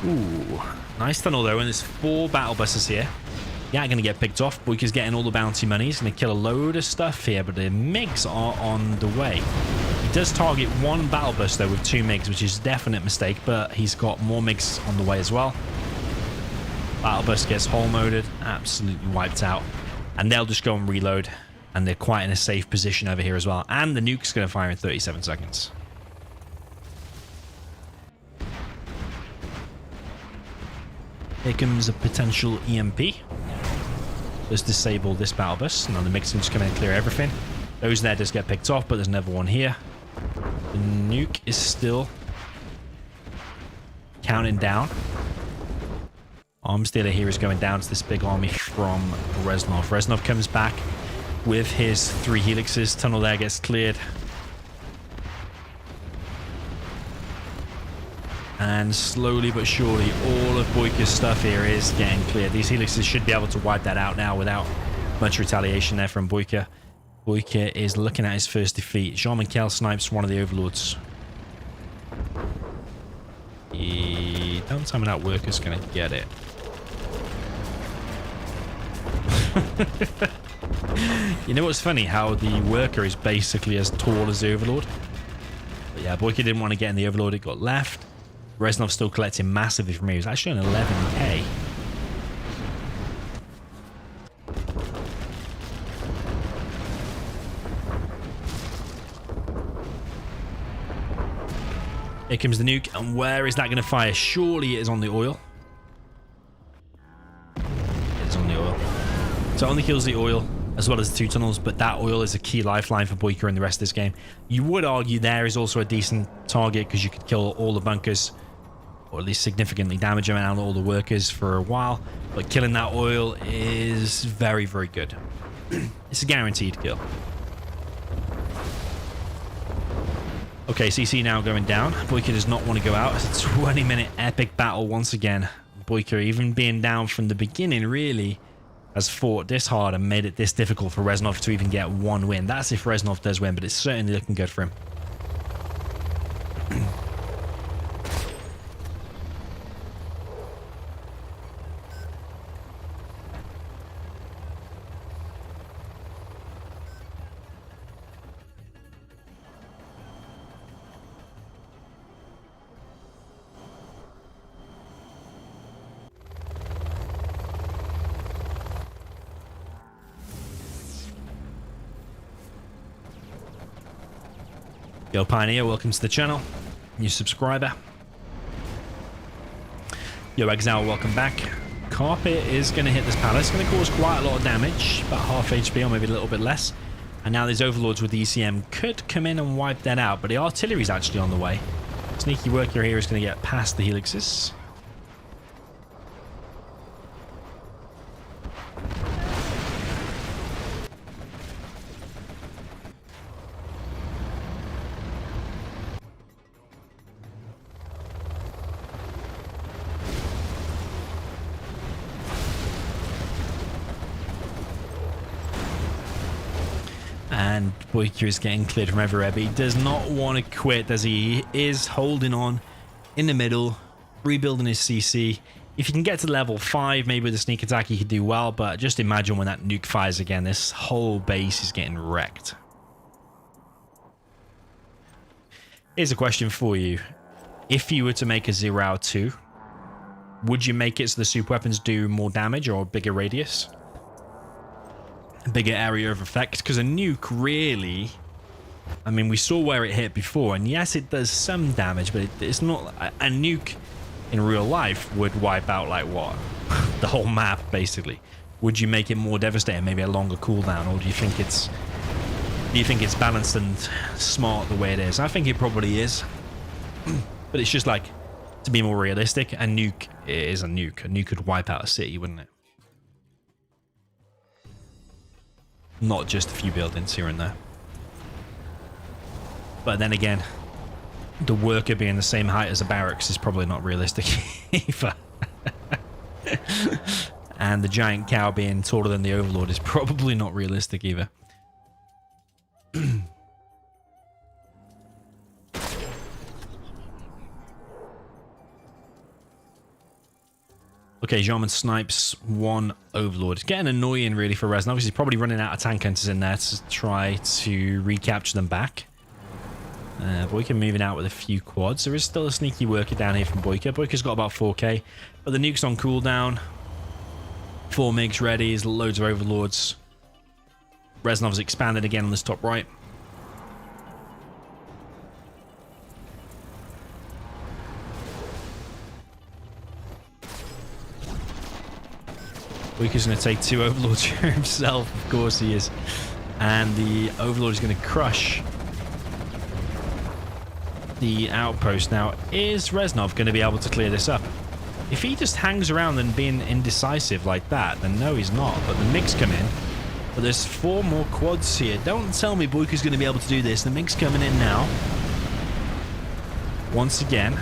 Ooh, nice tunnel though, and there's 4 battle buses here. Yeah, going to get picked off. Boycah's getting all the bounty money. He's going to kill a load of stuff here, but the MiGs are on the way. He does target 1 battle bus though with 2 MiGs, which is a definite mistake, but he's got more MiGs on the way as well. Battle bus gets hull moded, absolutely wiped out, and they'll just go and reload, and they're quite in a safe position over here as well. And the nuke's going to fire in 37 seconds. Here comes a potential EMP. Let's disable this battle bus. Now the MiGs can just come in and clear everything. Those there just get picked off, but there's another one here. The nuke is still counting down. Arms dealer here is going down to this big army from Reznov. Reznov comes back with his 3 helixes. Tunnel there gets cleared. And slowly but surely, all of Boycah's stuff here is getting cleared. These helixes should be able to wipe that out now without much retaliation there from Boycah. Boycah is looking at his first defeat. Jean-Michel snipes one of the overlords. The downtime of that worker's going to get it. You know what's funny? How the worker is basically as tall as the overlord. But yeah, Boycah didn't want to get in the overlord. It got left. Reznov's still collecting massively from here. He's actually on 11k. Here comes the nuke, and where is that going to fire? Surely it is on the oil. It is on the oil. So it only kills the oil, as well as the 2 tunnels, but that oil is a key lifeline for Boycah in the rest of this game. You would argue there is also a decent target, because you could kill all the bunkers, or at least significantly damage them and all the workers for a while, but killing that oil is very, very good. It's a guaranteed kill. Okay, CC now going down. Boycah does not want to go out. It's a 20-minute epic battle once again. Boycah, even being down from the beginning, really has fought this hard and made it this difficult for Reznov to even get 1 win. That's if Reznov does win, but it's certainly looking good for him. Yo, Pioneer, welcome to the channel. New subscriber. Yo, Exile, welcome back. Carpet is going to hit this palace. Going to cause quite a lot of damage, about half HP or maybe a little bit less. And now these overlords with the ECM could come in and wipe that out, but the artillery is actually on the way. Sneaky worker here is going to get past the helixes. And Boycah is getting cleared from everywhere, but he does not want to quit, as he is holding on in the middle, rebuilding his CC. If you can get to level 5, maybe with a sneak attack, he could do well, but just imagine when that nuke fires again, this whole base is getting wrecked. Here's a question for you. If you were to make a 0-2, would you make it so the super weapons do more damage or a bigger radius? Bigger area of effect, because a nuke really, I mean, we saw where it hit before, and yes, it does some damage, but it's not a nuke in real life would wipe out like what, the whole map basically. Would you make it more devastating, maybe a longer cooldown, or do you think it's balanced and smart the way it is? I think it probably is, but it's just like, to be more realistic, a nuke is a nuke. A nuke could wipe out a city, wouldn't it? Not just a few buildings here and there. But then again, the worker being the same height as a barracks is probably not realistic either. And the giant cow being taller than the overlord is probably not realistic either. Okay, Jarman snipes 1 overlord. It's getting annoying really for Reznov, because he's probably running out of tank hunters in there to try to recapture them back. Boycah moving out with a few quads. There is still a sneaky worker down here from Boycah. Boycah's got about 4k, but the nuke's on cooldown. 4 MiGs ready, there's loads of overlords. Reznov's expanded again on this top right. Boycah's going to take 2 overlords for himself, of course he is. And the overlord is going to crush the outpost. Now, is Reznov going to be able to clear this up? If he just hangs around and being indecisive like that, then no, he's not. But the MiGs come in. But there's 4 more quads here. Don't tell me Boycah's going to be able to do this. The MiGs coming in now. Once again,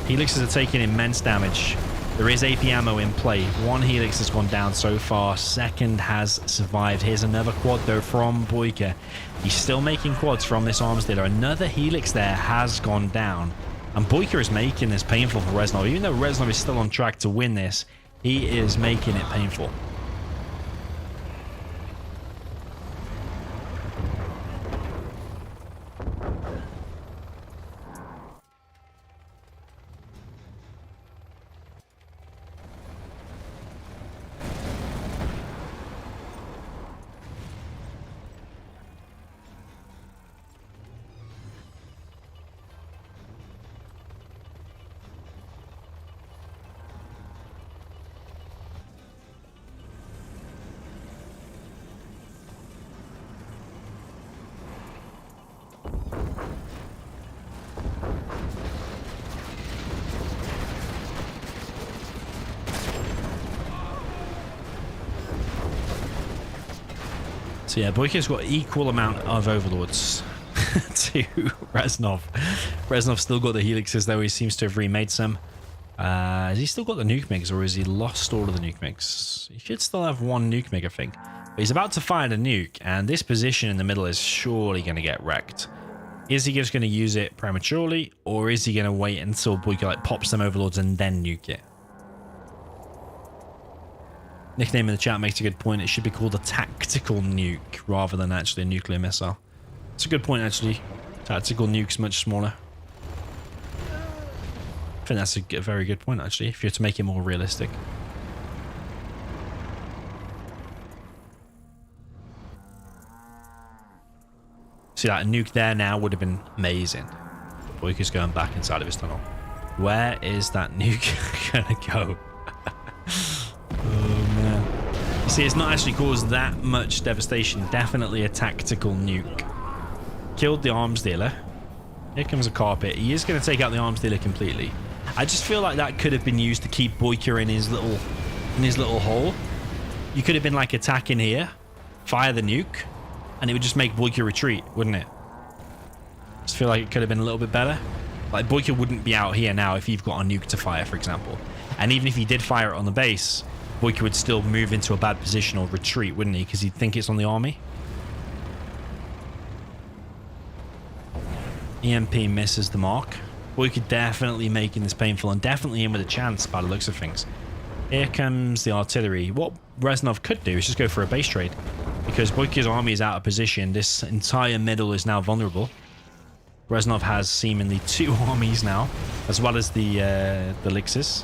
helixes are taking immense damage. There is AP ammo in play. 1 helix has gone down so far. 2nd has survived. Here's another quad though from Boycah. He's still making quads from this arms dealer. Another helix there has gone down. And Boycah is making this painful for Reznov. Even though Reznov is still on track to win this, he is making it painful. So yeah, Boycah's got equal amount of overlords to Reznov. Reznov's still got the helixes, though he seems to have remade some. Has he still got the nuke mix, or has he lost all of the nuke mix? He should still have one nuke mix, I think. But he's about to fire the nuke, and this position in the middle is surely going to get wrecked. Is he just going to use it prematurely, or is he going to wait until Boycah like pops them overlords and then nuke it? Nickname in the chat makes a good point. It should be called a tactical nuke rather than actually a nuclear missile. It's a good point, actually. Tactical nuke's much smaller. I think that's a very good point, actually, if you're to make it more realistic. See, that nuke there now would have been amazing. Boycah's going back inside of his tunnel. Where is that nuke gonna go? Oh, man. You see, it's not actually caused that much devastation. Definitely a tactical nuke. Killed the arms dealer. Here comes a carpet. He is going to take out the arms dealer completely. I just feel like that could have been used to keep Boycah in his little hole. You could have been like attacking here, fire the nuke, and it would just make Boycah retreat, wouldn't it? Just feel like it could have been a little bit better. Like Boycah wouldn't be out here now if you've got a nuke to fire, for example. And even if he did fire it on the base, Boycah would still move into a bad position or retreat, wouldn't he? Because he'd think it's on the army. EMP misses the mark. Boycah definitely making this painful and definitely in with a chance by the looks of things. Here comes the artillery. What Reznov could do is just go for a base trade, because Boycah's army is out of position. This entire middle is now vulnerable. Reznov has seemingly 2 armies now, as well as the elixirs.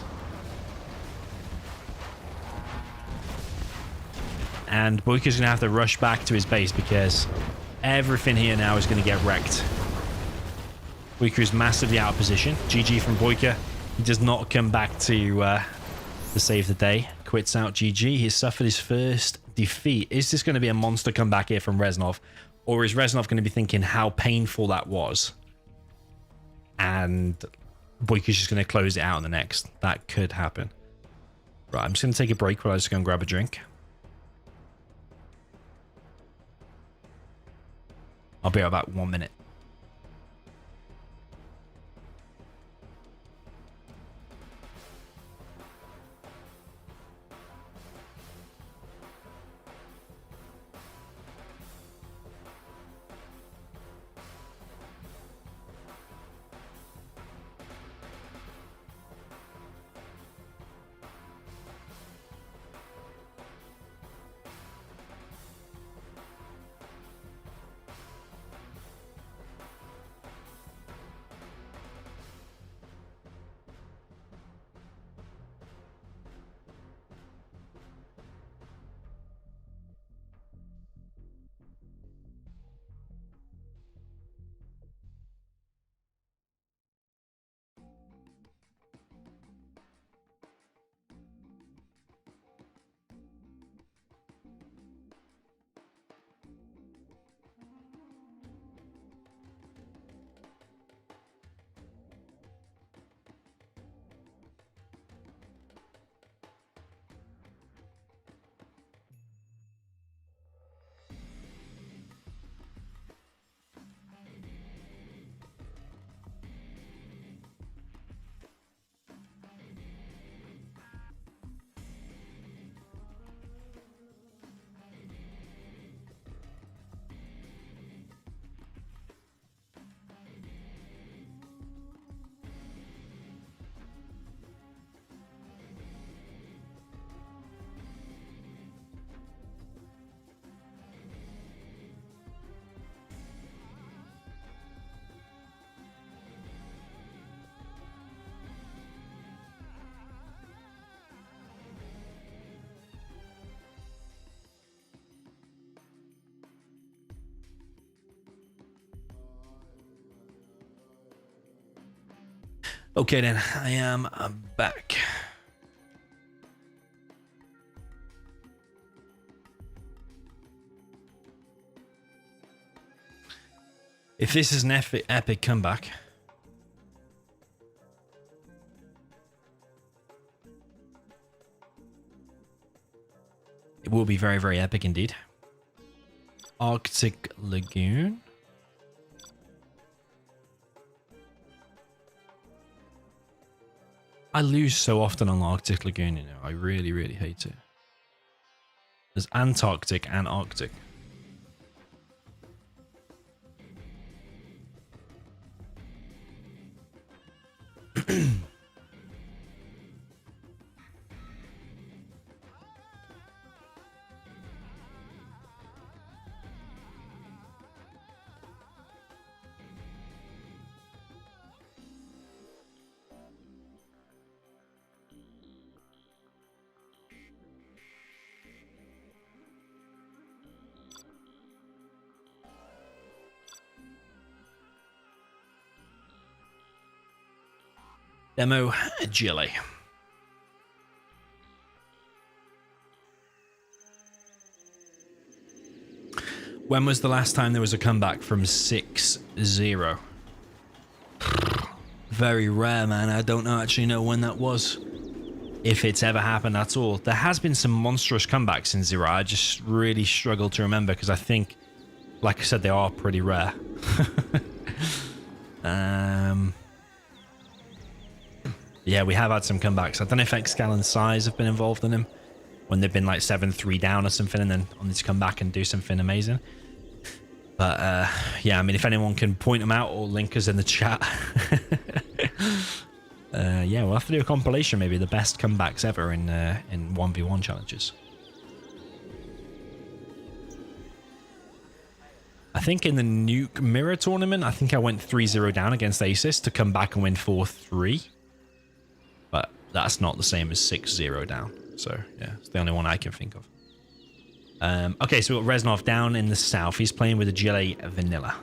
And Boycah's going to have to rush back to his base because everything here now is going to get wrecked. Boycah is massively out of position. GG from Boycah. He does not come back to save the day. Quits out. GG. He's suffered his first defeat. Is this going to be a monster comeback here from Reznov? Or is Reznov going to be thinking how painful that was? And Boycah's just going to close it out in the next. That could happen. Right, I'm just going to take a break while I just go and grab a drink. I'll be out about 1 minute. Okay then, I'm back. If this is an epic comeback, it will be very, very epic indeed. Arctic Lagoon. I lose so often on Arctic Lagoon, you know. I really, really hate it. There's Antarctic and Arctic. Demo GLA. When was the last time there was a comeback from 6-0? Very rare, man. I don't actually know when that was. If it's ever happened at all. There has been some monstrous comebacks in 0. I just really struggle to remember because I think, like I said, they are pretty rare. Yeah, we have had some comebacks. I don't know if Xcal and Size have been involved in them when they've been like 7-3 down or something and then only to come back and do something amazing. But yeah, I mean, if anyone can point them out or link us in the chat. Yeah, we'll have to do a compilation, maybe the best comebacks ever in 1v1 challenges. I think in the Nuke Mirror tournament, I think I went 3-0 down against Asis to come back and win 4-3. But that's not the same as 6-0 down. So, yeah, it's the only one I can think of. Okay, so we've got Reznov down in the south. He's playing with a GLA Vanilla.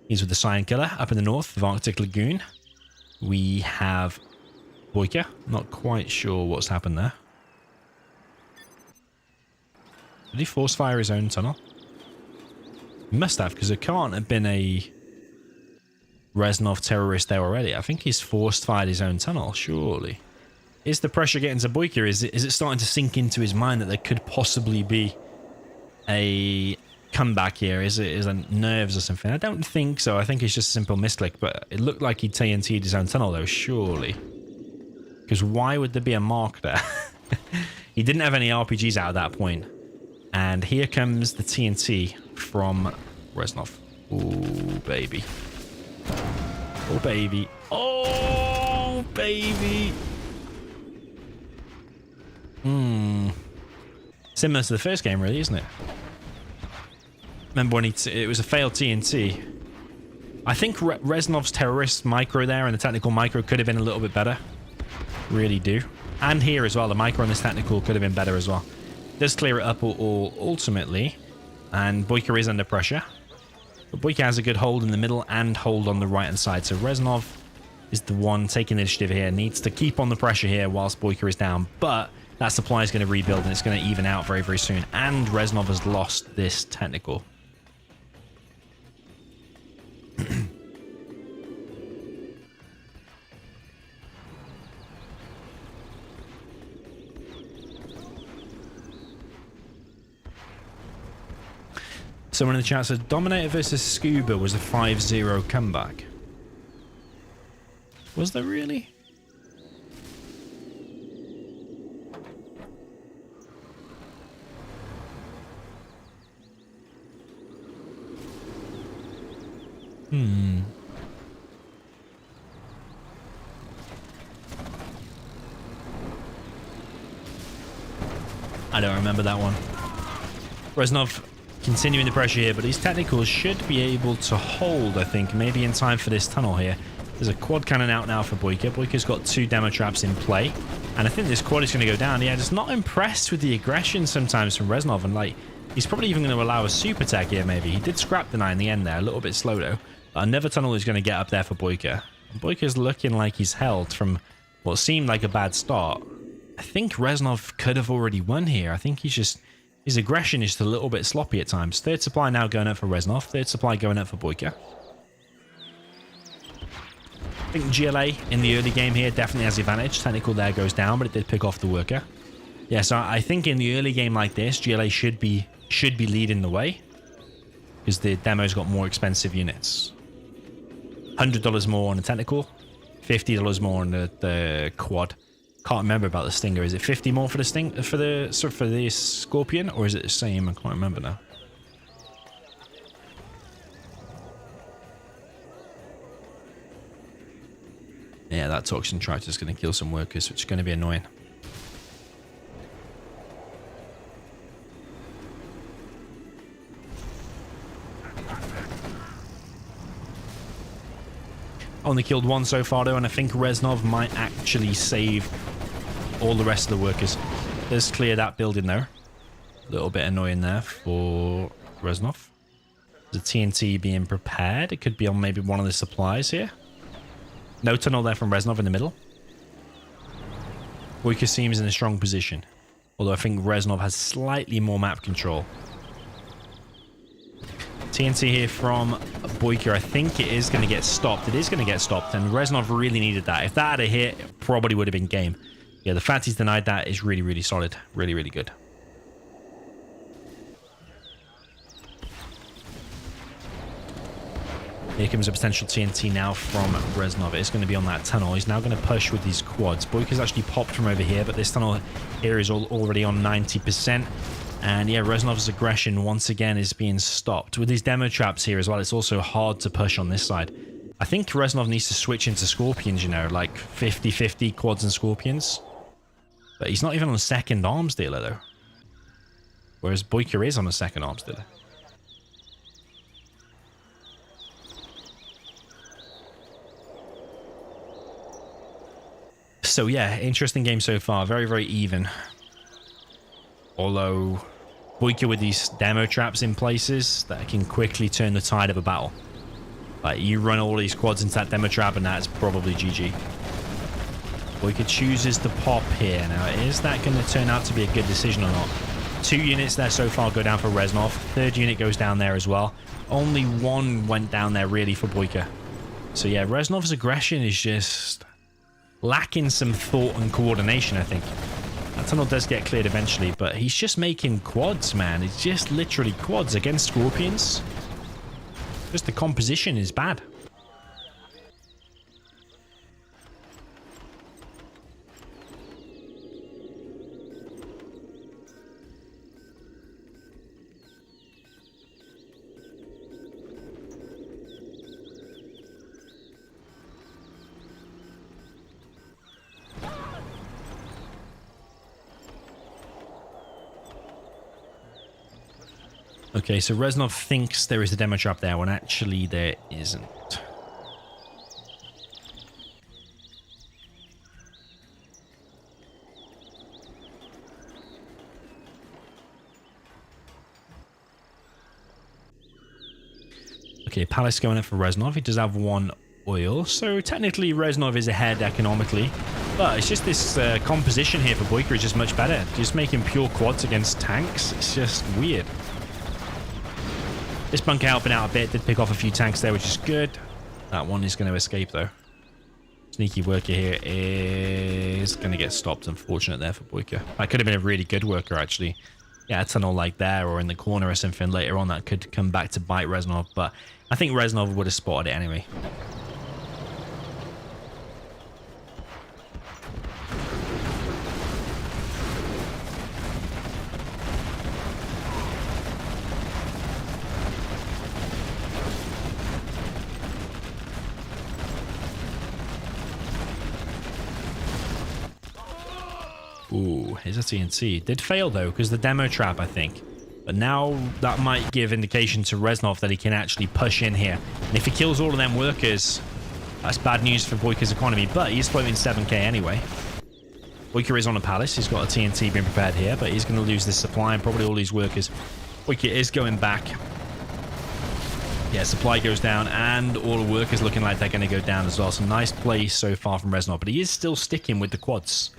He's with the Cyan Killer up in the north of Arctic Lagoon. We have Boycah. Not quite sure what's happened there. Did he force fire his own tunnel? He must have, because there can't have been a Reznov terrorist there already. I think he's forced fired his own tunnel, surely. Is the pressure getting to Boycah? Is it starting to sink into his mind that there could possibly be a comeback here? Is it nerves or something? I don't think so. I think it's just a simple misclick, but it looked like he TNT'd his own tunnel though, surely. Because why would there be a mark there? He didn't have any RPGs out at that point. And here comes the TNT from Reznov. Oh, baby. Oh, baby. Oh, baby. Similar to the first game, really, isn't it? Remember when it was a failed TNT. I think Reznov's terrorist micro there and the technical micro could have been a little bit better. Really do. And here as well, the micro on this technical could have been better as well. Does clear it up all ultimately. And Boycah is under pressure. But Boycah has a good hold in the middle and hold on the right-hand side. So Reznov is the one taking the initiative here. Needs to keep on the pressure here whilst Boycah is down. But that supply is going to rebuild and it's going to even out very, very soon. And Reznov has lost this technical. Someone in the chat said DoMiNaToR versus Scuba was a 5-0 comeback. Was there really? I don't remember that one. Reznov continuing the pressure here, but these technicals should be able to hold, I think, maybe in time for this tunnel here. There's a quad cannon out now for Boycah. Boycah's got 2 demo traps in play, and I think this quad is going to go down. Yeah, just not impressed with the aggression sometimes from Reznov, and like, he's probably even going to allow a super tech here, maybe. He did scrap the 9 in the end there, a little bit slow though. But another tunnel is going to get up there for Boycah. Boycah's looking like he's held from what seemed like a bad start. I think Reznov could have already won here. I think he's just... his aggression is just a little bit sloppy at times. Third supply now going up for Reznov. Third supply going up for Boycah. I think GLA in the early game here definitely has the advantage. Technical there goes down, but it did pick off the worker. Yeah, so I think in the early game like this, GLA should be leading the way. because the demo's got more expensive units. $100 more on the technical, $50 more on the quad. Can't remember about the Stinger. Is it 50 more for the for the Scorpion, or is it the same? I can't remember now. Yeah, that toxin tractor is going to kill some workers, which is going to be annoying. Only killed one so far though, and I think Reznov might actually save all the rest of the workers. Let's clear that building there. A little bit annoying there for Reznov. The TNT being prepared. It could be on maybe one of the supplies here. No tunnel there from Reznov in the middle. Boycah seems in a strong position, although I think Reznov has slightly more map control. TNT here from Boycah. I think it is going to get stopped. It is going to get stopped, and Reznov really needed that. If that had a hit, it probably would have been game. Yeah, the fact he's denied that is really, really solid. Really, really good. Here comes a potential TNT now from Reznov. It's going to be on that tunnel. He's now going to push with these quads. Boycah's actually popped from over here, but this tunnel here is already on 90%. And yeah, Reznov's aggression once again is being stopped. With these demo traps here as well, it's also hard to push on this side. I think Reznov needs to switch into Scorpions, you know, like 50-50 quads and Scorpions. But he's not even on a second arms dealer, though. Whereas Boycah is on a second arms dealer. So yeah, interesting game so far. Very, very even. Although Boycah with these demo traps in places that can quickly turn the tide of a battle. Like, you run all these quads into that demo trap and that's probably GG. Boycah chooses to pop here. Now, is that going to turn out to be a good decision or not? 2 units there so far go down for Reznov. 3rd unit goes down there as well. Only 1 went down there really for Boycah. So yeah, Reznov's aggression is just lacking some thought and coordination, I think. That tunnel does get cleared eventually, but he's just making quads, man. It's just literally quads against Scorpions. Just the composition is bad. Okay, so Reznov thinks there is a demo trap there when actually there isn't. Okay, Palace going in for Reznov. He does have 1 oil, so technically Reznov is ahead economically. But it's just this composition here for Boycah is just much better. Just making pure quads against tanks. It's just weird. This bunker helping out a bit. Did pick off a few tanks there, which is good. That one is going to escape, though. Sneaky worker here is going to get stopped. Unfortunate there for Boycah. That could have been a really good worker, actually. Yeah, a tunnel like there or in the corner or something later on that could come back to bite Reznov. But I think Reznov would have spotted it anyway. Ooh, here's a TNT. Did fail, though, because the demo trap, I think. But now that might give indication to Reznov that he can actually push in here. And if he kills all of them workers, that's bad news for Boycah's economy. But he's floating 7k anyway. Boycah is on a palace. He's got a TNT being prepared here, but he's going to lose this supply and probably all these workers. Boycah is going back. Yeah, supply goes down, and all the workers looking like they're going to go down as well. Some nice play so far from Reznov, but he is still sticking with the quads.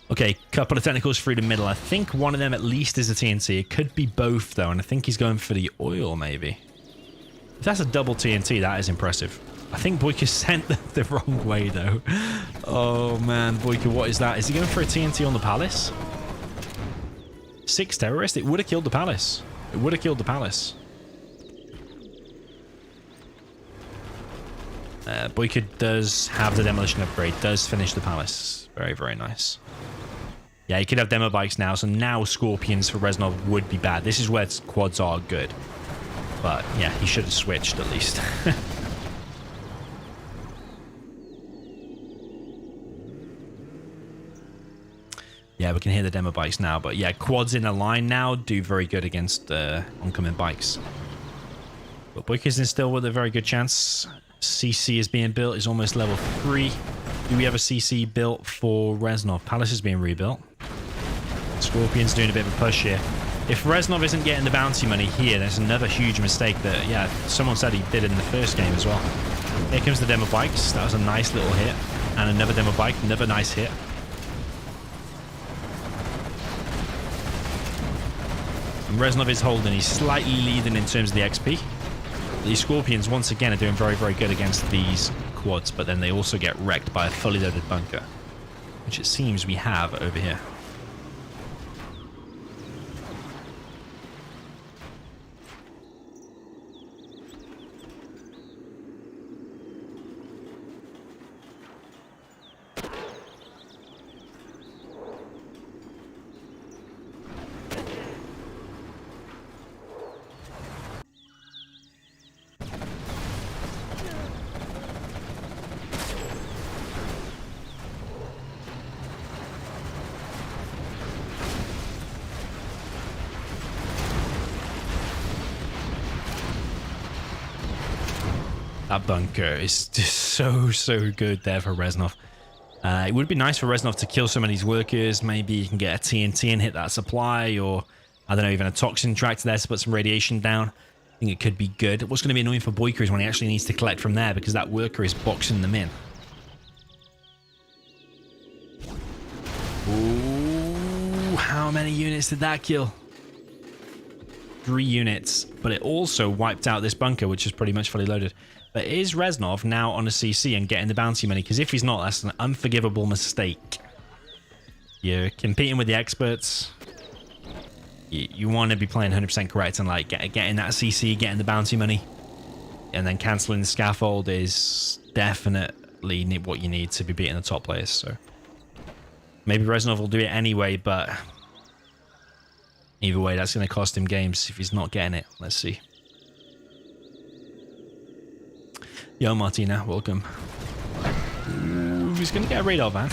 Okay, couple of technicals through the middle. I think one of them at least is a TNT. It could be both, though, and I think he's going for the oil, maybe. If that's a double TNT, that is impressive. I think Boycah sent the wrong way, though. Oh, man. Boycah, what is that? Is he going for a TNT on the palace? 6 terrorists? It would have killed the palace. It would have killed the palace. Boycah does have the demolition upgrade. Does finish the palace. Very, very nice. Yeah, he could have demo bikes now. So now Scorpions for Reznov would be bad. This is where quads are good. But yeah, he should have switched at least. Yeah, we can hear the demo bikes now. But yeah, quads in a line now do very good against oncoming bikes. But Boycah's in still with a very good chance. CC is being built. Is almost level 3. Do we have a CC built for Reznov? Palace is being rebuilt. Scorpion's doing a bit of a push here. If Reznov isn't getting the bounty money here, there's another huge mistake that, yeah, someone said he did in the first game as well. Here comes the demo bikes. That was a nice little hit. And another demo bike. Another nice hit. And Reznov is holding. He's slightly leading in terms of the XP. These Scorpions, once again, are doing very, very good against these quads, but then they also get wrecked by a fully loaded bunker, which it seems we have over here. That bunker is just so good there for Reznov. It would be nice for Reznov to kill some of these workers. Maybe you can get a TNT and hit that supply, or I don't know, even a toxin tractor there to put some radiation down. I think it could be good. What's going to be annoying for Boycah is when he actually needs to collect from there, because that worker is boxing them in. Ooh, how many units did that kill? 3 units, but it also wiped out this bunker, which is pretty much fully loaded. But is Reznov now on a CC and getting the bounty money? Because if he's not, that's an unforgivable mistake. You're competing with the experts. You want to be playing 100% correct and like getting that CC, getting the bounty money, and then cancelling the scaffold is definitely what you need to be beating the top players. So maybe Reznov will do it anyway, but either way, that's going to cost him games if he's not getting it. Let's see. Yo, Martina, welcome. Ooh, he's going to get a radar van.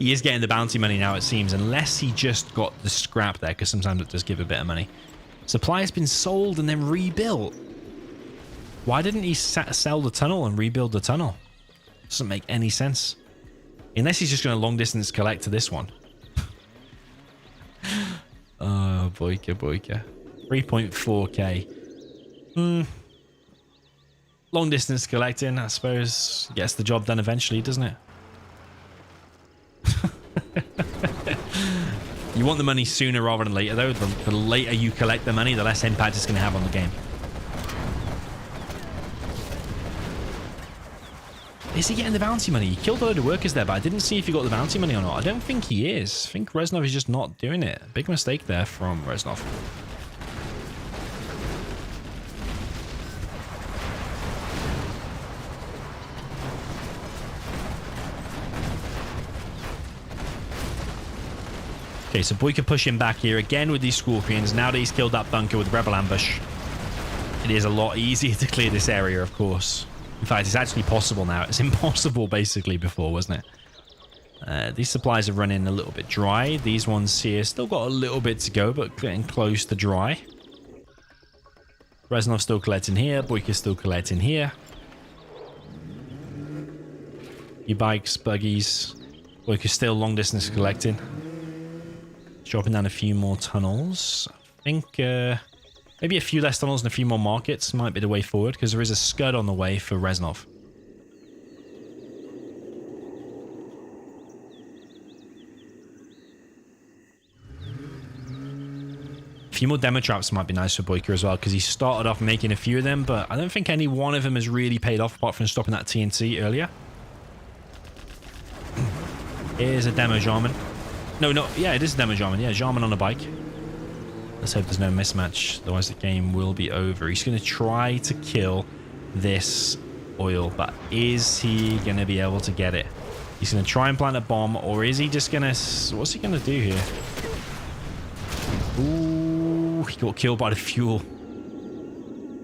He is getting the bounty money now, it seems, unless he just got the scrap there, because sometimes it does give a bit of money. Supply has been sold and then rebuilt. Why didn't he sell the tunnel and rebuild the tunnel? Doesn't make any sense. Unless he's just going to long distance collect to this one. Oh, Boycah. 3.4k. Long distance collecting, I suppose, gets the job done eventually, doesn't it? You want the money sooner rather than later, though. The later you collect the money, the less impact it's going to have on the game. Is he getting the bounty money? He killed a load of workers there, but I didn't see if he got the bounty money or not. I don't think he is. I think Reznov is just not doing it. Big mistake there from Reznov. Okay, so Boycah pushing back here again with these Scorpions. Now that he's killed that bunker with Rebel Ambush, it is a lot easier to clear this area, of course. In fact, it's actually possible now. It's impossible, basically, before, wasn't it? These supplies are running a little bit dry. These ones here still got a little bit to go, but getting close to dry. Reznov still collecting here. Boycah still collecting here. Your bikes, buggies. Boycah still long distance collecting. Dropping down a few more tunnels. I think maybe a few less tunnels and a few more markets might be the way forward, because there is a scud on the way for Reznov. few more demo traps might be nice for Boycah as well, because he started off making a few of them, but I don't think any one of them has really paid off apart from stopping that TNT earlier. Here's a demo Jarman. No, yeah, it is a demo Jarman. Yeah, Jarman on a bike. Let's hope there's no mismatch, otherwise the game will be over. He's going to try to kill this oil, but is he going to be able to get it? He's going to try and plant a bomb, or is he just going to... What's he going to do here? Ooh, he got killed by the fuel.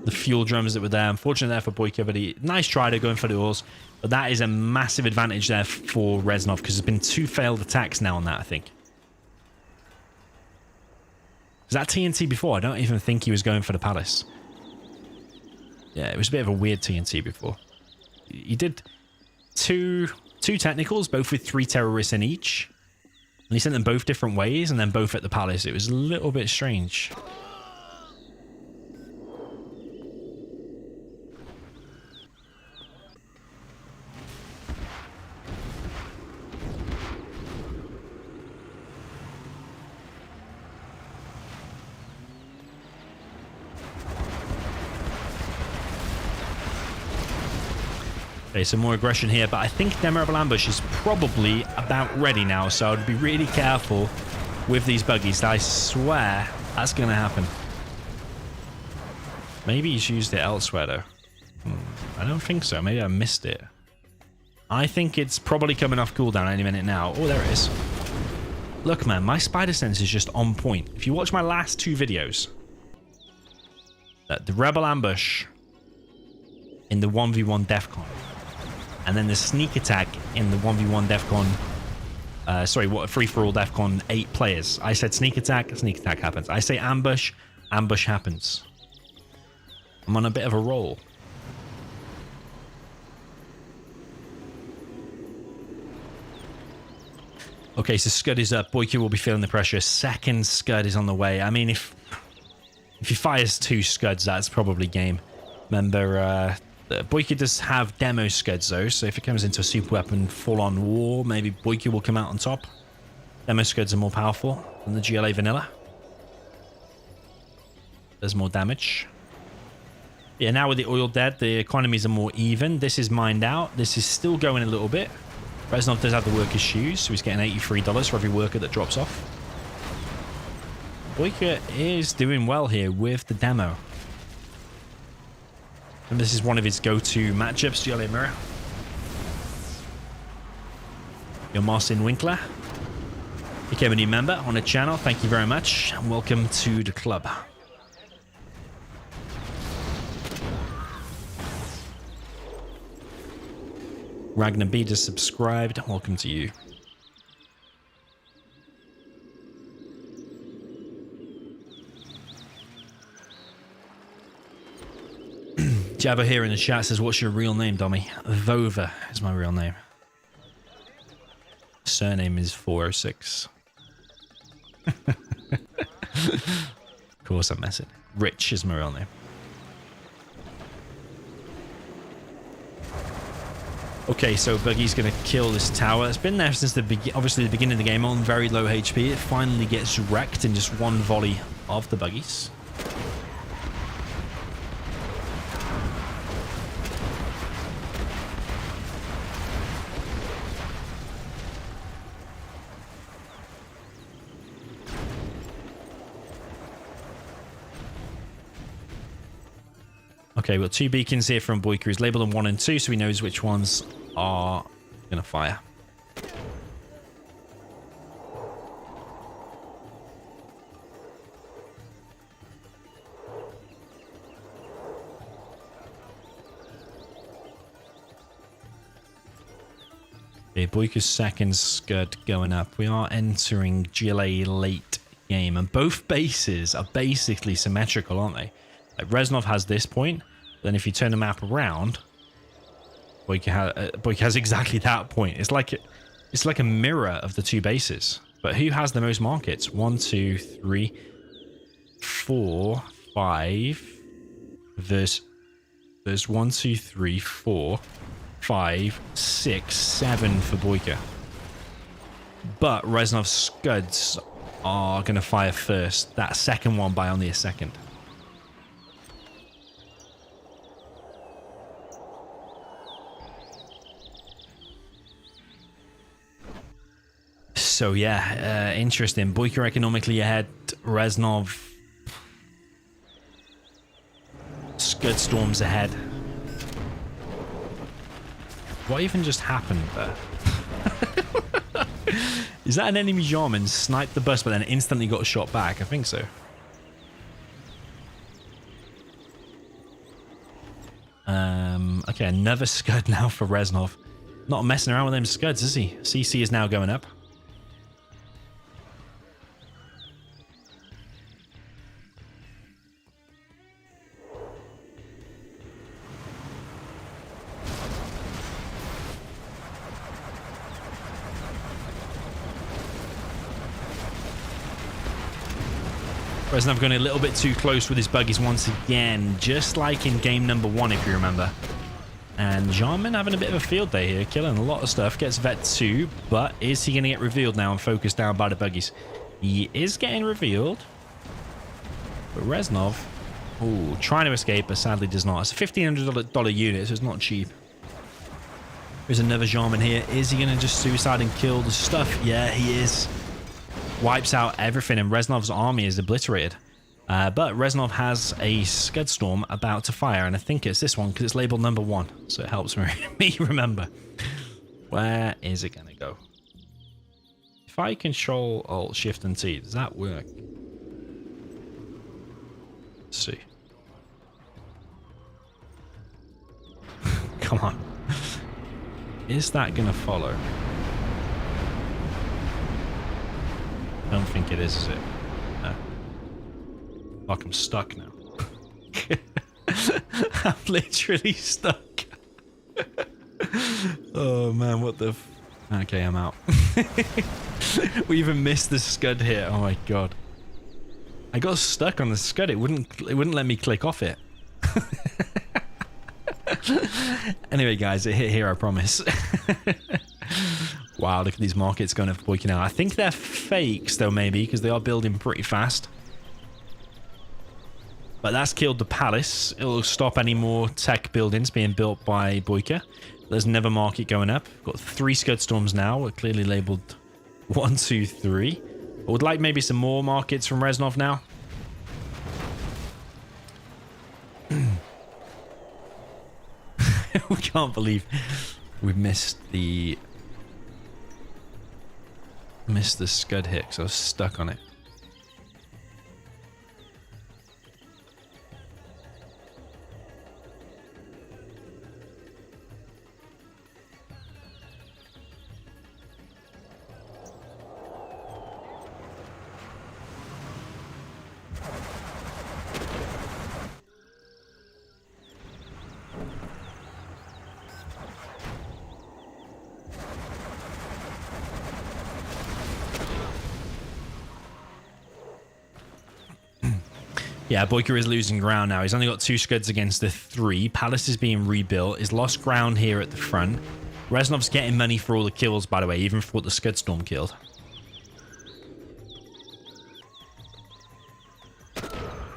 The fuel drums that were there. Unfortunately there for Boycah, but nice try to going for the oils. But that is a massive advantage there for Reznov, because there's been 2 failed attacks now on that, I think. Was that TNT before? I don't even think he was going for the palace. Yeah, it was a bit of a weird TNT before. He did two technicals, both with 3 terrorists in each. And he sent them both different ways, and then both at the palace. It was a little bit strange. Okay, some more aggression here, but I think Memorable Ambush is probably about ready now, so I'd be really careful with these buggies. I swear that's going to happen. Maybe he's used it elsewhere, though. I don't think so. Maybe I missed it. I think it's probably coming off cooldown any minute now. Oh, there it is. Look, man, my spider sense is just on point. If you watch my last 2 videos, the Rebel Ambush in the 1v1 DEFCON, and then the sneak attack in the 1v1 DEFCON, sorry, what, free-for-all DEFCON 8 players. I said sneak attack happens. I say ambush happens. I'm on a bit of a roll. Okay, so Scud is up. Boycah will be feeling the pressure. Second Scud is on the way. I mean, if he fires 2 Scuds, that's probably game. Remember, Boycah does have demo Scuds though, so if it comes into a super weapon full-on war, maybe Boycah will come out on top. Demo Scuds are more powerful than the GLA vanilla. There's more damage. Yeah, now with the oil dead, the economies are more even. This is mined out. This is still going a little bit. Reznov does have the worker's shoes, so he's getting $83 for every worker that drops off. Boycah is doing well here with the demo. And this is one of his go-to matchups, GLA Mirror. You're Marcin Winkler. Became a new member on the channel. Thank you very much. And welcome to the club. Ragnar B just subscribed. Welcome to you. Jabba here in the chat says, what's your real name, Dommy? Vova is my real name. Surname is 406. Of course I'm messing. Rich is my real name. Okay, so Buggy's going to kill this tower. It's been there since obviously the beginning of the game on very low HP. It finally gets wrecked in just one volley of the Buggies. Okay, we've got 2 beacons here from Boycah. He's labeled them 1 and 2, so he knows which ones are going to fire. Okay, Boycah's second Scud going up. We are entering GLA late game, and both bases are basically symmetrical, aren't they? Like Reznov has this point, then if you turn the map around, Boycah has exactly that point. It's like a mirror of the 2 bases. But who has the most markets? 1, 2, 3, 4, 5. There's 1, 2, 3, 4, 5, 6, 7 for Boycah. But Reznov's Scuds are going to fire first. That second one by only a second. So yeah, interesting. Boycah economically ahead. Reznov. Scud Storms ahead. What even just happened there? Is that an enemy Jarman sniped the bus but then instantly got shot back? I think so. Okay, another Scud now for Reznov. Not messing around with them Scuds, is he? CC is now going up. Reznov going a little bit too close with his buggies once again, just like in game number 1, if you remember. And Jarman having a bit of a field day here, killing a lot of stuff. Gets Vet 2, but is he going to get revealed now and focused down by the buggies? He is getting revealed. But Reznov, ooh, trying to escape, but sadly does not. It's a $1,500 unit, so it's not cheap. There's another Jarman here. Is he going to just suicide and kill the stuff? Yeah, he is. Wipes out everything, and Reznov's army is obliterated. But Reznov has a Scud Storm about to fire, and I think it's this one because it's labeled number 1, so it helps me remember. Where is it going to go? If I control Alt Shift and T, does that work? Let's see. Come on. Is that going to follow? I don't think it is it? No. Fuck, I'm stuck now. I'm literally stuck. Oh man, what the f... Okay, I'm out. We even missed the Scud here. Oh my god. I got stuck on the Scud. It wouldn't let me click off it. Anyway, guys, it hit here, I promise. Wow, look at these markets going up for Boycah now. I think they're fakes, though, maybe, because they are building pretty fast. But that's killed the palace. It'll stop any more tech buildings being built by Boycah. There's another market going up. Got 3 Scud Storms now. We're clearly labeled 1, 2, 3. I would like maybe some more markets from Reznov now. We can't believe we missed the Scud hit because I was stuck on it. Yeah, Boycah is losing ground now. He's only got 2 Scuds against the 3. Palace is being rebuilt. He's lost ground here at the front. Reznov's getting money for all the kills, by the way, even for what the Scud Storm killed.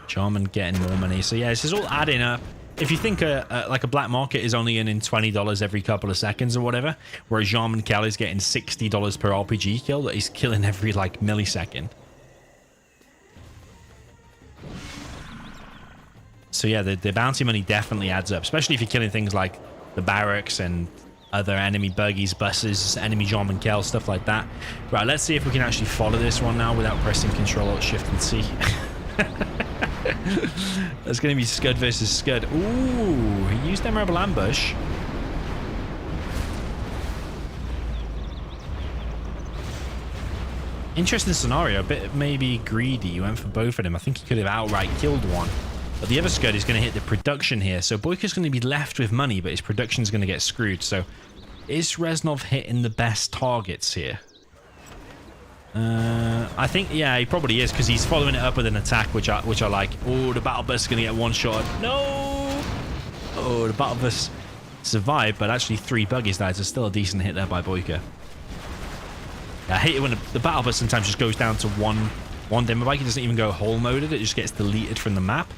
Jarman getting more money. So yeah, this is all adding up. If you think like a black market is only earning $20 every couple of seconds or whatever, whereas Jarman Kelly's getting $60 per RPG kill, that he's killing every like millisecond. So yeah, the bounty money definitely adds up, especially if you're killing things like the barracks and other enemy buggies, buses, enemy Jarman Kell, stuff like that. Right, let's see if we can actually follow this one now without pressing Control Alt Shift and C. That's going to be Scud versus Scud. Ooh, he used Memorable Ambush. Interesting scenario, a bit maybe greedy. You went for both of them. I think he could have outright killed one. But the other Scud is going to hit the production here. So Boycah's going to be left with money, but his production is going to get screwed. So is Reznov hitting the best targets here? I think, yeah, he probably is, because he's following it up with an attack, which I like. Oh, the battle bus is going to get one shot. No! Oh, the battle bus survived, but actually 3 buggies died, so still a decent hit there by Boycah. I hate it when the battle bus sometimes just goes down to one demo bike. It doesn't even go whole moded. It just gets deleted from the map.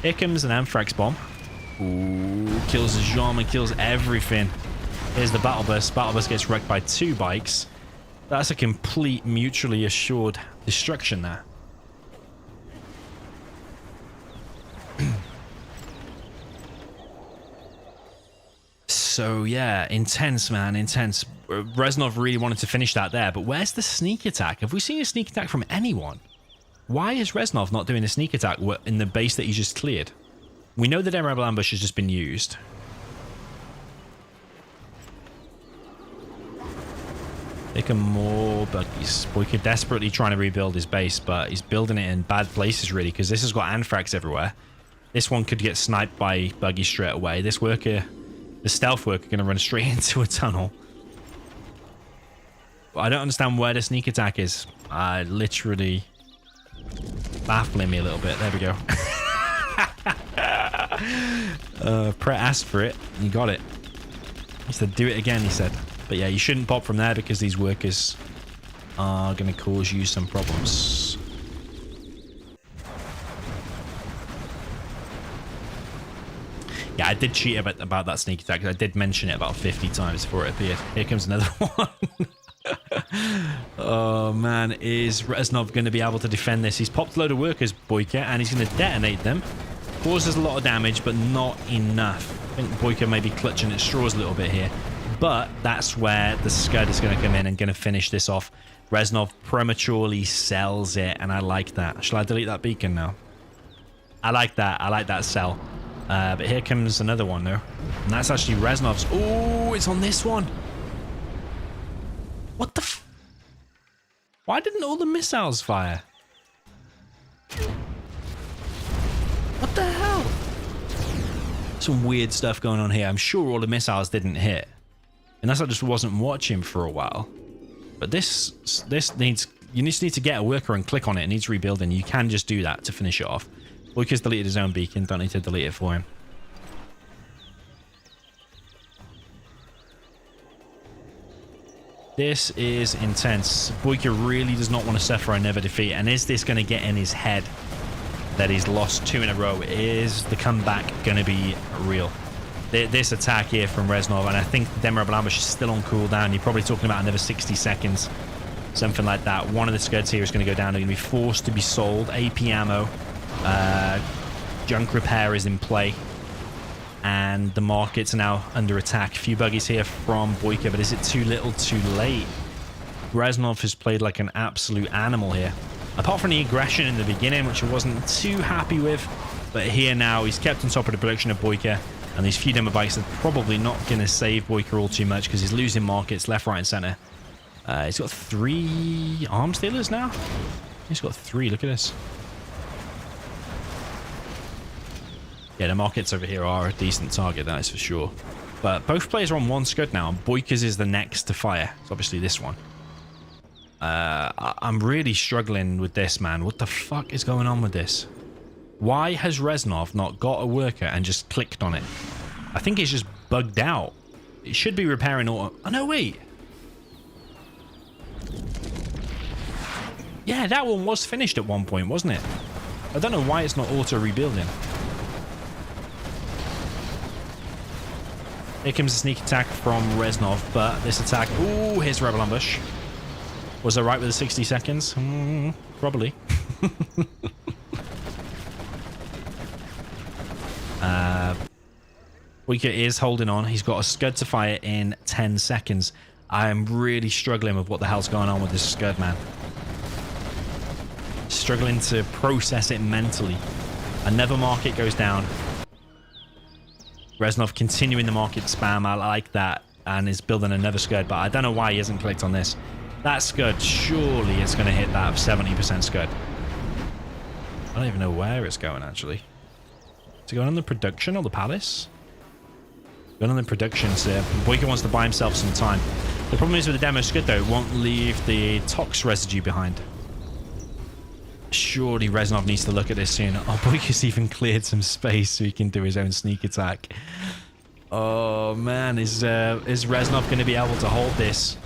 Here comes an Anthrax bomb. Ooh, kills the Jean, kills everything. Here's the battle bus. Battle bus gets wrecked by 2 bikes. That's a complete mutually assured destruction there. So yeah, intense, man, intense. Reznov really wanted to finish that there, but where's the sneak attack? Have we seen a sneak attack from anyone? Why is Reznov not doing a sneak attack in the base that he just cleared? We know the Demo Rebel ambush has just been used. Here come more buggies. Boycah desperately trying to rebuild his base, but he's building it in bad places really, because this has got Anthrax everywhere. This one could get sniped by buggies straight away. This worker, the stealth worker, going to run straight into a tunnel. I don't understand where the sneak attack is. Literally baffling me a little bit. There we go. Pret asked for it. You got it. He said, do it again, he said. But yeah, you shouldn't pop from there because these workers are going to cause you some problems. Yeah, I did cheat about that sneak attack. I did mention it about 50 times before it appeared. Here comes another one. Oh man, is Reznov going to be able to defend this? He's popped a load of workers, Boycah, and he's going to detonate them. Causes a lot of damage, but not enough. I think Boycah may be clutching at straws a little bit here. But that's where the Scud is going to come in and going to finish this off. Reznov prematurely sells it, and I like that. Shall I delete that beacon now? I like that. I like that sell. But here comes another one, though. And that's actually Reznov's. Oh, it's on this one. What the f... Why didn't all the missiles fire? What the hell? Some weird stuff going on here. I'm sure all the missiles didn't hit. Unless I just wasn't watching for a while. But this needs... You just need to get a worker and click on it. It needs rebuilding. You can just do that to finish it off. Boycah's deleted his own beacon. Don't need to delete it for him. This is intense. Boycah really does not want to suffer another defeat. And is this going to get in his head that he's lost 2 in a row? Is the comeback going to be real? This attack here from Reznov, and I think the Demo Rebel ambush is still on cooldown. You're probably talking about another 60 seconds. Something like that. One of the Scuds here is going to go down. They're going to be forced to be sold. AP ammo. Junk repair is in play. And the markets are now under attack. A few buggies here from Boycah, but is it too little too late? Reznov has played like an absolute animal here. Apart from the aggression in the beginning, which I wasn't too happy with. But here now, he's kept on top of the production of Boycah. And these few demo bikes are probably not going to save Boycah all too much because he's losing markets left, right, and center. He's got 3 arms dealers now. He's got 3. Look at this. Yeah, the markets over here are a decent target, that is for sure. But both players are on 1 Scud now, and Boycah's is the next to fire. It's obviously this one. I'm really struggling with this, man. What the fuck is going on with this? Why has Reznov not got a worker and just clicked on it? I think it's just bugged out. It should be repairing auto... Oh, no, wait. Yeah, that one was finished at one point, wasn't it? I don't know why it's not auto-rebuilding. Here comes a sneak attack from Reznov, but this attack... Ooh, here's Rebel ambush. Was I right with the 60 seconds? Probably. Boycah is holding on. He's got a Scud to fire in 10 seconds. I am really struggling with what the hell's going on with this Scud, man. Struggling to process it mentally. Another market goes down. Reznov continuing the market spam. I like that. And is building another Scud, but I don't know why he hasn't clicked on this. That Scud surely is going to hit that 70% Scud. I don't even know where it's going, actually. Is it going on the production or the palace? Going on the production, so Boycah wants to buy himself some time. The problem is with the demo Scud, though, it won't leave the tox residue behind. Surely Reznov needs to look at this soon. Oh, Boycah's even cleared some space so he can do his own sneak attack. Oh, man. Is Reznov going to be able to hold this?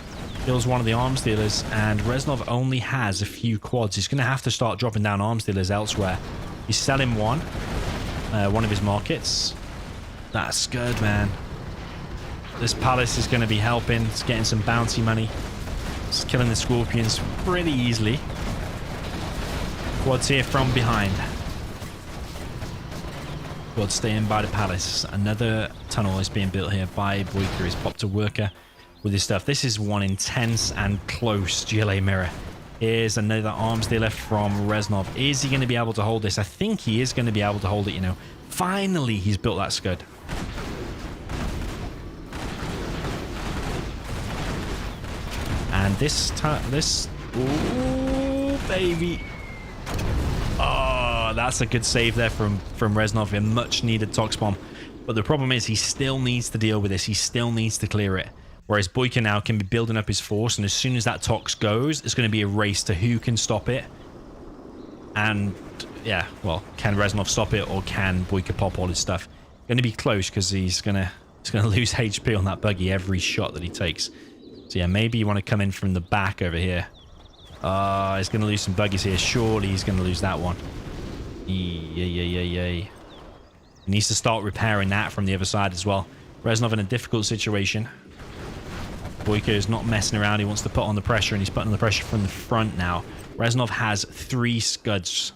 kills one of the arms dealers, and Reznov only has a few quads. He's going to have to start dropping down arms dealers elsewhere. He's selling one of his markets. That's good, man. This palace is going to be helping. It's getting some bounty money. It's killing the scorpions pretty easily. Quads here from behind. Quads staying by the palace. Another tunnel is being built here by Boycah. He's popped a worker with his stuff. This is one intense and close GLA mirror. Here's another arms dealer from Reznov. Is he going to be able to hold this? I think he is going to be able to hold it, you know. Finally, he's built that scud. And this time, ooh, baby. Oh, that's a good save there from Reznov. A much needed Tox bomb. But the problem is he still needs to deal with this. He still needs to clear it. Whereas Boycah now can be building up his force, and as soon as that Tox goes, it's going to be a race to who can stop it. And yeah, well, can Reznov stop it, or can Boycah pop all his stuff? Going to be close because he's gonna lose HP on that buggy every shot that he takes. So yeah, maybe you want to come in from the back over here. He's going to lose some buggies here. Surely he's going to lose that one. Yay. He needs to start repairing that from the other side as well. Reznov in a difficult situation. Boycah is not messing around. He wants to put on the pressure, and he's putting on the pressure from the front now. Reznov has 3 scuds.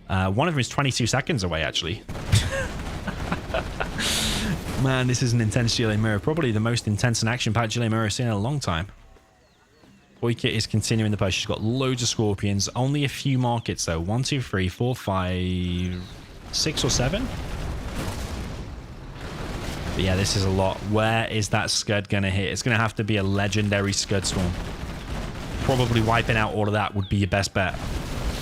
One of them is 22 seconds away, actually. Man, this is an intense GLA mirror. Probably the most intense and action-packed GLA mirror I've seen in a long time. Boycah is continuing the push. He's got loads of scorpions. Only a few markets, though. 1, 2, 3, 4, 5, 6 or 7. But yeah, this is a lot. Where is that scud going to hit? It's going to have to be a legendary scud storm. Probably wiping out all of that would be your best bet.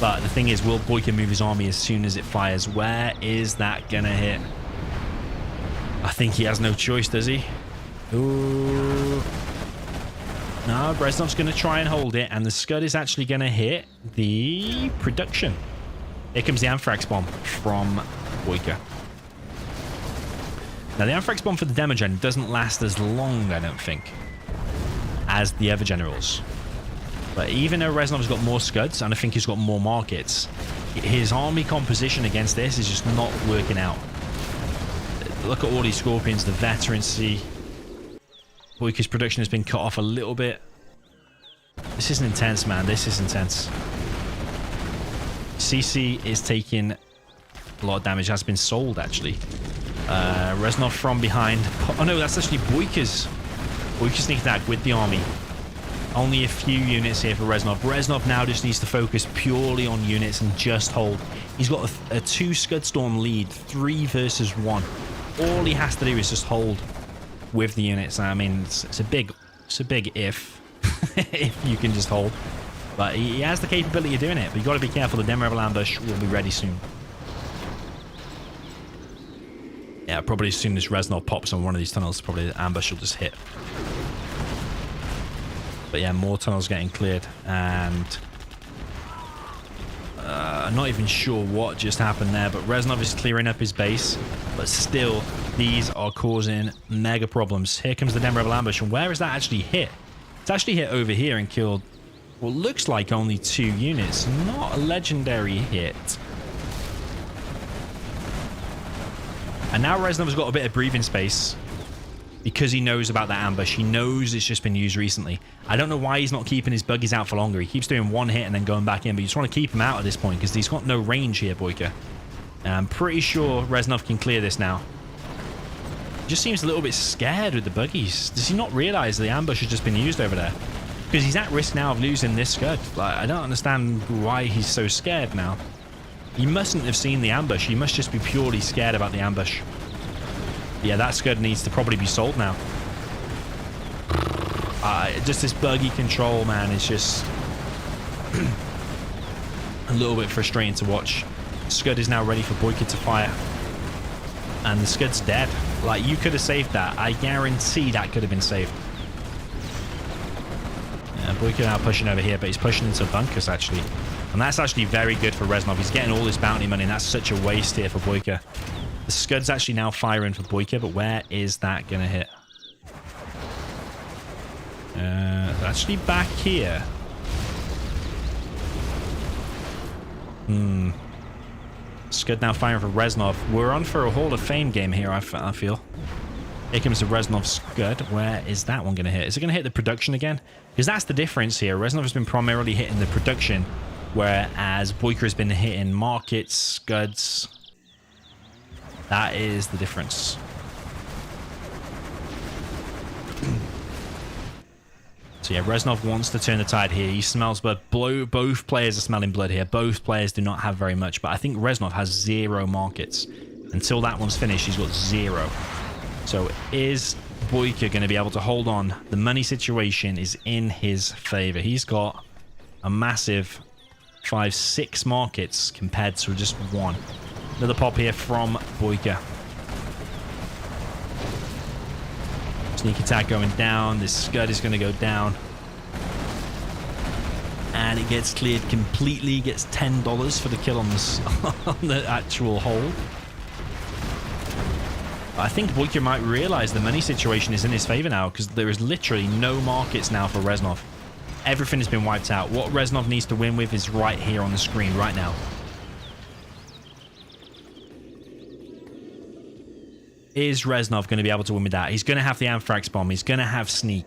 But the thing is, will Boycah move his army as soon as it fires? Where is that going to hit? I think he has no choice, does he? Ooh. No, Reznov's going to try and hold it, and the scud is actually going to hit the production. Here comes the Anthrax bomb from Boycah. Now, the Anthrax bomb for the demo gen doesn't last as long, I don't think, as the other generals. But even though Reznov's got more scuds, and I think he's got more markets, his army composition against this is just not working out. Look at all these scorpions, the veterancy. Boycah's production has been cut off a little bit. This is intense, man. This is intense. CC is taking a lot of damage. Has been sold, actually. Reznov from behind. Oh, no, that's actually Boycah's. Boycah's sneak attack with the army. Only a few units here for Reznov. Reznov now just needs to focus purely on units and just hold. He's got a 2 Scud Storm lead, 3 versus 1. All he has to do is just hold with the units. I mean, it's a big if, if you can just hold. But he has the capability of doing it. But you got to be careful. The Demo Rebel ambush will be ready soon. Yeah, probably as soon as Reznov pops on one of these tunnels, probably the ambush will just hit. But yeah, more tunnels getting cleared, and I'm not even sure what just happened there, but Reznov is clearing up his base, but still, these are causing mega problems. Here comes the Demo Rebel ambush, and where is that actually hit? It's actually hit over here and killed what looks like only 2 units. Not a legendary hit. And now Reznov has got a bit of breathing space because he knows about that ambush. He knows it's just been used recently. I don't know why he's not keeping his buggies out for longer. He keeps doing 1 hit and then going back in, but you just want to keep him out at this point because he's got no range here, Boycah. And I'm pretty sure Reznov can clear this now. He just seems a little bit scared with the buggies. Does he not realize the ambush has just been used over there? Because he's at risk now of losing this scud. Like, I don't understand why he's so scared now. He mustn't have seen the ambush. He must just be purely scared about the ambush. Yeah, that scud needs to probably be sold now. Just this buggy control, man, is just a little bit frustrating to watch. Scud is now ready for Boycah to fire. And the scud's dead. Like, you could have saved that. I guarantee that could have been saved. Yeah, Boycah now pushing over here, but he's pushing into bunkers, actually. And that's actually very good for Reznov. He's getting all this bounty money, and that's such a waste here for Boycah. The scud's actually now firing for Boycah, but where is that going to hit? Actually back here. Scud now firing for Reznov. We're on for a Hall of Fame game here, I feel. Here comes the Reznov Scud. Where is that one going to hit? Is it going to hit the production again? Because that's the difference here. Reznov has been primarily hitting the production, whereas Boycah has been hitting markets, Scuds. That is the difference. So yeah, Reznov wants to turn the tide here. He smells blood. Both players are smelling blood here. Both players do not have very much, but I think Reznov has 0 markets. Until that one's finished, he's got 0. So is Boycah going to be able to hold on? The money situation is in his favor. He's got a massive 5-6 markets compared to just 1. Another pop here from Boycah. Sneak attack going down. This Scud is going to go down. And it gets cleared completely. Gets $10 for the kill on the actual hold. I think Boycah might realize the money situation is in his favor now, because there is literally no markets now for Reznov. Everything has been wiped out. What Reznov needs to win with is right here on the screen right now. Is Reznov going to be able to win with that? He's going to have the Anthrax Bomb. He's going to have Sneak.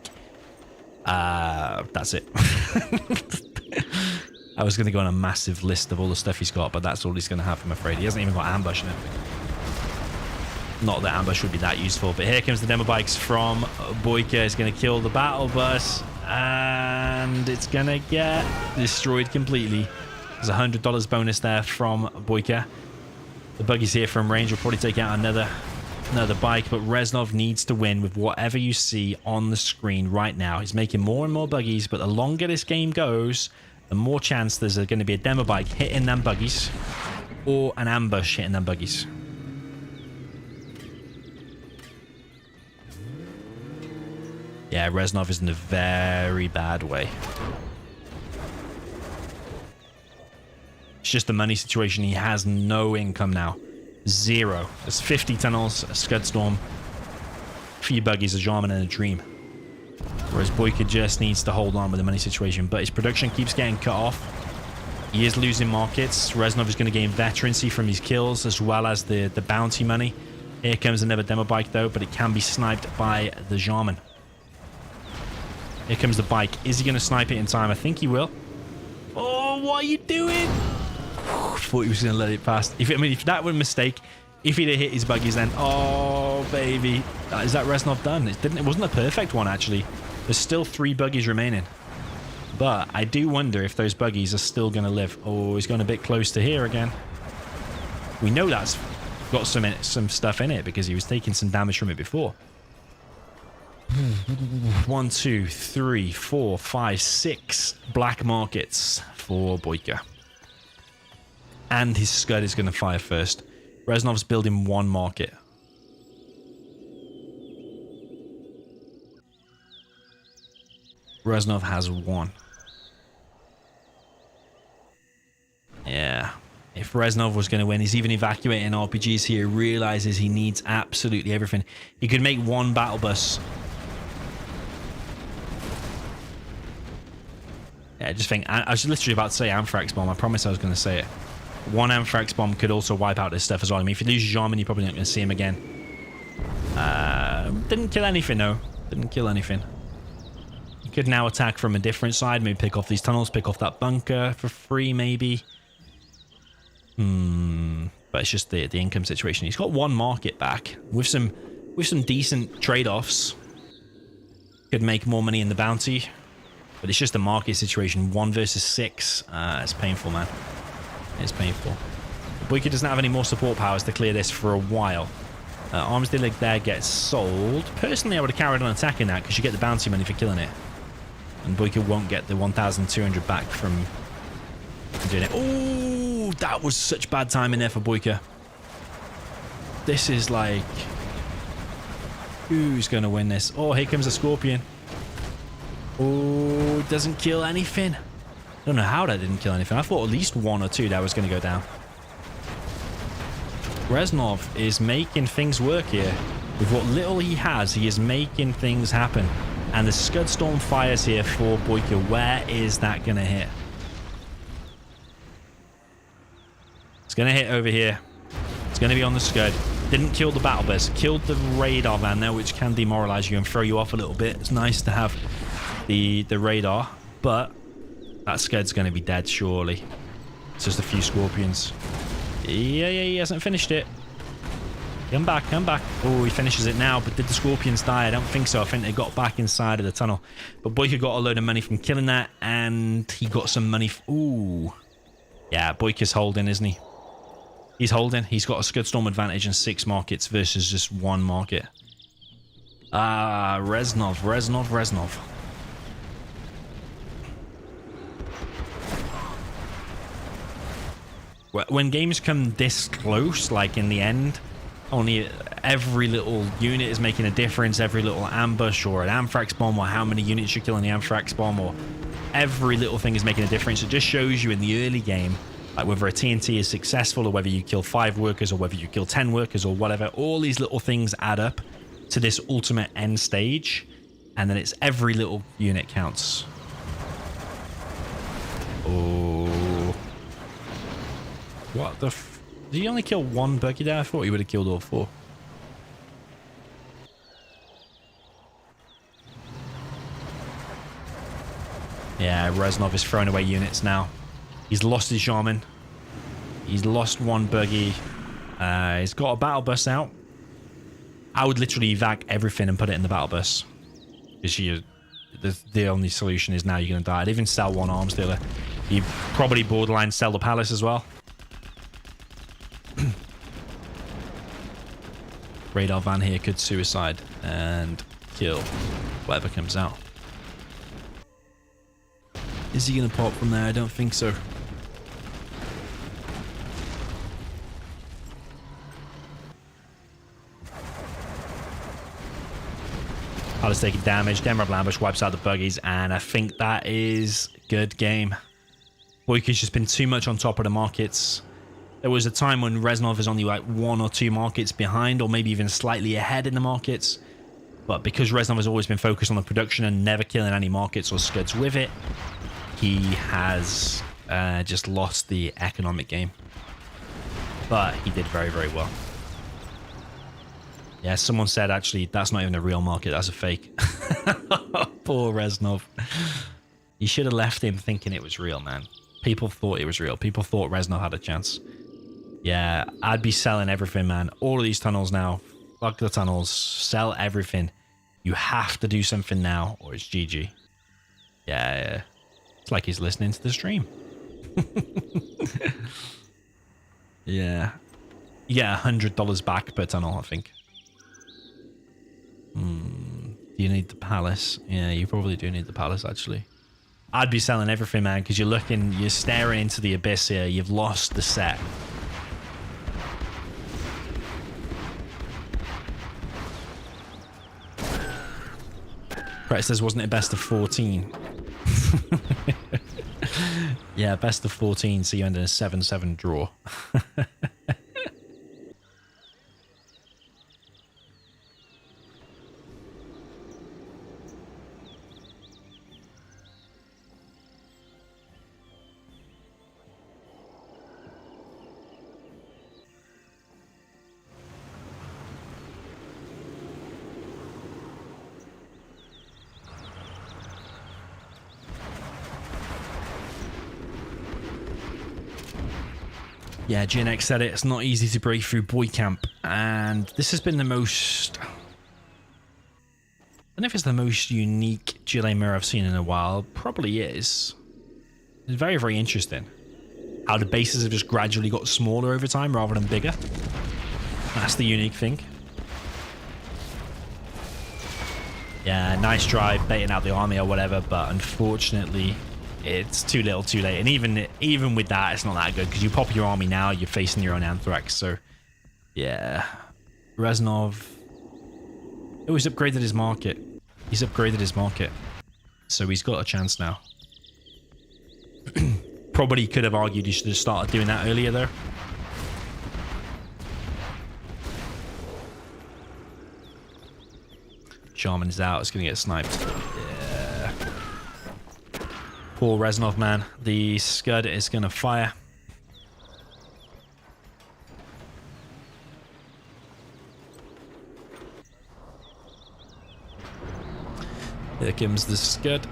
That's it. I was going to go on a massive list of all the stuff he's got, but that's all he's going to have, I'm afraid. He hasn't even got Ambush and everything. Not that Ambush would be that useful, but here comes the demo bikes from Boycah. It's going to kill the battle bus, and it's going to get destroyed completely. There's a $100 bonus there from Boycah. The buggies here from range will probably take out another bike, but Reznov needs to win with whatever you see on the screen right now. He's making more and more buggies, but the longer this game goes, the more chance there's going to be a demo bike hitting them buggies or an ambush hitting them buggies. Yeah, Reznov is in a very bad way. It's just the money situation. He has no income now. 0. There's 50 tunnels, a Scud Storm, a few buggies, a Jarman, and a Dream. Whereas Boycah just needs to hold on with the money situation. But his production keeps getting cut off. He is losing markets. Reznov is going to gain veterancy from his kills as well as the bounty money. Here comes another demo bike though, but it can be sniped by the Jarman. Here comes the bike. Is he going to snipe it in time? I think he will. Oh, what are you doing? I thought he was going to let it pass. If that were a mistake, if he'd have hit his buggies then, oh baby, is that Reznov done? It wasn't a perfect one actually. There's still 3 buggies remaining, but I do wonder if those buggies are still going to live. Oh, he's going a bit close to here again. We know that's got some stuff in it because he was taking some damage from it before. 1, 2, 3, 4, 5, 6 black markets for Boycah. And his Scud is going to fire first. Reznov's building 1 market. Reznov has 1. Yeah. If Reznov was going to win, he's even evacuating RPGs here. He realizes he needs absolutely everything. He could make 1 battle bus. Yeah, just think. I was literally about to say Anthrax Bomb. I promise I was going to say it. 1 Anthrax Bomb could also wipe out this stuff as well. I mean, if you lose Jarman, you're probably not going to see him again. Didn't kill anything, though. Didn't kill anything. You could now attack from a different side. Maybe pick off these tunnels, pick off that bunker for free, maybe. But it's just the income situation. He's got 1 market back with some decent trade-offs. Could make more money in the bounty. But it's just a market situation. 1 versus 6. It's painful, man. It's painful. Boycah doesn't have any more support powers to clear this for a while. Arms Dealer there gets sold. Personally, I would have carried on attacking that because you get the bounty money for killing it. And Boycah won't get the 1,200 back from doing it. Oh, that was such bad timing there for Boycah. This is like... who's going to win this? Oh, here comes a Scorpion. Oh, it doesn't kill anything. I don't know how that didn't kill anything. I thought at least 1 or 2 that was going to go down. Reznov is making things work here. With what little he has, he is making things happen. And the Scud Storm fires here for Boycah. Where is that going to hit? It's going to hit over here. It's going to be on the Scud. Didn't kill the battle bus. Killed the radar van there, which can demoralize you and throw you off a little bit. It's nice to have the radar, but that Scud's going to be dead, surely. It's just a few Scorpions. Yeah, he hasn't finished it. Come back, come back. Oh, he finishes it now, but did the Scorpions die? I don't think so. I think they got back inside of the tunnel. But Boycah got a load of money from killing that, and he got some money. Ooh. Yeah, Boycah's holding, isn't he? He's holding. He's got a Scud Storm advantage in 6 markets versus just 1 market. Reznov. When games come this close, like in the end, only every little unit is making a difference. Every little ambush or an anthrax bomb, or how many units you kill in the anthrax bomb, or every little thing is making a difference. It just shows you in the early game, like whether a TNT is successful or whether you kill 5 workers or whether you kill 10 workers or whatever. All these little things add up to this ultimate end stage, and then it's every little unit counts. Oh. What the f... Did he only kill 1 Boycah there? I thought he would have killed all 4. Yeah, Reznov is throwing away units now. He's lost his Shaman. He's lost 1 Boycah. He's got a battle bus out. I would literally evac everything and put it in the battle bus. Because the only solution is now you're going to die. I'd even sell 1 arms dealer. You probably borderline sell the palace as well. Radar van here could suicide and kill whatever comes out. Is he going to pop from there? I don't think so. Palace taking damage. Demrab ambush wipes out the buggies, and I think that is good game. Boycah's just been too much on top of the markets. There was a time when Reznov is only like 1 or 2 markets behind, or maybe even slightly ahead in the markets. But because Reznov has always been focused on the production and never killing any markets or scuds with it, he has just lost the economic game. But he did very, very well. Yeah, someone said, actually, that's not even a real market. That's a fake. Poor Reznov. You should have left him thinking it was real, man. People thought it was real. People thought Reznov had a chance. Yeah, I'd be selling everything, man. All of these tunnels now. Fuck the tunnels. Sell everything. You have to do something now, or it's GG. Yeah. It's like he's listening to the stream. Yeah. You get $100 back per tunnel, I think. Do you need the palace? Yeah, you probably do need the palace, actually. I'd be selling everything, man, because you're staring into the abyss here. You've lost the set. Brett says, wasn't it best of 14? Yeah, best of 14, so you end in a 7-7 draw. Yeah, GNX said it. It's not easy to break through Boy Camp, and this has been the most... I don't know if it's the most unique GLA mirror I've seen in a while. Probably is. It's very, very interesting. How the bases have just gradually got smaller over time rather than bigger. That's the unique thing. Yeah, nice try baiting out the army or whatever, but unfortunately... it's too little, too late. And even with that, it's not that good, because you pop your army now, you're facing your own anthrax. So, yeah. Reznov... oh, he's upgraded his market. He's upgraded his market. So he's got a chance now. Probably could have argued he should have started doing that earlier, though. Jarman is out. It's going to get sniped. Yeah. Poor Reznov, man. The Scud is going to fire. Here comes the Scud.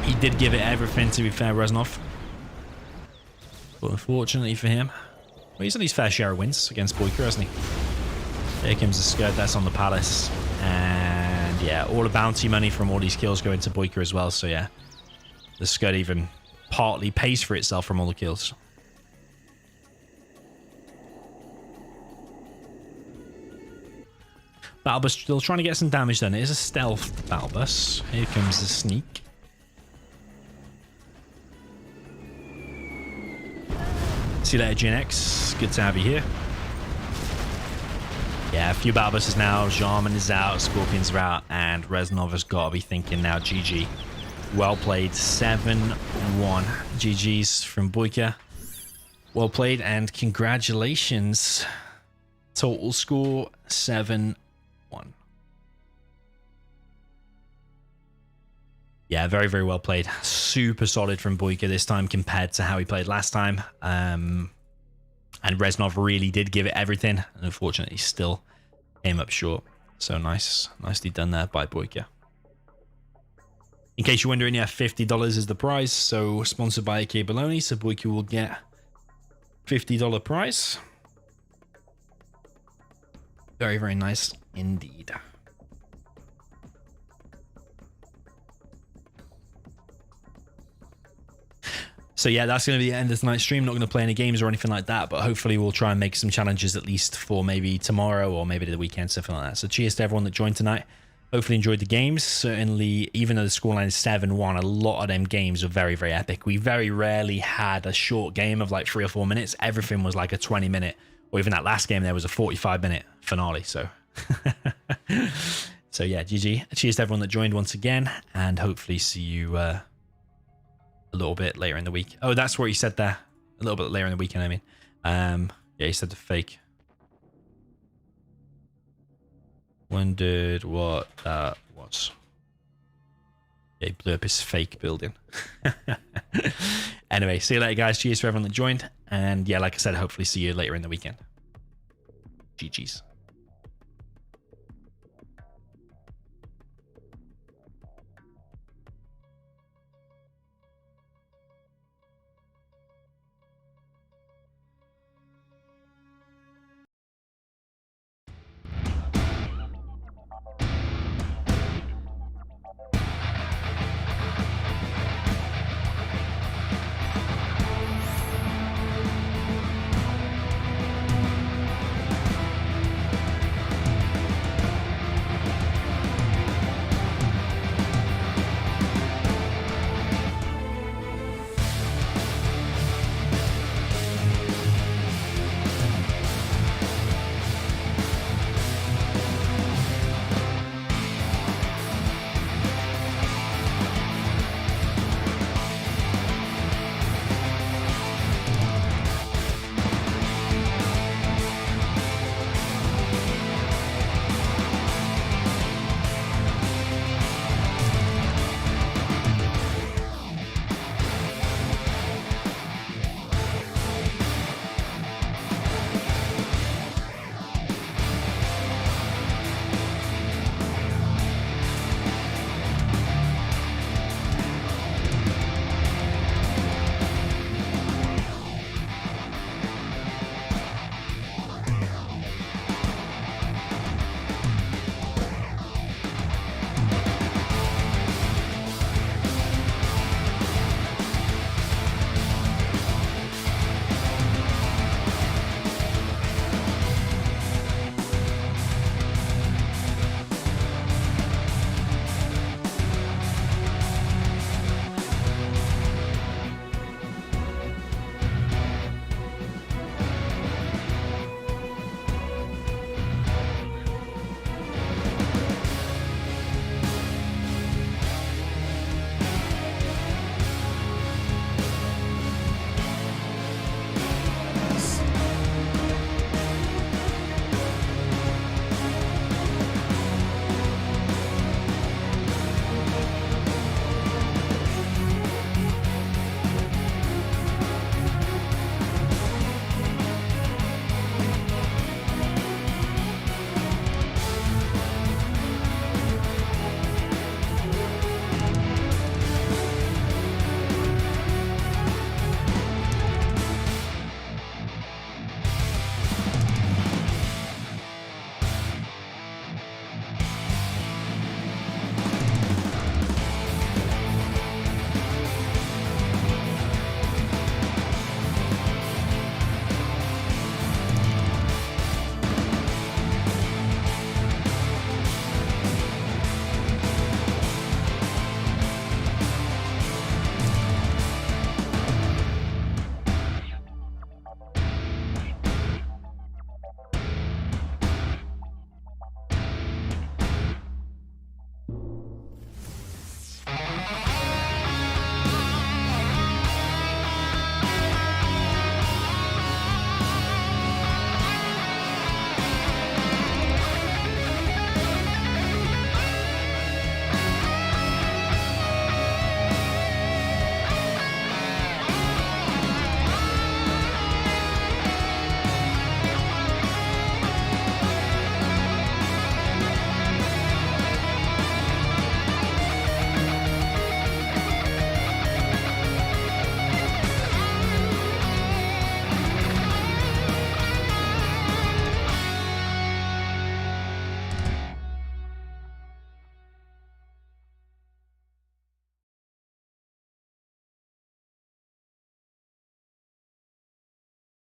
He did give it everything, to be fair, Reznov. But unfortunately for him, well, he's on his fair share of wins against Boycah, hasn't he? Here comes the Scud. That's on the Palace. And yeah, all the bounty money from all these kills go into Boycah as well. So yeah, the Scud even partly pays for itself from all the kills. Battle bus still trying to get some damage done. It is a stealth battle bus. Here comes the sneak. See you later, Gen X. Good to have you here. Yeah, a few battle buses now. Jarman is out, Scorpions are out, and Reznov has got to be thinking now, GG. Well played, 7-1. GG's from Boycah. Well played, and congratulations. Total score, 7-1. Yeah, very, very well played. Super solid from Boycah this time compared to how he played last time. And Reznov really did give it everything. And unfortunately, still came up short. So nice. Nicely done there by Boycah. In case you're wondering, yeah, $50 is the prize. So sponsored by AK Baloney. So Boycah will get $50 prize. Very, very nice indeed. So yeah, that's going to be the end of tonight's stream. Not going to play any games or anything like that, but hopefully we'll try and make some challenges at least for maybe tomorrow or maybe the weekend, something like that. So cheers to everyone that joined tonight. Hopefully enjoyed the games. Certainly, even though the scoreline is 7-1, a lot of them games were very, very epic. We very rarely had a short game of like 3 or 4 minutes. Everything was like a 20-minute, or even that last game there was a 45-minute finale. So, so yeah, GG. Cheers to everyone that joined once again, and hopefully see you a little bit later in the week. Oh, that's what he said there. A little bit later in the weekend, I mean. Yeah, he said the fake. Wondered what that was. Yeah, he blew up his fake building. Anyway, see you later, guys. Cheers for everyone that joined. And yeah, like I said, hopefully see you later in the weekend. GG's.